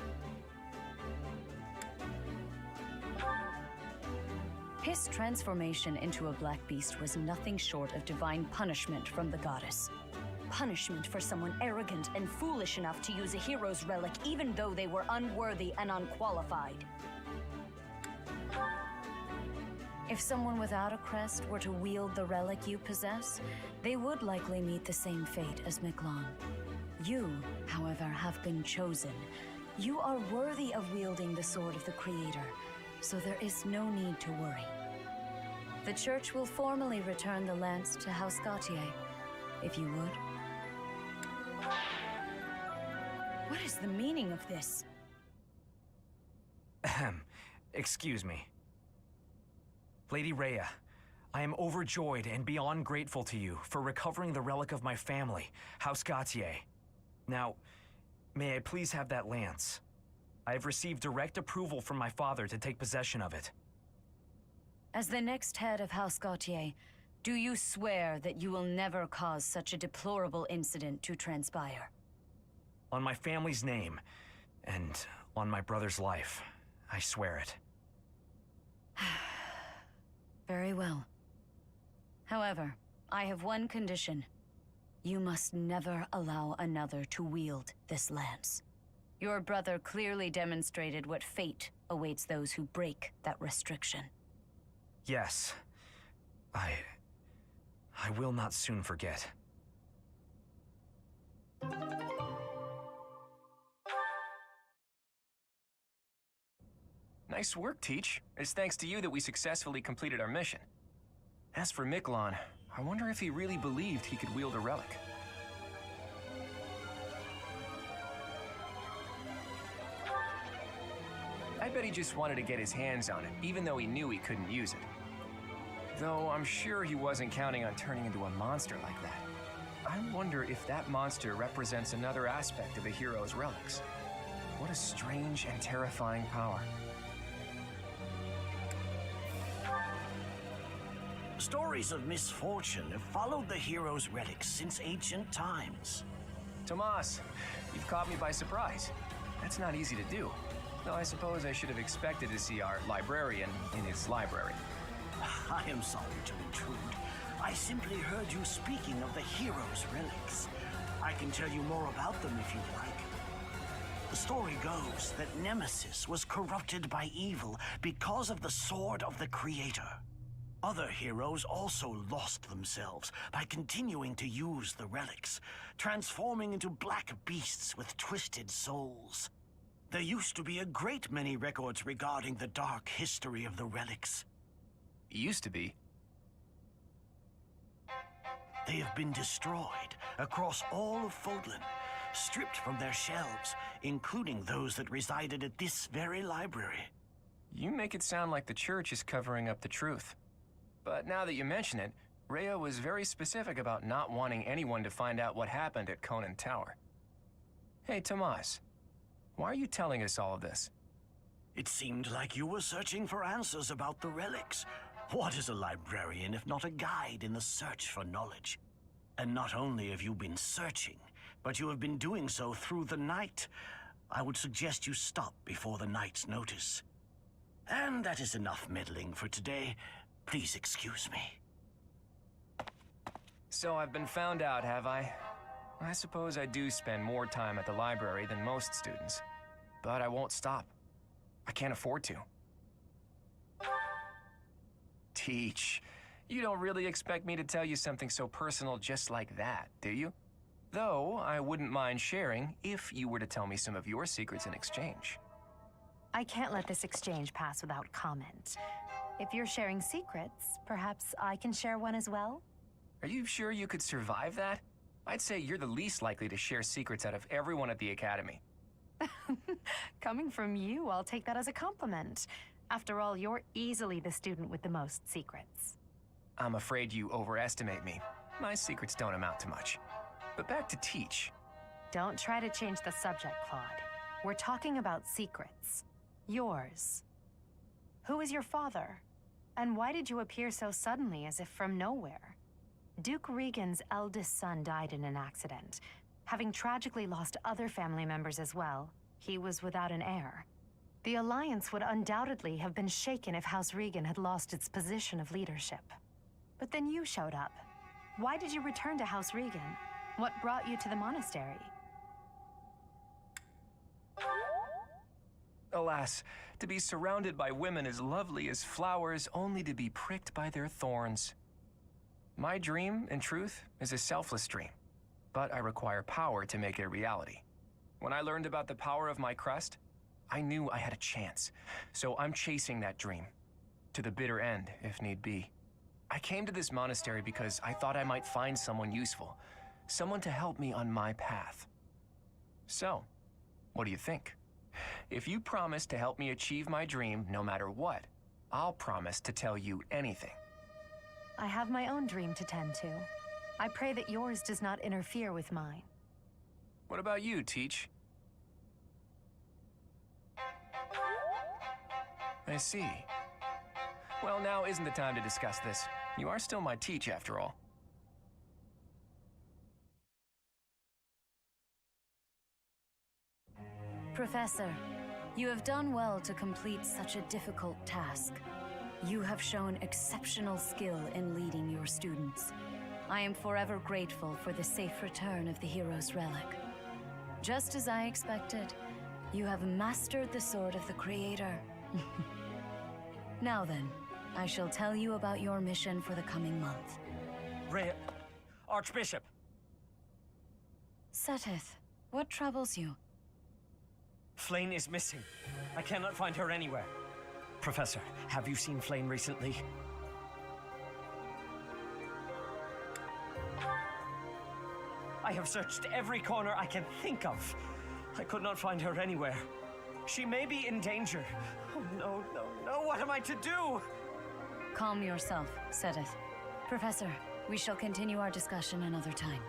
His transformation into a black beast was nothing short of divine punishment from the goddess. Punishment for someone arrogant and foolish enough to use a hero's relic even though they were unworthy and unqualified. If someone without a crest were to wield the relic you possess, they would likely meet the same fate as Miklon. You, however, have been chosen. You are worthy of wielding the sword of the Creator, so there is no need to worry. The church will formally return the lance to House Gautier, if you would. What is the meaning of this? Ahem. Excuse me. Lady Rhea, I am overjoyed and beyond grateful to you for recovering the relic of my family, House Gautier. Now, may I please have that lance? I have received direct approval from my father to take possession of it. As the next head of House Gautier, do you swear that you will never cause such a deplorable incident to transpire? On my family's name, and on my brother's life, I swear it. Very well. However, I have one condition. You must never allow another to wield this lance. Your brother clearly demonstrated what fate awaits those who break that restriction. Yes. I will not soon forget. Nice work, Teach. It's thanks to you that we successfully completed our mission. As for Miklon, I wonder if he really believed he could wield a relic. I bet he just wanted to get his hands on it, even though he knew he couldn't use it. Though I'm sure he wasn't counting on turning into a monster like that. I wonder if that monster represents another aspect of a hero's relics. What a strange and terrifying power. Stories of misfortune have followed the hero's relics since ancient times. Tomas, you've caught me by surprise. That's not easy to do. Though I suppose I should have expected to see our librarian in his library. I am sorry to intrude. I simply heard you speaking of the hero's relics. I can tell you more about them if you'd like. The story goes that Nemesis was corrupted by evil because of the sword of the Creator. Other heroes also lost themselves by continuing to use the relics, transforming into black beasts with twisted souls. There used to be a great many records regarding the dark history of the relics. Used to be? They have been destroyed across all of Fodlan, stripped from their shelves, including those that resided at this very library. You make it sound like the church is covering up the truth. But now that you mention it, Rhea was very specific about not wanting anyone to find out what happened at Conan Tower. Hey, Tomas, why are you telling us all of this? It seemed like you were searching for answers about the relics. What is a librarian if not a guide in the search for knowledge? And not only have you been searching, but you have been doing so through the night. I would suggest you stop before the night's notice. And that is enough meddling for today. Please excuse me. So I've been found out, have I? I suppose I do spend more time at the library than most students. But I won't stop. I can't afford to. Teach, you don't really expect me to tell you something so personal just like that, do you? Though, I wouldn't mind sharing if you were to tell me some of your secrets in exchange. I can't let this exchange pass without comment. If you're sharing secrets, perhaps I can share one as well? Are you sure you could survive that? I'd say you're the least likely to share secrets out of everyone at the Academy. Coming from you, I'll take that as a compliment. After all, you're easily the student with the most secrets. I'm afraid you overestimate me. My secrets don't amount to much. But back to Teach. Don't try to change the subject, Claude. We're talking about secrets. Yours. Who is your father? And why did you appear so suddenly, as if from nowhere? Duke Regan's eldest son died in an accident. Having tragically lost other family members as well, he was without an heir. The Alliance would undoubtedly have been shaken if House Regan had lost its position of leadership. But then you showed up. Why did you return to House Regan? What brought you to the monastery? Alas, to be surrounded by women as lovely as flowers, only to be pricked by their thorns. My dream, in truth, is a selfless dream, but I require power to make it a reality. When I learned about the power of my crust, I knew I had a chance, so I'm chasing that dream. To the bitter end, if need be. I came to this monastery because I thought I might find someone useful, someone to help me on my path. So, what do you think? If you promise to help me achieve my dream no matter what, I'll promise to tell you anything. I have my own dream to tend to. I pray that yours does not interfere with mine. What about you, Teach? I see. Well, now isn't the time to discuss this. You are still my Teach, after all. Professor, you have done well to complete such a difficult task. You have shown exceptional skill in leading your students. I am forever grateful for the safe return of the hero's relic. Just as I expected, you have mastered the sword of the Creator. Now then, I shall tell you about your mission for the coming month. Rhea, Archbishop! Seteth, what troubles you? Flane is missing. I cannot find her anywhere. Professor, have you seen Flane recently? I have searched every corner I can think of. I could not find her anywhere. She may be in danger. Oh, no, no, no, what am I to do? Calm yourself, Seteth. Professor, we shall continue our discussion another time.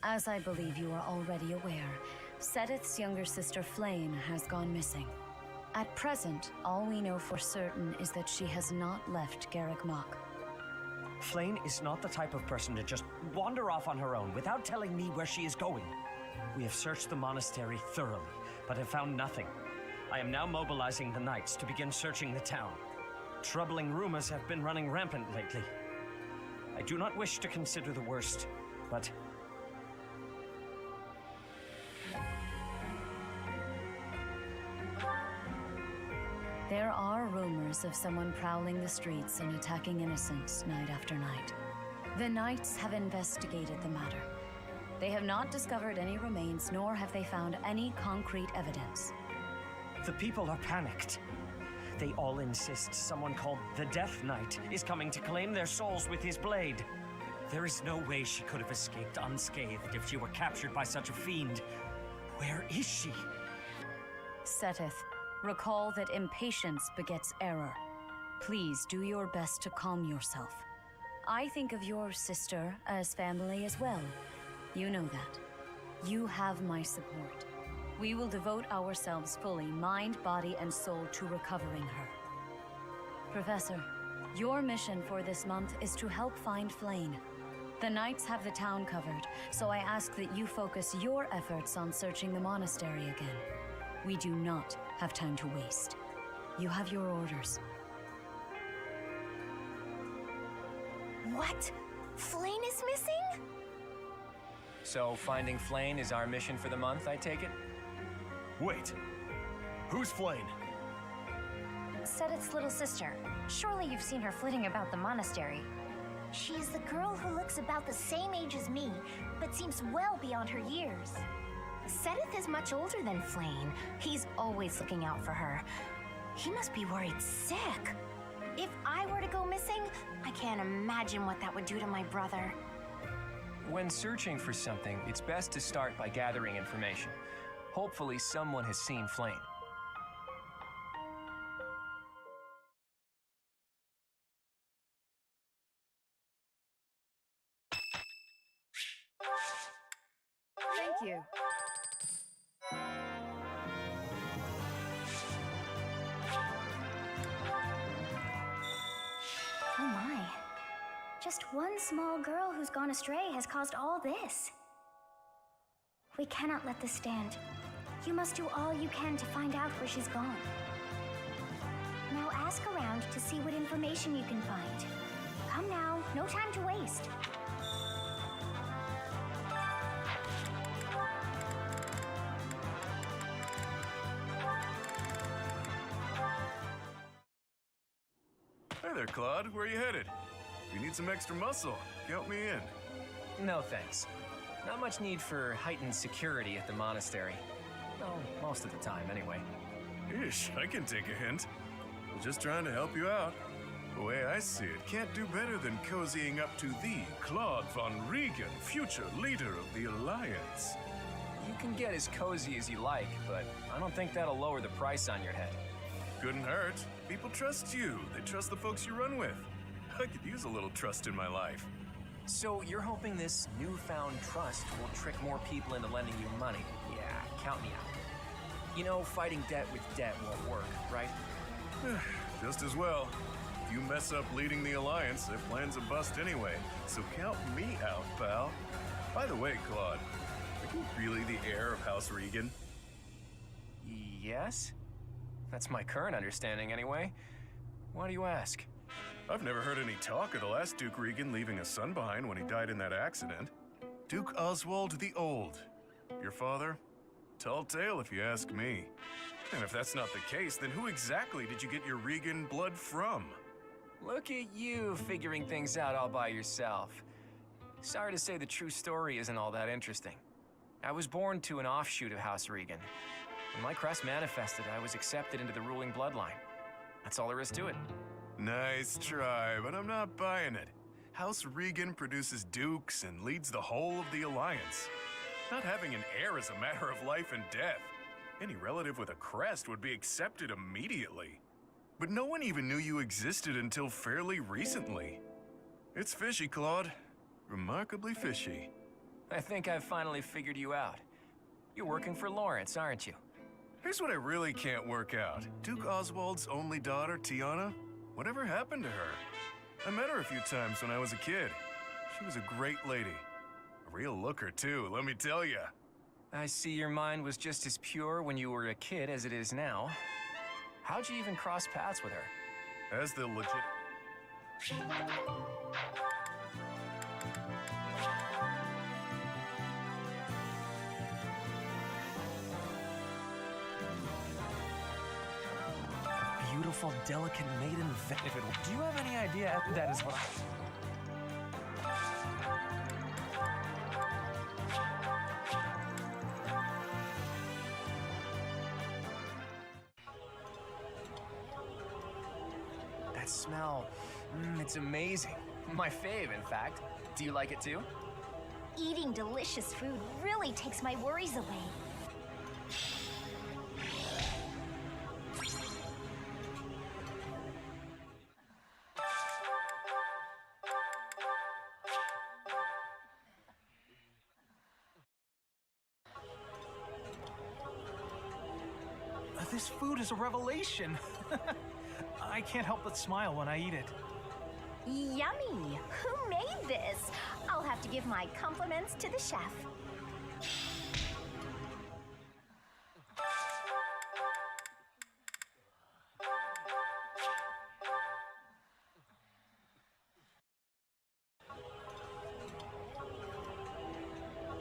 As I believe you are already aware, Seteth's younger sister Flane has gone missing. At present, all we know for certain is that she has not left Garrick Mach. Flane is not the type of person to just wander off on her own without telling me where she is going. We have searched the monastery thoroughly, but have found nothing. I am now mobilizing the knights to begin searching the town. Troubling rumors have been running rampant lately. I do not wish to consider the worst, but... There are rumors of someone prowling the streets and attacking innocents night after night. The Knights have investigated the matter. They have not discovered any remains, nor have they found any concrete evidence. The people are panicked. They all insist someone called the Death Knight is coming to claim their souls with his blade. There is no way she could have escaped unscathed if she were captured by such a fiend. Where is she? Seteth, recall that impatience begets error. Please do your best to calm yourself. I think of your sister as family as well. You know that. You have my support. We will devote ourselves fully, mind, body, and soul to recovering her. Professor, your mission for this month is to help find Flane. The Knights have the town covered, so I ask that you focus your efforts on searching the monastery again. We do not have time to waste. You have your orders. What? Flane is missing? So finding Flane is our mission for the month, I take it? Wait. Who's Flane? Seteth's little sister. Surely you've seen her flitting about the monastery. She is the girl who looks about the same age as me, but seems well beyond her years. Seteth is much older than Flane. He's always looking out for her. He must be worried sick. If I were to go missing, I can't imagine what that would do to my brother. When searching for something, it's best to start by gathering information. Hopefully someone has seen Flane. Thank you. Just one small girl who's gone astray has caused all this. We cannot let this stand. You must do all you can to find out where she's gone. Now ask around to see what information you can find. Come now, no time to waste. Hey there, Claude. Where are you headed? If you need some extra muscle, count me in. No thanks. Not much need for heightened security at the monastery. Well, most of the time, anyway. Ish, I can take a hint. I'm just trying to help you out. The way I see it, can't do better than cozying up to thee, Claude von Regan, future leader of the Alliance. You can get as cozy as you like, but I don't think that'll lower the price on your head. Couldn't hurt. People trust you. They trust the folks you run with. I could use a little trust in my life. So you're hoping this newfound trust will trick more people into lending you money? Yeah, count me out. You know, fighting debt with debt won't work, right? Just as well. If you mess up leading the Alliance, their plan's a bust anyway. So count me out, pal. By the way, Claude, are you really the heir of House Regan? Yes? That's my current understanding anyway. Why do you ask? I've never heard any talk of the last Duke Regan leaving a son behind when he died in that accident. Duke Oswald the Old. Your father? Tall tale if you ask me. And if that's not the case, then who exactly did you get your Regan blood from? Look at you figuring things out all by yourself. Sorry to say the true story isn't all that interesting. I was born to an offshoot of House Regan. When my crest manifested, I was accepted into the ruling bloodline. That's all there is to it. Nice try, but I'm not buying it. House Regan produces dukes and leads the whole of the Alliance. Not having an heir is a matter of life and death. Any relative with a crest would be accepted immediately. But no one even knew you existed until fairly recently. It's fishy, Claude. Remarkably fishy. I think I've finally figured you out. You're working for Lawrence, aren't you? Here's what I really can't work out. Duke Oswald's only daughter, Tiana, whatever happened to her? I met her a few times when I was a kid. She was a great lady. A real looker, too, let me tell ya. I see your mind was just as pure when you were a kid as it is now. How'd you even cross paths with her? As the legit... Beautiful, delicate maiden. Do you have any idea that is what I... That smell, it's amazing. My fave, in fact. Do you like it too? Eating delicious food really takes my worries away. This food is a revelation. I can't help but smile when I eat it. Yummy! Who made this? I'll have to give my compliments to the chef.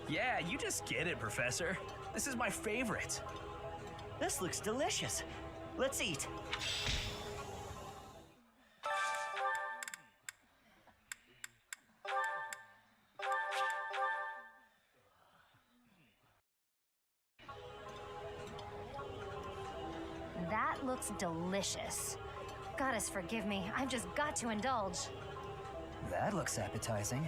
Yeah, you just get it, Professor. This is my favorite. This looks delicious. Let's eat. That looks delicious. Goddess, forgive me. I've just got to indulge. That looks appetizing.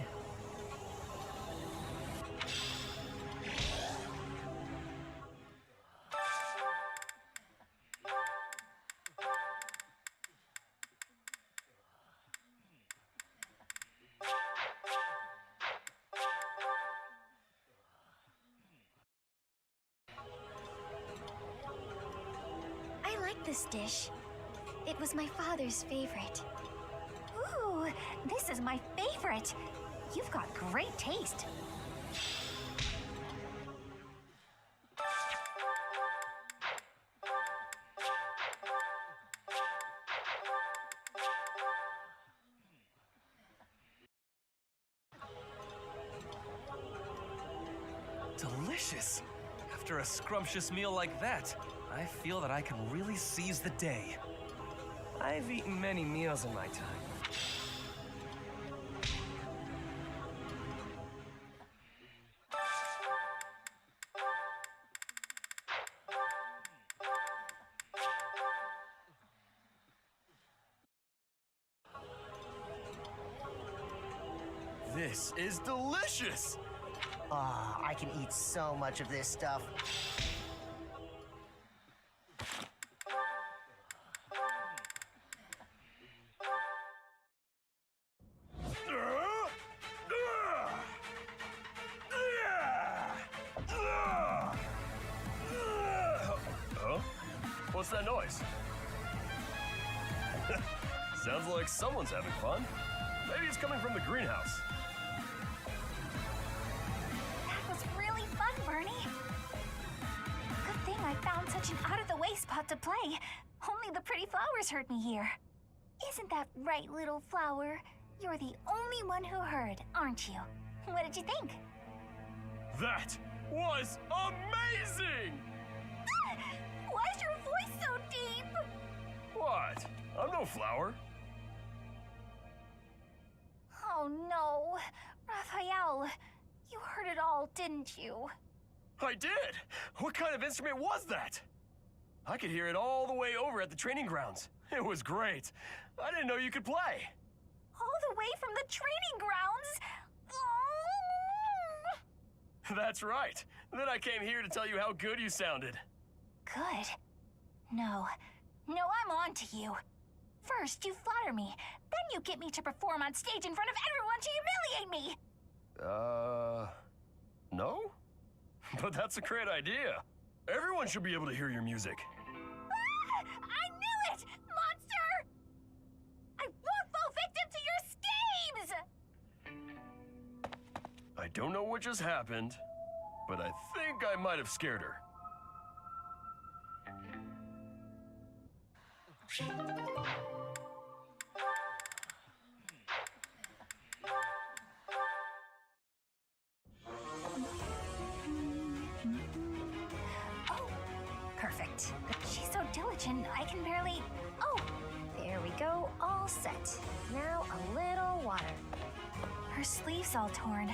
I like this dish. It was my father's favorite. Ooh, this is my favorite. You've got great taste. Delicious! After a scrumptious meal like that, I feel that I can really seize the day. I've eaten many meals in my time. This is delicious! Ah, I can eat so much of this stuff. Huh? What's that noise? Sounds like someone's having fun. Maybe it's coming from the greenhouse. That was really fun, Bernie. Good thing I found such an out-of-the-way spot to play. Only the pretty flowers heard me here. Isn't that right, little flower? You're the only one who heard, aren't you? What did you think? That was amazing! Why is your voice so deep? What? I'm no flower. Oh no, Raphael, you heard it all, didn't you? I did! What kind of instrument was that? I could hear it all the way over at the training grounds. It was great. I didn't know you could play. All the way from the training grounds? Oh. That's right. Then I came here to tell you how good you sounded. Good. No, I'm on to you. First, you flatter me. Then you get me to perform on stage in front of everyone to humiliate me. No? But that's a great idea. Everyone should be able to hear your music. Ah, I knew it! Monster! I won't fall victim to your schemes! I don't know what just happened, but I think I might have scared her. Perfect. She's so diligent, I can barely... Oh, there we go, all set. Now a little water. Her sleeve's all torn.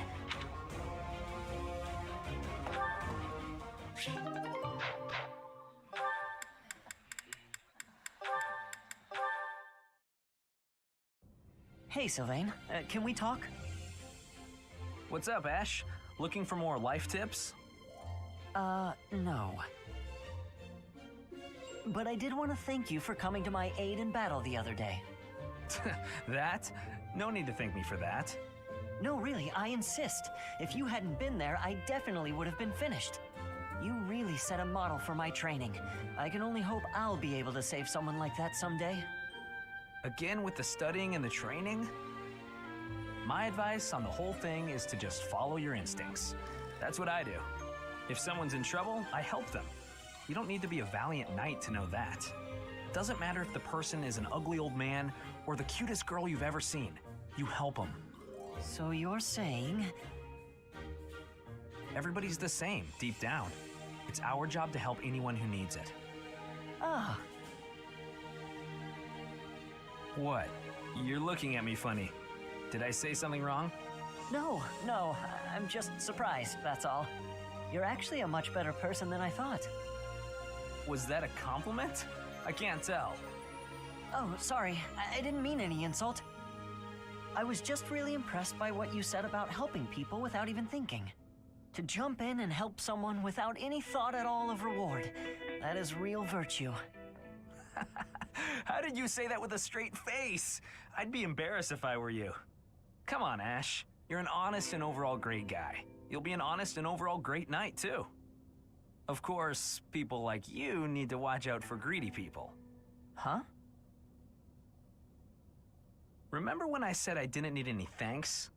Hey, Sylvain. Can we talk? What's up, Ash? Looking for more life tips? No. But I did want to thank you for coming to my aid in battle the other day. That? No need to thank me for that. No, really, I insist. If you hadn't been there, I definitely would have been finished. You really set a model for my training. I can only hope I'll be able to save someone like that someday. Again with the studying and the training? My advice on the whole thing is to just follow your instincts. That's what I do. If someone's in trouble, I help them. You don't need to be a valiant knight to know that. It doesn't matter if the person is an ugly old man or the cutest girl you've ever seen. You help them. So you're saying... Everybody's the same, deep down. It's our job to help anyone who needs it. Ah. What? You're looking at me funny. Did I say something wrong? No, I'm just surprised, that's all. You're actually a much better person than I thought. Was that a compliment? I can't tell. Oh, sorry. I didn't mean any insult. I was just really impressed by what you said about helping people without even thinking. To jump in and help someone without any thought at all of reward. That is real virtue. How did you say that with a straight face? I'd be embarrassed if I were you. Come on, Ash. You're an honest and overall great guy. You'll be an honest and overall great knight, too. Of course, people like you need to watch out for greedy people. Huh? Remember when I said I didn't need any thanks?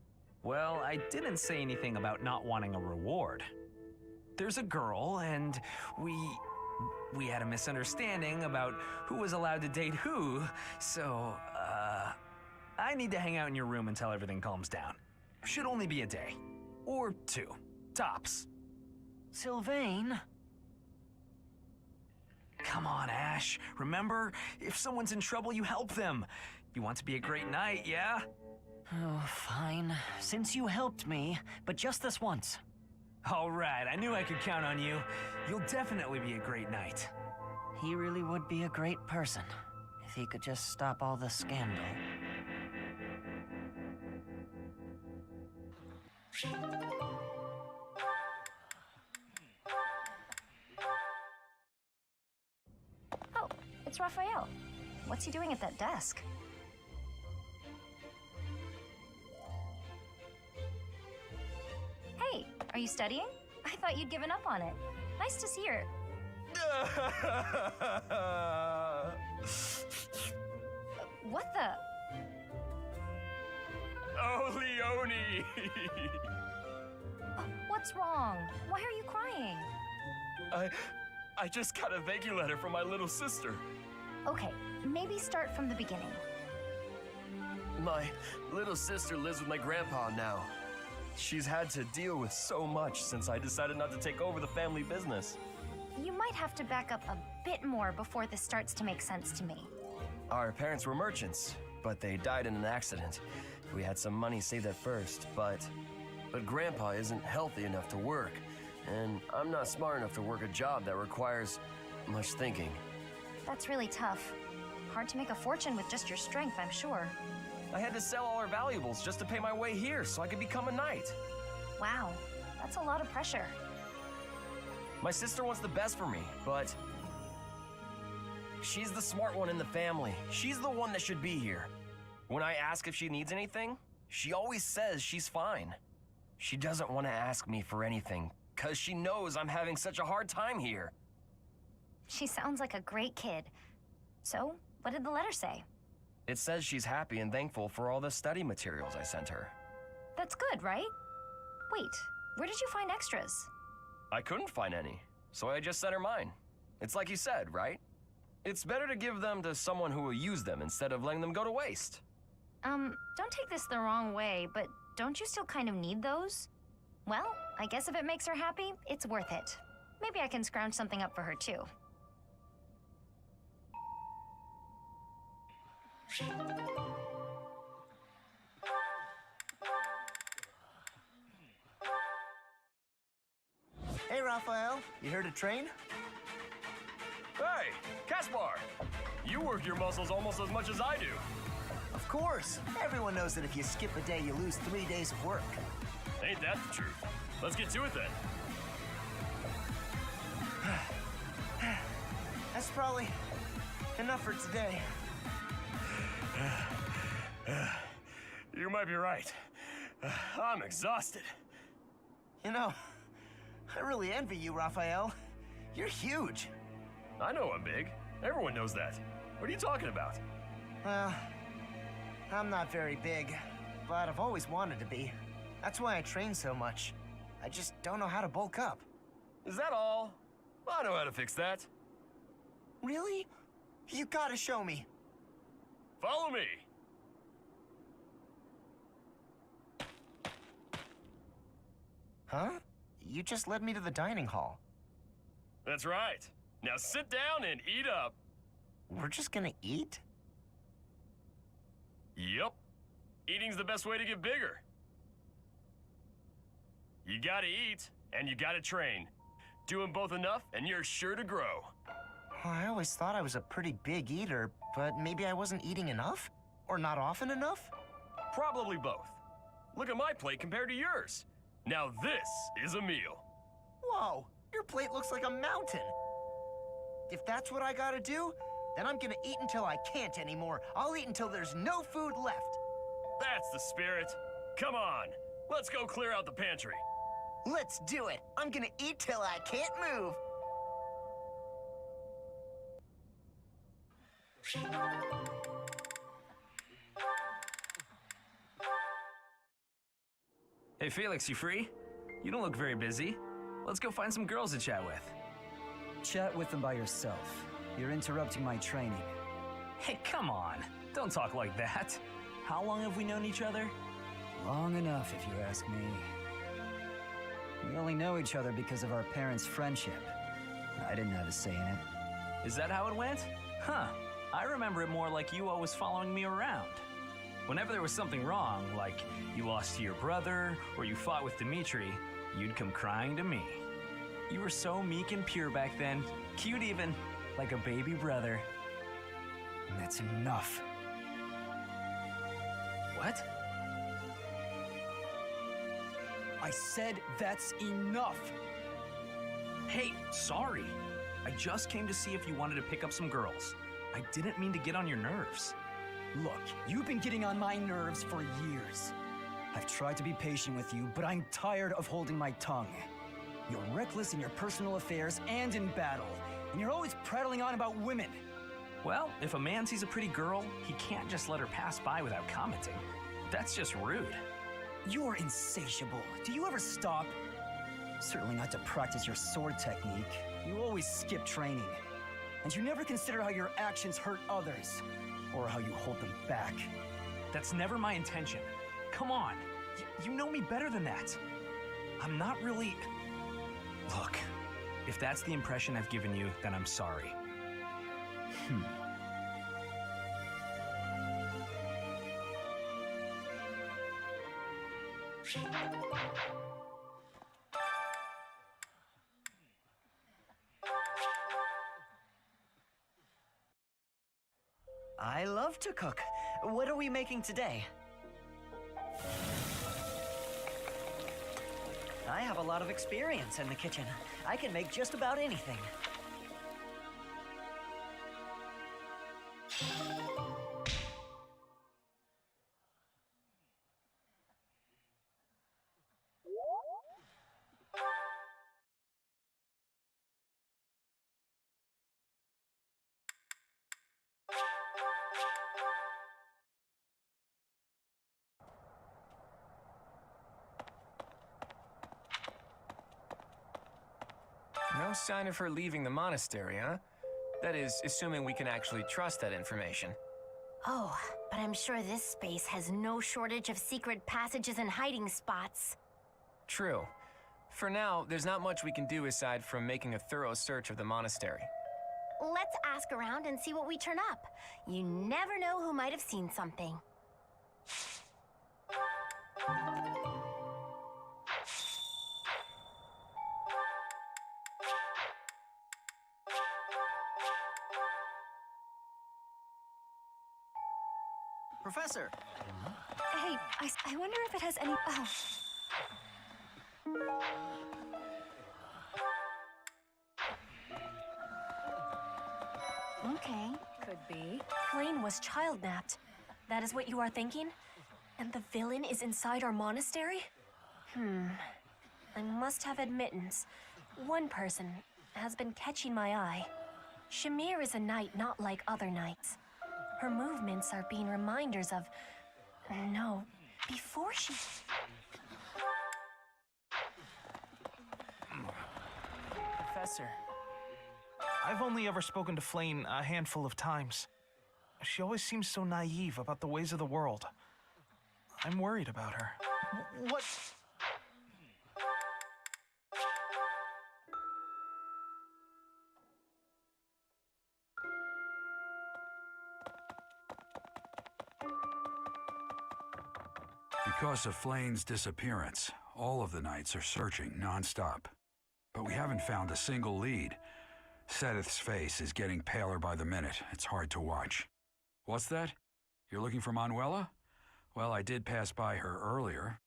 Well, I didn't say anything about not wanting a reward. There's a girl, and we had a misunderstanding about who was allowed to date who, so, I need to hang out in your room until everything calms down. Should only be a day. Or 2. Tops. Sylvain? Come on, Ash. Remember, if someone's in trouble, you help them. You want to be a great knight, yeah? Oh, fine. Since you helped me, but just this once. All right, I knew I could count on you. You'll definitely be a great knight. He really would be a great person, if he could just stop all the scandal. Oh, it's Raphael. What's he doing at that desk? Hey, are you studying? I thought you'd given up on it. Nice to see her. What the? Oh, Leone! What's wrong? Why are you crying? I just got a thank you letter from my little sister. Okay, maybe start from the beginning. My little sister lives with my grandpa now. She's had to deal with so much since I decided not to take over the family business. You might have to back up a bit more before this starts to make sense to me. Our parents were merchants, but they died in an accident. We had some money saved at first, but Grandpa isn't healthy enough to work, and I'm not smart enough to work a job that requires much thinking. That's really tough. Hard to make a fortune with just your strength, I'm sure. I had to sell all our valuables just to pay my way here so I could become a knight. Wow, that's a lot of pressure. My sister wants the best for me, but she's the smart one in the family. She's the one that should be here. When I ask if she needs anything, she always says she's fine. She doesn't want to ask me for anything, because she knows I'm having such a hard time here. She sounds like a great kid. So, what did the letter say? It says she's happy and thankful for all the study materials I sent her. That's good, right? Wait, where did you find extras? I couldn't find any, so I just sent her mine. It's like you said, right? It's better to give them to someone who will use them instead of letting them go to waste. Don't take this the wrong way, but don't you still kind of need those? Well, I guess if it makes her happy, it's worth it. Maybe I can scrounge something up for her too. Hey, Raphael, you heard a train? Hey, Caspar! You work your muscles almost as much as I do. Of course. Everyone knows that if you skip a day, you lose 3 days of work. Ain't that the truth? Let's get to it then. That's probably enough for today. You might be right. I'm exhausted. You know, I really envy you, Raphael. You're huge. I know I'm big. Everyone knows that. What are you talking about? Well, I'm not very big, but I've always wanted to be. That's why I train so much. I just don't know how to bulk up. Is that all? I know how to fix that. Really? You gotta show me. Follow me. Huh? You just led me to the dining hall. That's right. Now sit down and eat up. We're just gonna eat? Yup. Eating's the best way to get bigger. You gotta eat, and you gotta train. Do them both enough, and you're sure to grow. Well, I always thought I was a pretty big eater, but maybe I wasn't eating enough? Or not often enough? Probably both. Look at my plate compared to yours. Now this is a meal. Whoa, your plate looks like a mountain. If that's what I gotta do, then I'm gonna eat until I can't anymore. I'll eat until there's no food left. That's the spirit. Come on, let's go clear out the pantry. Let's do it. I'm gonna eat till I can't move. Hey Felix, you free? You don't look very busy. Let's go find some girls to chat with. Chat with them by yourself. You're interrupting my training. Hey, come on. Don't talk like that. How long have we known each other? Long enough, if you ask me. We only know each other because of our parents' friendship. I didn't have a say in it. Is that how it went? Huh. I remember it more like you always following me around. Whenever there was something wrong, like you lost to your brother or you fought with Dimitri, you'd come crying to me. You were so meek and pure back then, cute even, like a baby brother. That's enough. What? I said that's enough! Hey, sorry. I just came to see if you wanted to pick up some girls. I didn't mean to get on your nerves. Look, you've been getting on my nerves for years. I've tried to be patient with you, but I'm tired of holding my tongue. You're reckless in your personal affairs and in battle, and you're always prattling on about women. Well, if a man sees a pretty girl, he can't just let her pass by without commenting. That's just rude. You're insatiable. Do you ever stop? Certainly not to practice your sword technique. You always skip training. And you never consider how your actions hurt others, or how you hold them back. That's never my intention. Come on, you know me better than that. I'm not really... Look, if that's the impression I've given you, then I'm sorry. I love to cook. What are we making today? I have a lot of experience in the kitchen. I can make just about anything. No sign of her leaving the monastery, huh? That is, assuming we can actually trust that information. Oh, but I'm sure this space has no shortage of secret passages and hiding spots. True. For now, there's not much we can do aside from making a thorough search of the monastery. Let's ask around and see what we turn up. You never know who might have seen something. Professor! Hey, I wonder if it has any... Oh. Okay. Could be. Flame was child-napped. That is what you are thinking? And the villain is inside our monastery? I must have admittance. One person has been catching my eye. Shamir is a knight not like other knights. Her movements are being reminders of... No, before she... Professor, I've only ever spoken to Flame a handful of times. She always seems so naive about the ways of the world. I'm worried about her. What? Because of Flane's disappearance, all of the knights are searching non-stop. But we haven't found a single lead. Sedith's face is getting paler by the minute. It's hard to watch. What's that? You're looking for Manuela? Well, I did pass by her earlier.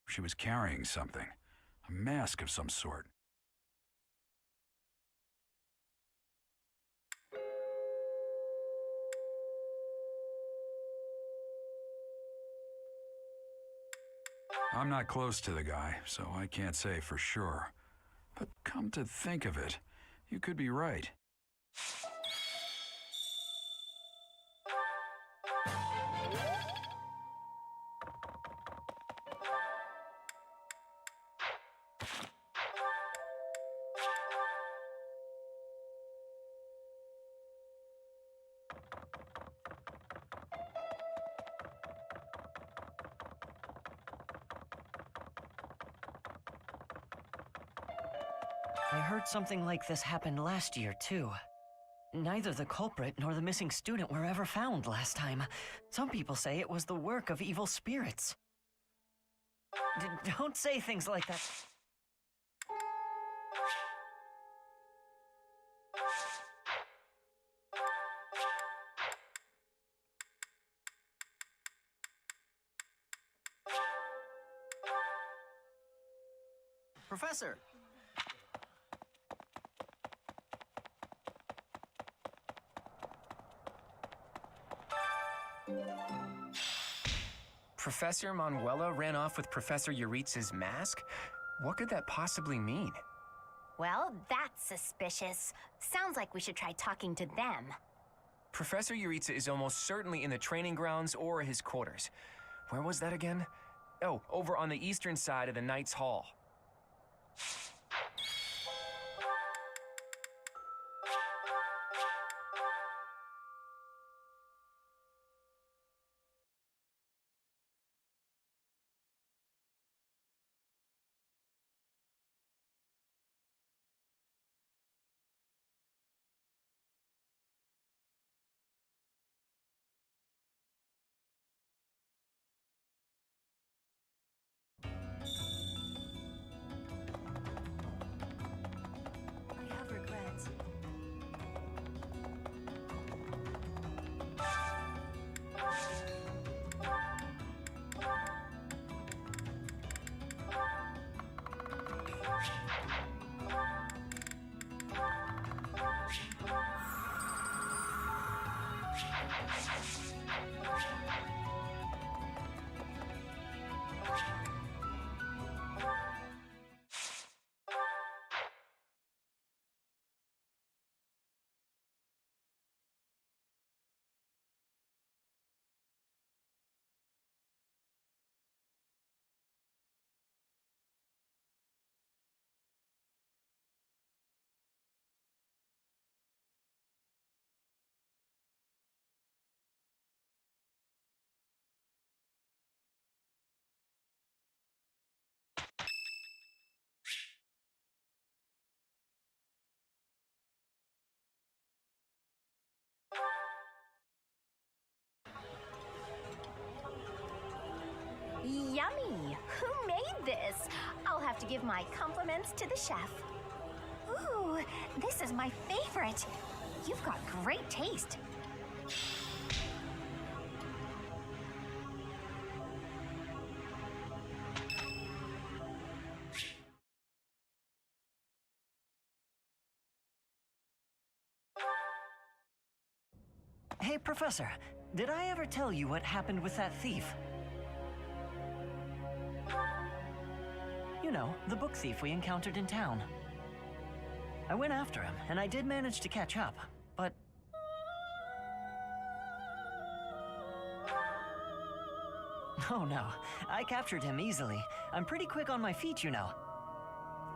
She was carrying something. A mask of some sort. I'm not close to the guy, so I can't say for sure. But come to think of it, you could be right. I heard something like this happened last year, too. Neither the culprit nor the missing student were ever found last time. Some people say it was the work of evil spirits. Don't say things like that. Professor! Professor Manuela ran off with Professor Yuritsa's mask? What could that possibly mean? Well, that's suspicious. Sounds like we should try talking to them. Professor Yuritsa is almost certainly in the training grounds or his quarters. Where was that again? Oh, over on the eastern side of the Knight's Hall. I have regrets. Yummy! Who made this? I'll have to give my compliments to the chef. Ooh, this is my favorite. You've got great taste. Hey, Professor, did I ever tell you what happened with that thief? You know, the book thief we encountered in town. I went after him, and I did manage to catch up, but... Oh no, I captured him easily. I'm pretty quick on my feet, you know.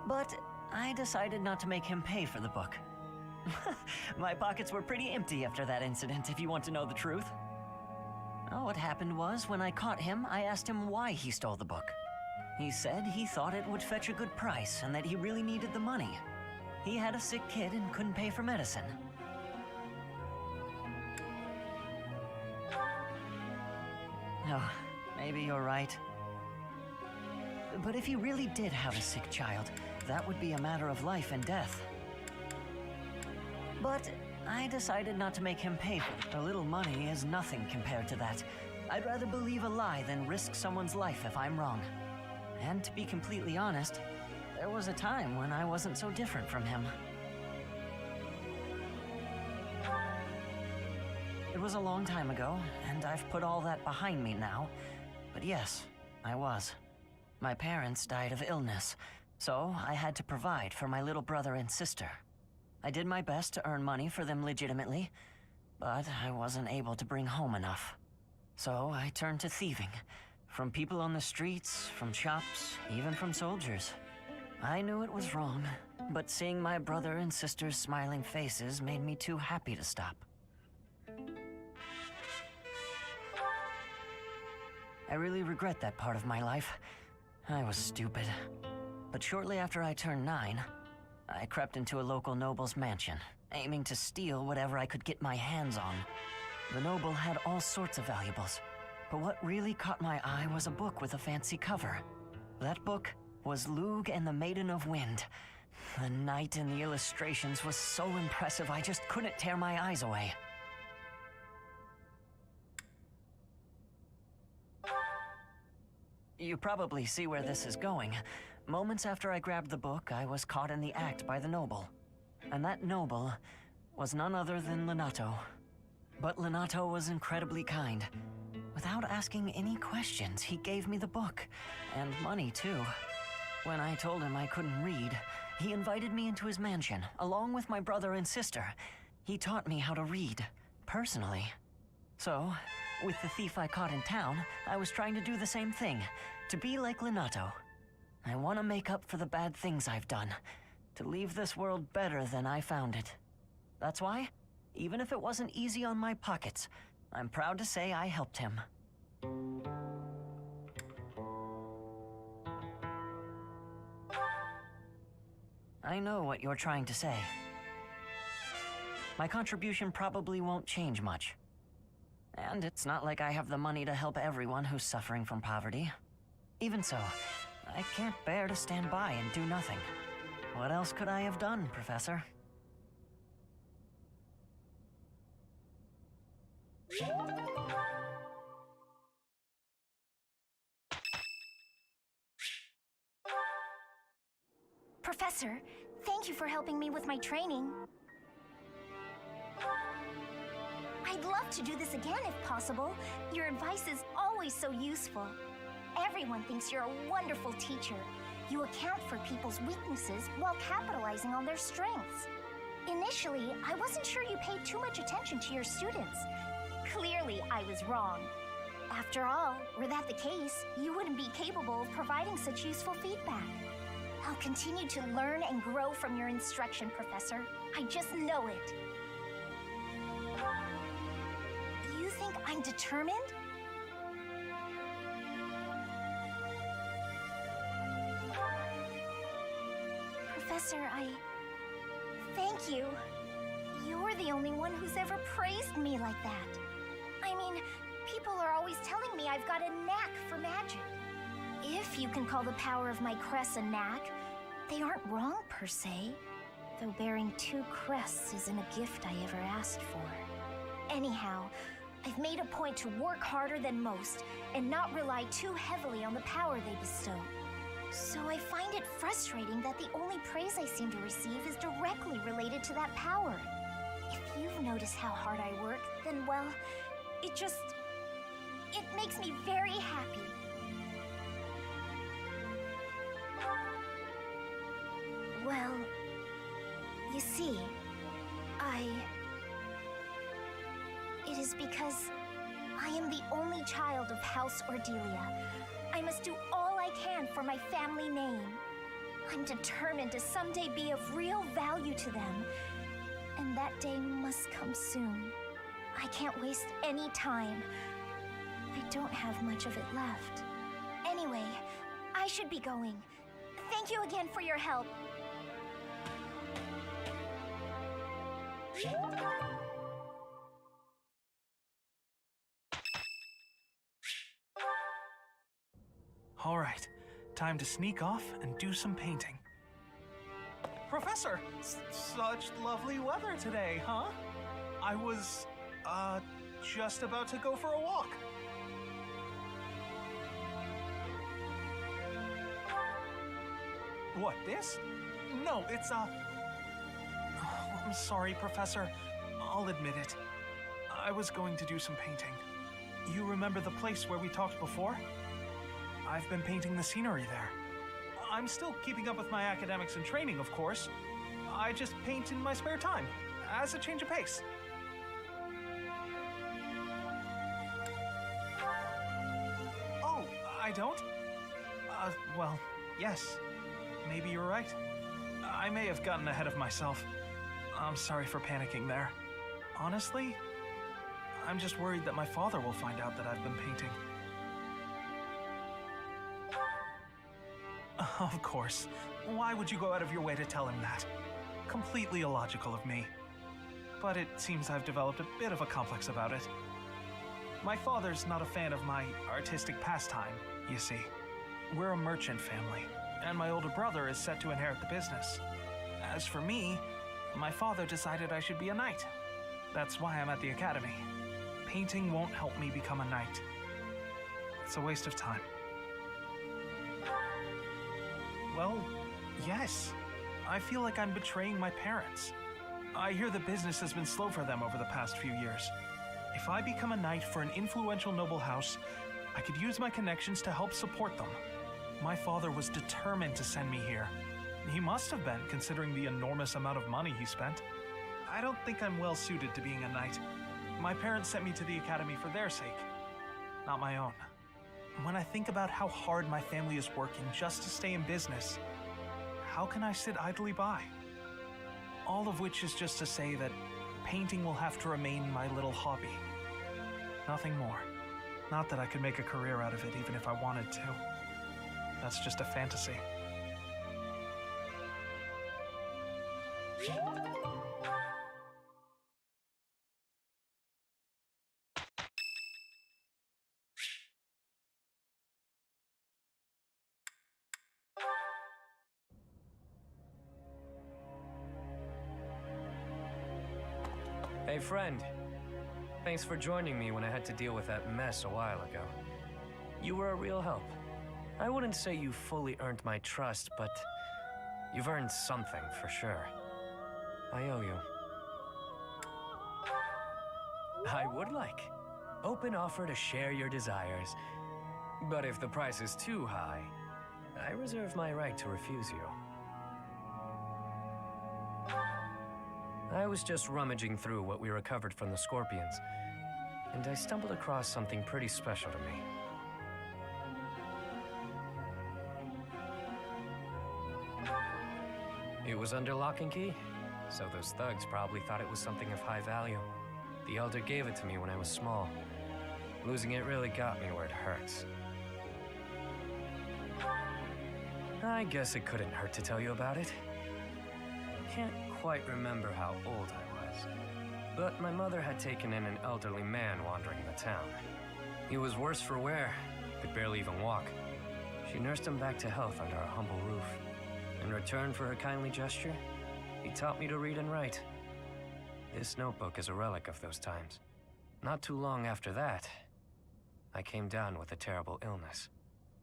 But I decided not to make him pay for the book. My pockets were pretty empty after that incident, if you want to know the truth. Oh, what happened was, when I caught him, I asked him why he stole the book. He said he thought it would fetch a good price and that he really needed the money. He had a sick kid and couldn't pay for medicine. Oh, maybe you're right. But if he really did have a sick child, that would be a matter of life and death. But I decided not to make him pay for it. A little money is nothing compared to that. I'd rather believe a lie than risk someone's life if I'm wrong. And to be completely honest, there was a time when I wasn't so different from him. It was a long time ago, and I've put all that behind me now. But yes, I was. My parents died of illness, so I had to provide for my little brother and sister. I did my best to earn money for them legitimately, but I wasn't able to bring home enough. So I turned to thieving. From people on the streets, from shops, even from soldiers. I knew it was wrong, but seeing my brother and sister's smiling faces made me too happy to stop. I really regret that part of my life. I was stupid. But shortly after I turned 9, I crept into a local noble's mansion, aiming to steal whatever I could get my hands on. The noble had all sorts of valuables, but what really caught my eye was a book with a fancy cover. That book was Lug and the Maiden of Wind. The knight in the illustrations was so impressive I just couldn't tear my eyes away. You probably see where this is going. Moments after I grabbed the book, I was caught in the act by the noble. And that noble was none other than Lenato. But Lenato was incredibly kind. Without asking any questions, he gave me the book, and money too. When I told him I couldn't read, he invited me into his mansion, along with my brother and sister. He taught me how to read, personally. So, with the thief I caught in town, I was trying to do the same thing, to be like Lenato. I want to make up for the bad things I've done, to leave this world better than I found it. That's why, even if it wasn't easy on my pockets, I'm proud to say I helped him. I know what you're trying to say. My contribution probably won't change much. And it's not like I have the money to help everyone who's suffering from poverty. Even so, I can't bear to stand by and do nothing. What else could I have done, Professor? Professor, thank you for helping me with my training. I'd love to do this again if possible. Your advice is always so useful. Everyone thinks you're a wonderful teacher. You account for people's weaknesses while capitalizing on their strengths. Initially, I wasn't sure you paid too much attention to your students. Clearly, I was wrong. After all, were that the case, you wouldn't be capable of providing such useful feedback. I'll continue to learn and grow from your instruction, Professor. I just know it. You think I'm determined? Professor, thank you. You're the only one who's ever praised me like that. I mean, people are always telling me I've got a knack for magic. If you can call the power of my crests a knack, they aren't wrong per se. Though bearing 2 crests isn't a gift I ever asked for. Anyhow, I've made a point to work harder than most and not rely too heavily on the power they bestow. So I find it frustrating that the only praise I seem to receive is directly related to that power. If you've noticed how hard I work, then well, it makes me very happy. Well, you see, it is because I am the only child of House Ordelia. I must do all I can for my family name. I'm determined to someday be of real value to them, and that day must come soon. I can't waste any time. I don't have much of it left. Anyway, I should be going. Thank you again for your help. All right, time to sneak off and do some painting. Professor, such lovely weather today, huh? I was, just about to go for a walk. What, this? No, it's, I'm sorry, Professor. I'll admit it. I was going to do some painting. You remember the place where we talked before? I've been painting the scenery there. I'm still keeping up with my academics and training, of course. I just paint in my spare time, as a change of pace. Oh, I don't? Well, yes. Maybe you're right. I may have gotten ahead of myself. I'm sorry for panicking there. Honestly, I'm just worried that my father will find out that I've been painting. Of course. Why would you go out of your way to tell him that? Completely illogical of me. But it seems I've developed a bit of a complex about it. My father's not a fan of my artistic pastime, you see. We're a merchant family, and my older brother is set to inherit the business. As for me, my father decided I should be a knight. That's why I'm at the academy. Painting won't help me become a knight. It's a waste of time. Well, yes. I feel like I'm betraying my parents. I hear the business has been slow for them over the past few years. If I become a knight for an influential noble house, I could use my connections to help support them. My father was determined to send me here. He must have been, considering the enormous amount of money he spent. I don't think I'm well suited to being a knight. My parents sent me to the academy for their sake, not my own. When I think about how hard my family is working just to stay in business, how can I sit idly by? All of which is just to say that painting will have to remain my little hobby. Nothing more. Not that I could make a career out of it even if I wanted to. That's just a fantasy. Hey, friend. Thanks for joining me when I had to deal with that mess a while ago. You were a real help. I wouldn't say you fully earned my trust, but you've earned something for sure. I owe you. I would like. Open offer to share your desires. But if the price is too high, I reserve my right to refuse you. I was just rummaging through what we recovered from the Scorpions, and I stumbled across something pretty special to me. It was under lock and key, so those thugs probably thought it was something of high value. The Elder gave it to me when I was small. Losing it really got me where it hurts. I guess it couldn't hurt to tell you about it. Can't quite remember how old I was, but my mother had taken in an elderly man wandering the town. He was worse for wear, could barely even walk. She nursed him back to health under our humble roof. In return for her kindly gesture, he taught me to read and write. This notebook is a relic of those times. Not too long after that, I came down with a terrible illness.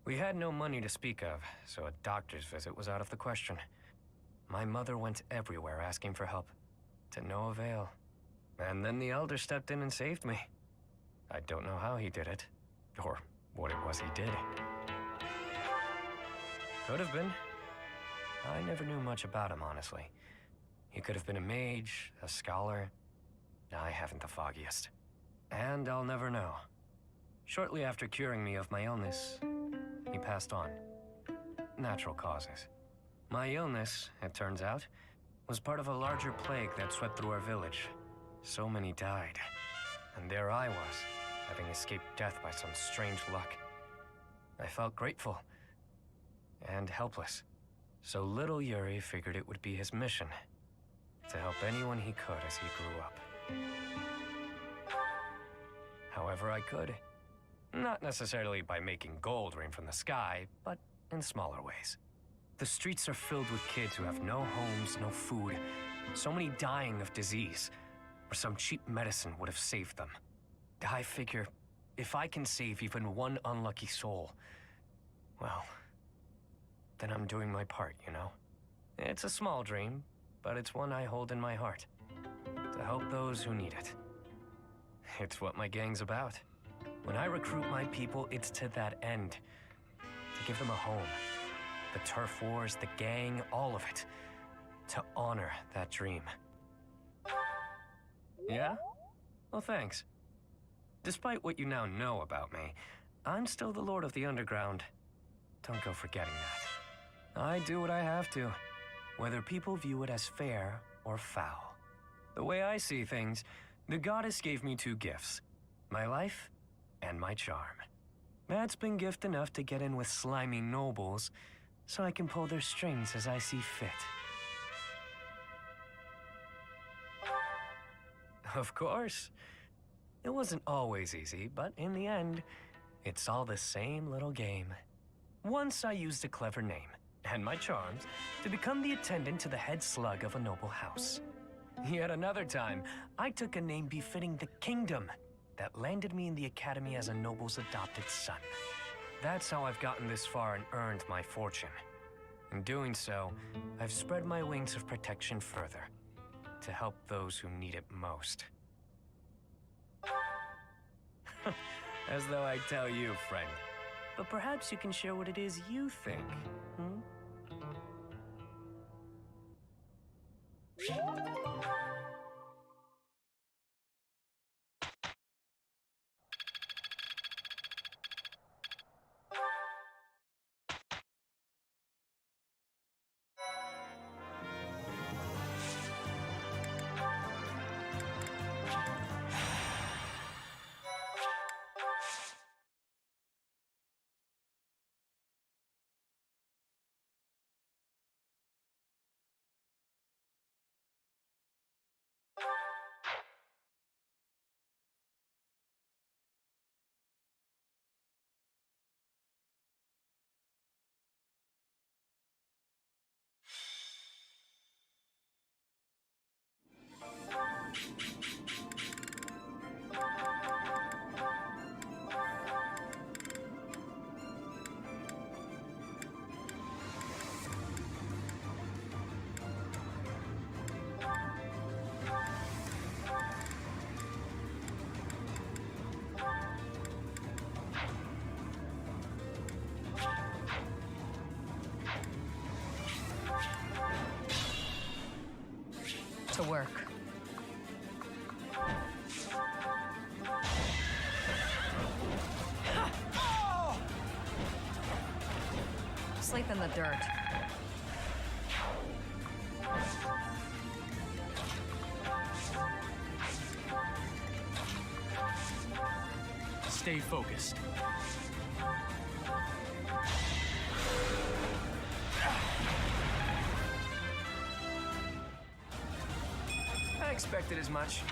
We had no money to speak of, so a doctor's visit was out of the question. My mother went everywhere asking for help, to no avail. And then the Elder stepped in and saved me. I don't know how he did it, or what it was he did. Could have been. I never knew much about him, honestly. He could have been a mage, a scholar. I haven't the foggiest. And I'll never know. Shortly after curing me of my illness, he passed on. Natural causes. My illness, it turns out, was part of a larger plague that swept through our village. So many died. And there I was, having escaped death by some strange luck. I felt grateful. And helpless. So little Yuri figured it would be his mission to help anyone he could as he grew up. However I could. Not necessarily by making gold rain from the sky, but in smaller ways. The streets are filled with kids who have no homes, no food, so many dying of disease, or some cheap medicine would have saved them. I figure, if I can save even one unlucky soul, well, then I'm doing my part, you know? It's a small dream, but it's one I hold in my heart. To help those who need it. It's what my gang's about. When I recruit my people, it's to that end. To give them a home. The turf wars, the gang, all of it. To honor that dream. Yeah? Well, thanks. Despite what you now know about me, I'm still the Lord of the Underground. Don't go forgetting that. I do what I have to, whether people view it as fair or foul. The way I see things, the goddess gave me two gifts. My life and my charm. That's been gift enough to get in with slimy nobles, so I can pull their strings as I see fit. Of course. It wasn't always easy, but in the end, it's all the same little game. Once I used a clever name and my charms to become the attendant to the head slug of a noble house. Yet another time, I took a name befitting the kingdom that landed me in the academy as a noble's adopted son. That's how I've gotten this far and earned my fortune. In doing so, I've spread my wings of protection further to help those who need it most. As though I tell you, friend. But perhaps you can share what it is you think, hmm? To work. Sleep in the dirt. Stay focused. I expected as much.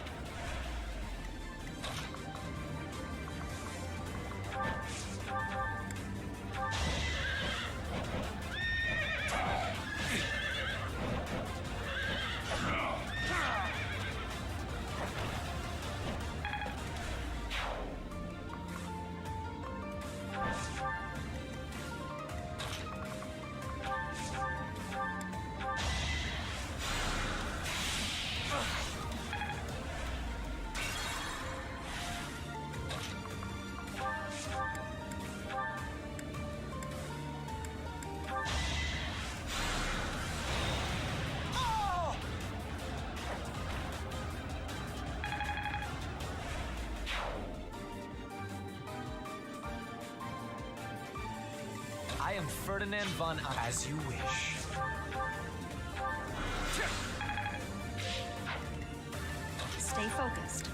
I am Ferdinand von... As you wish. Stay focused.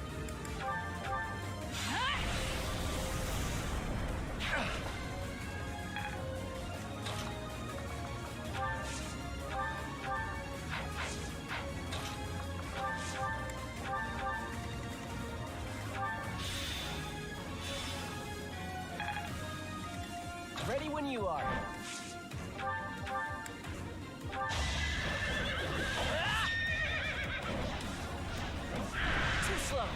Ready when you are. Too slow.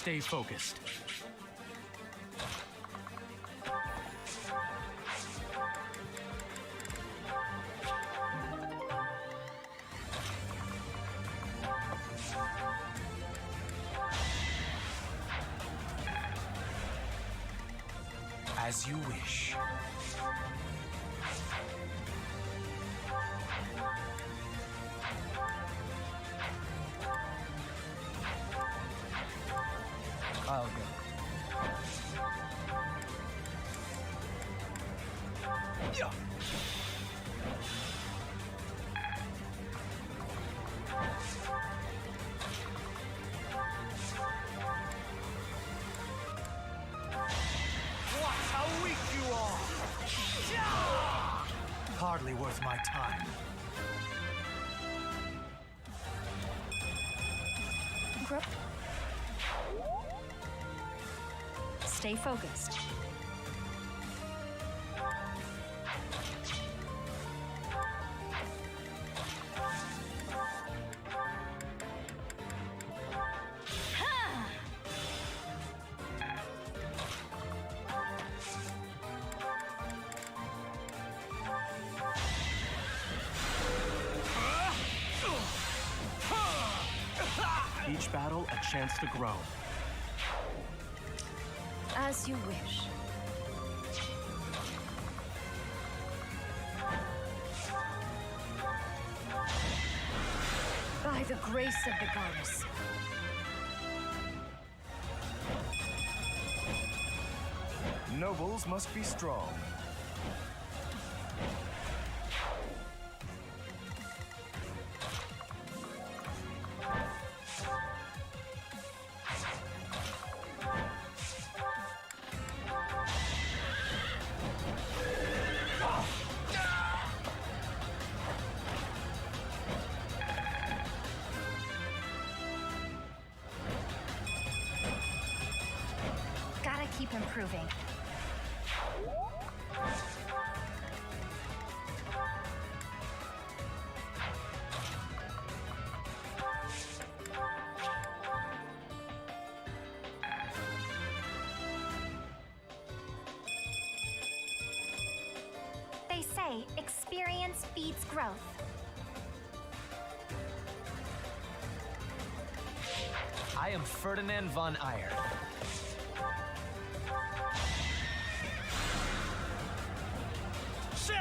Stay focused. As you wish. I'll go. Yeah. Watch how weak you are! Hardly worth my time. Stay focused. Each battle, a chance to grow. As you wish. By the grace of the goddess. Nobles must be strong. Gotta keep improving. They say experience feeds growth. I am Ferdinand von Eyre. Shit!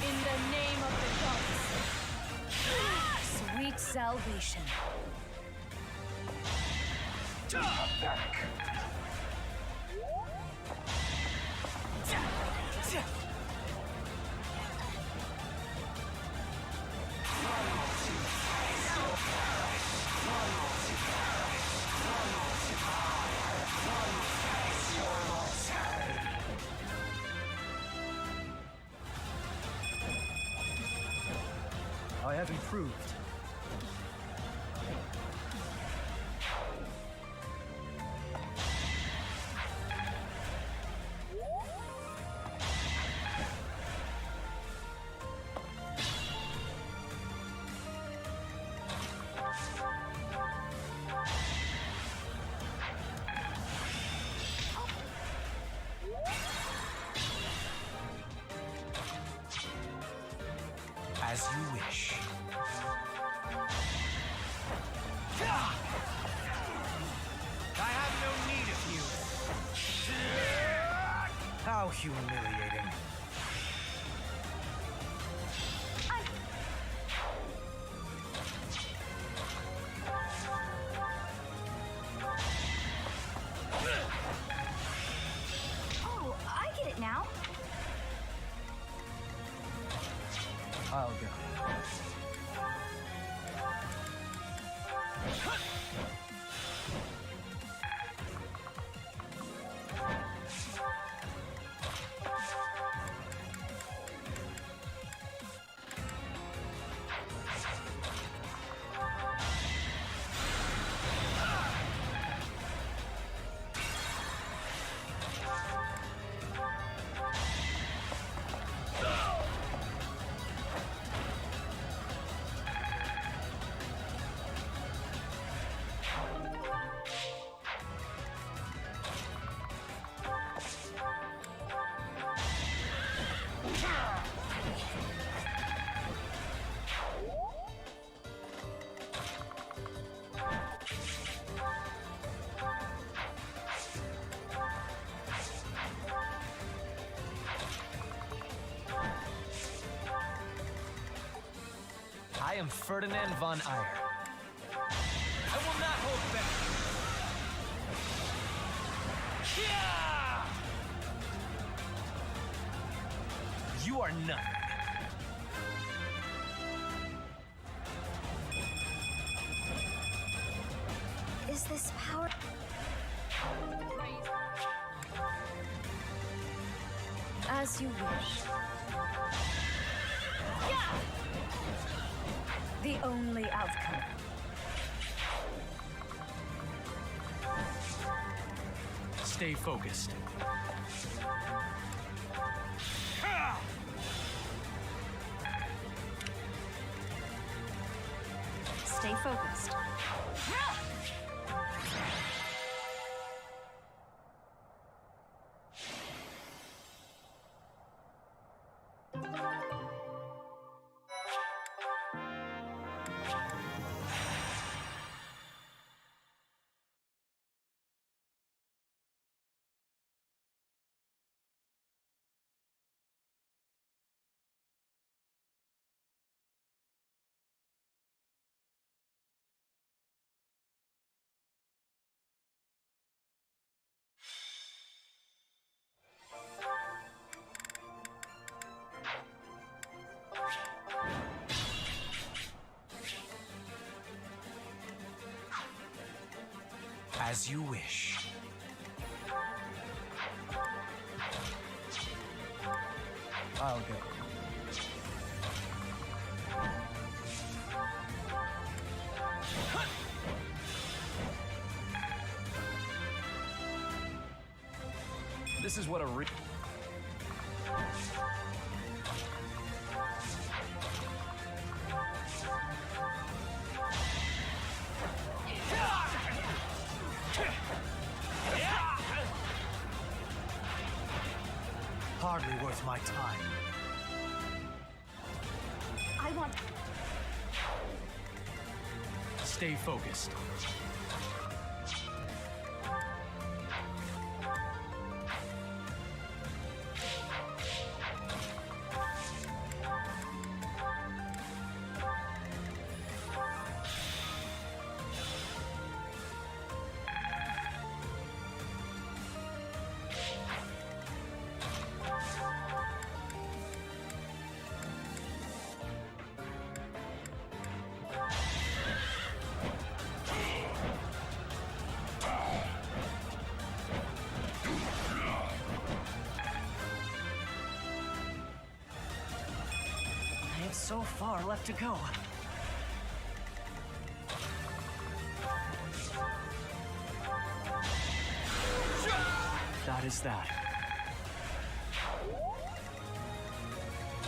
In the name of the goddess. Sweet salvation. I have improved. As you wish. I have no need of you. How humiliating. Oh, I get it now. I'll go. am Ferdinand von Eyre. I will not hold back. Yeah! You are nothing. Is this power? As you wish. Yeah! The only outcome. Stay focused. Stay focused. As you wish. I'll go. This is what a Hardly worth my time. I want... Stay focused. I have so far left to go. That is that.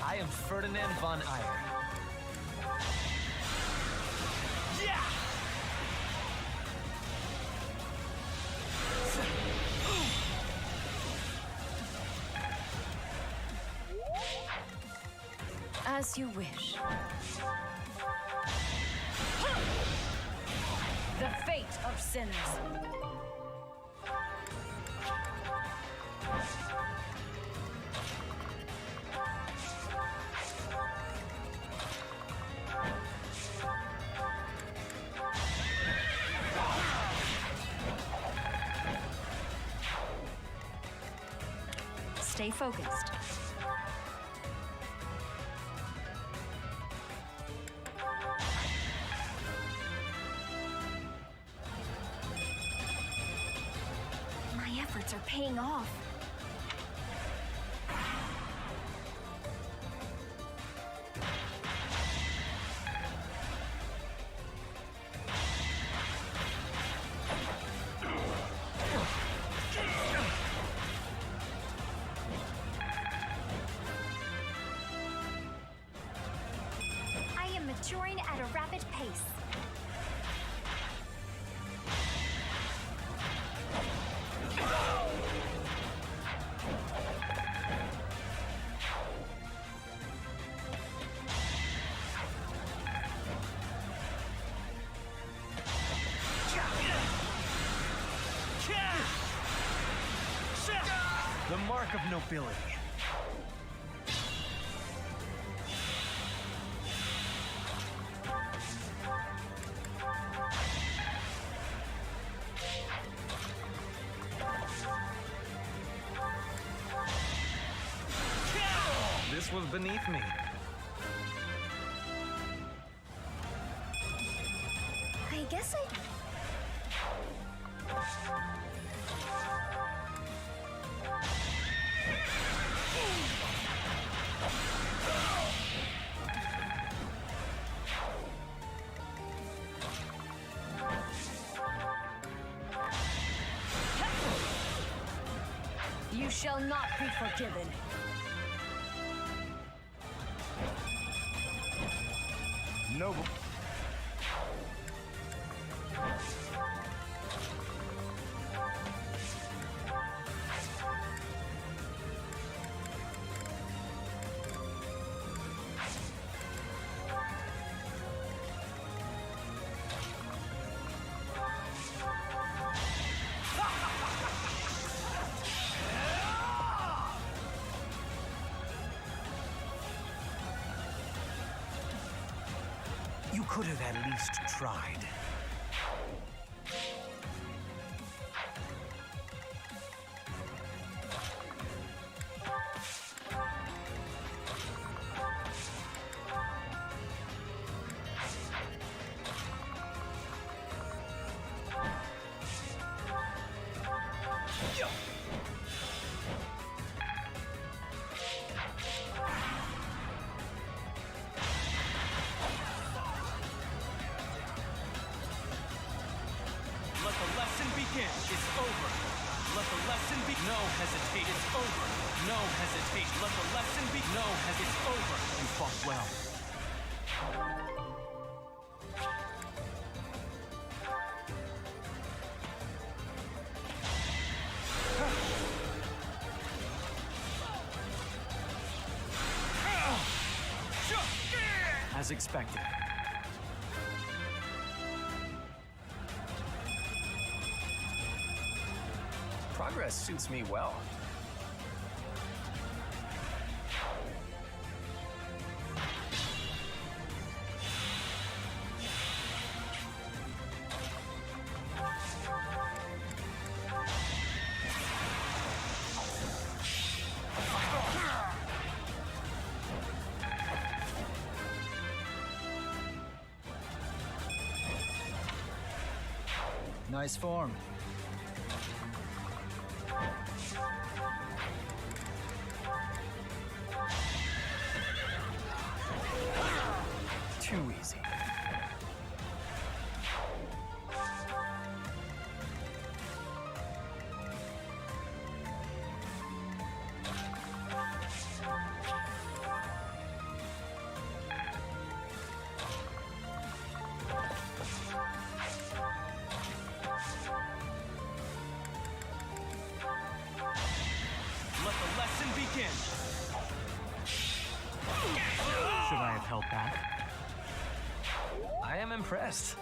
I am Ferdinand von Eyre. Yeah! As you wish. The fate of sinners. Stay focused. My efforts are paying off. Maturing at a rapid pace. The mark of nobility. This was beneath me. I guess I... You shall not be forgiven. Noble. You could have at least tried. Let the lesson begin. It's over. Let the lesson be. No hesitate. It's over. No hesitate. Let the lesson be. No hesitate. It's over. You fought well. As expected. Progress suits me well. Nice form. Too easy. Let the lesson begin. Should I have held back? I am impressed.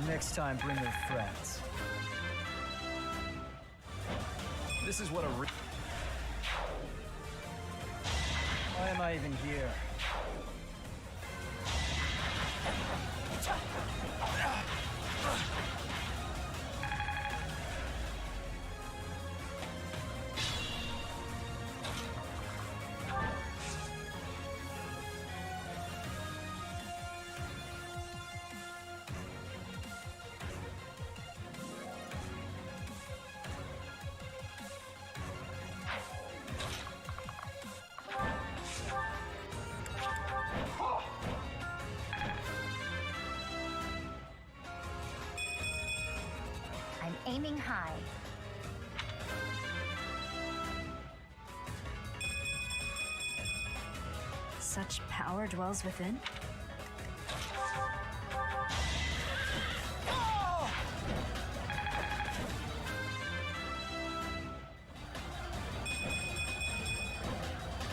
Next time, bring your friends. This is what a Why am I even here? I'm aiming high. Such power dwells within?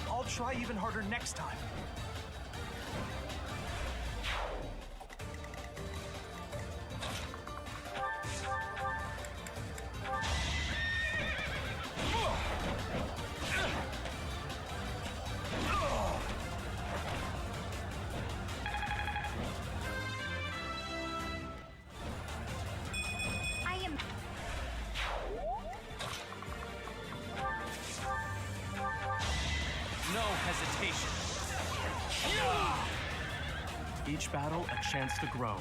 I'll try even harder next time. each battle a chance to grow.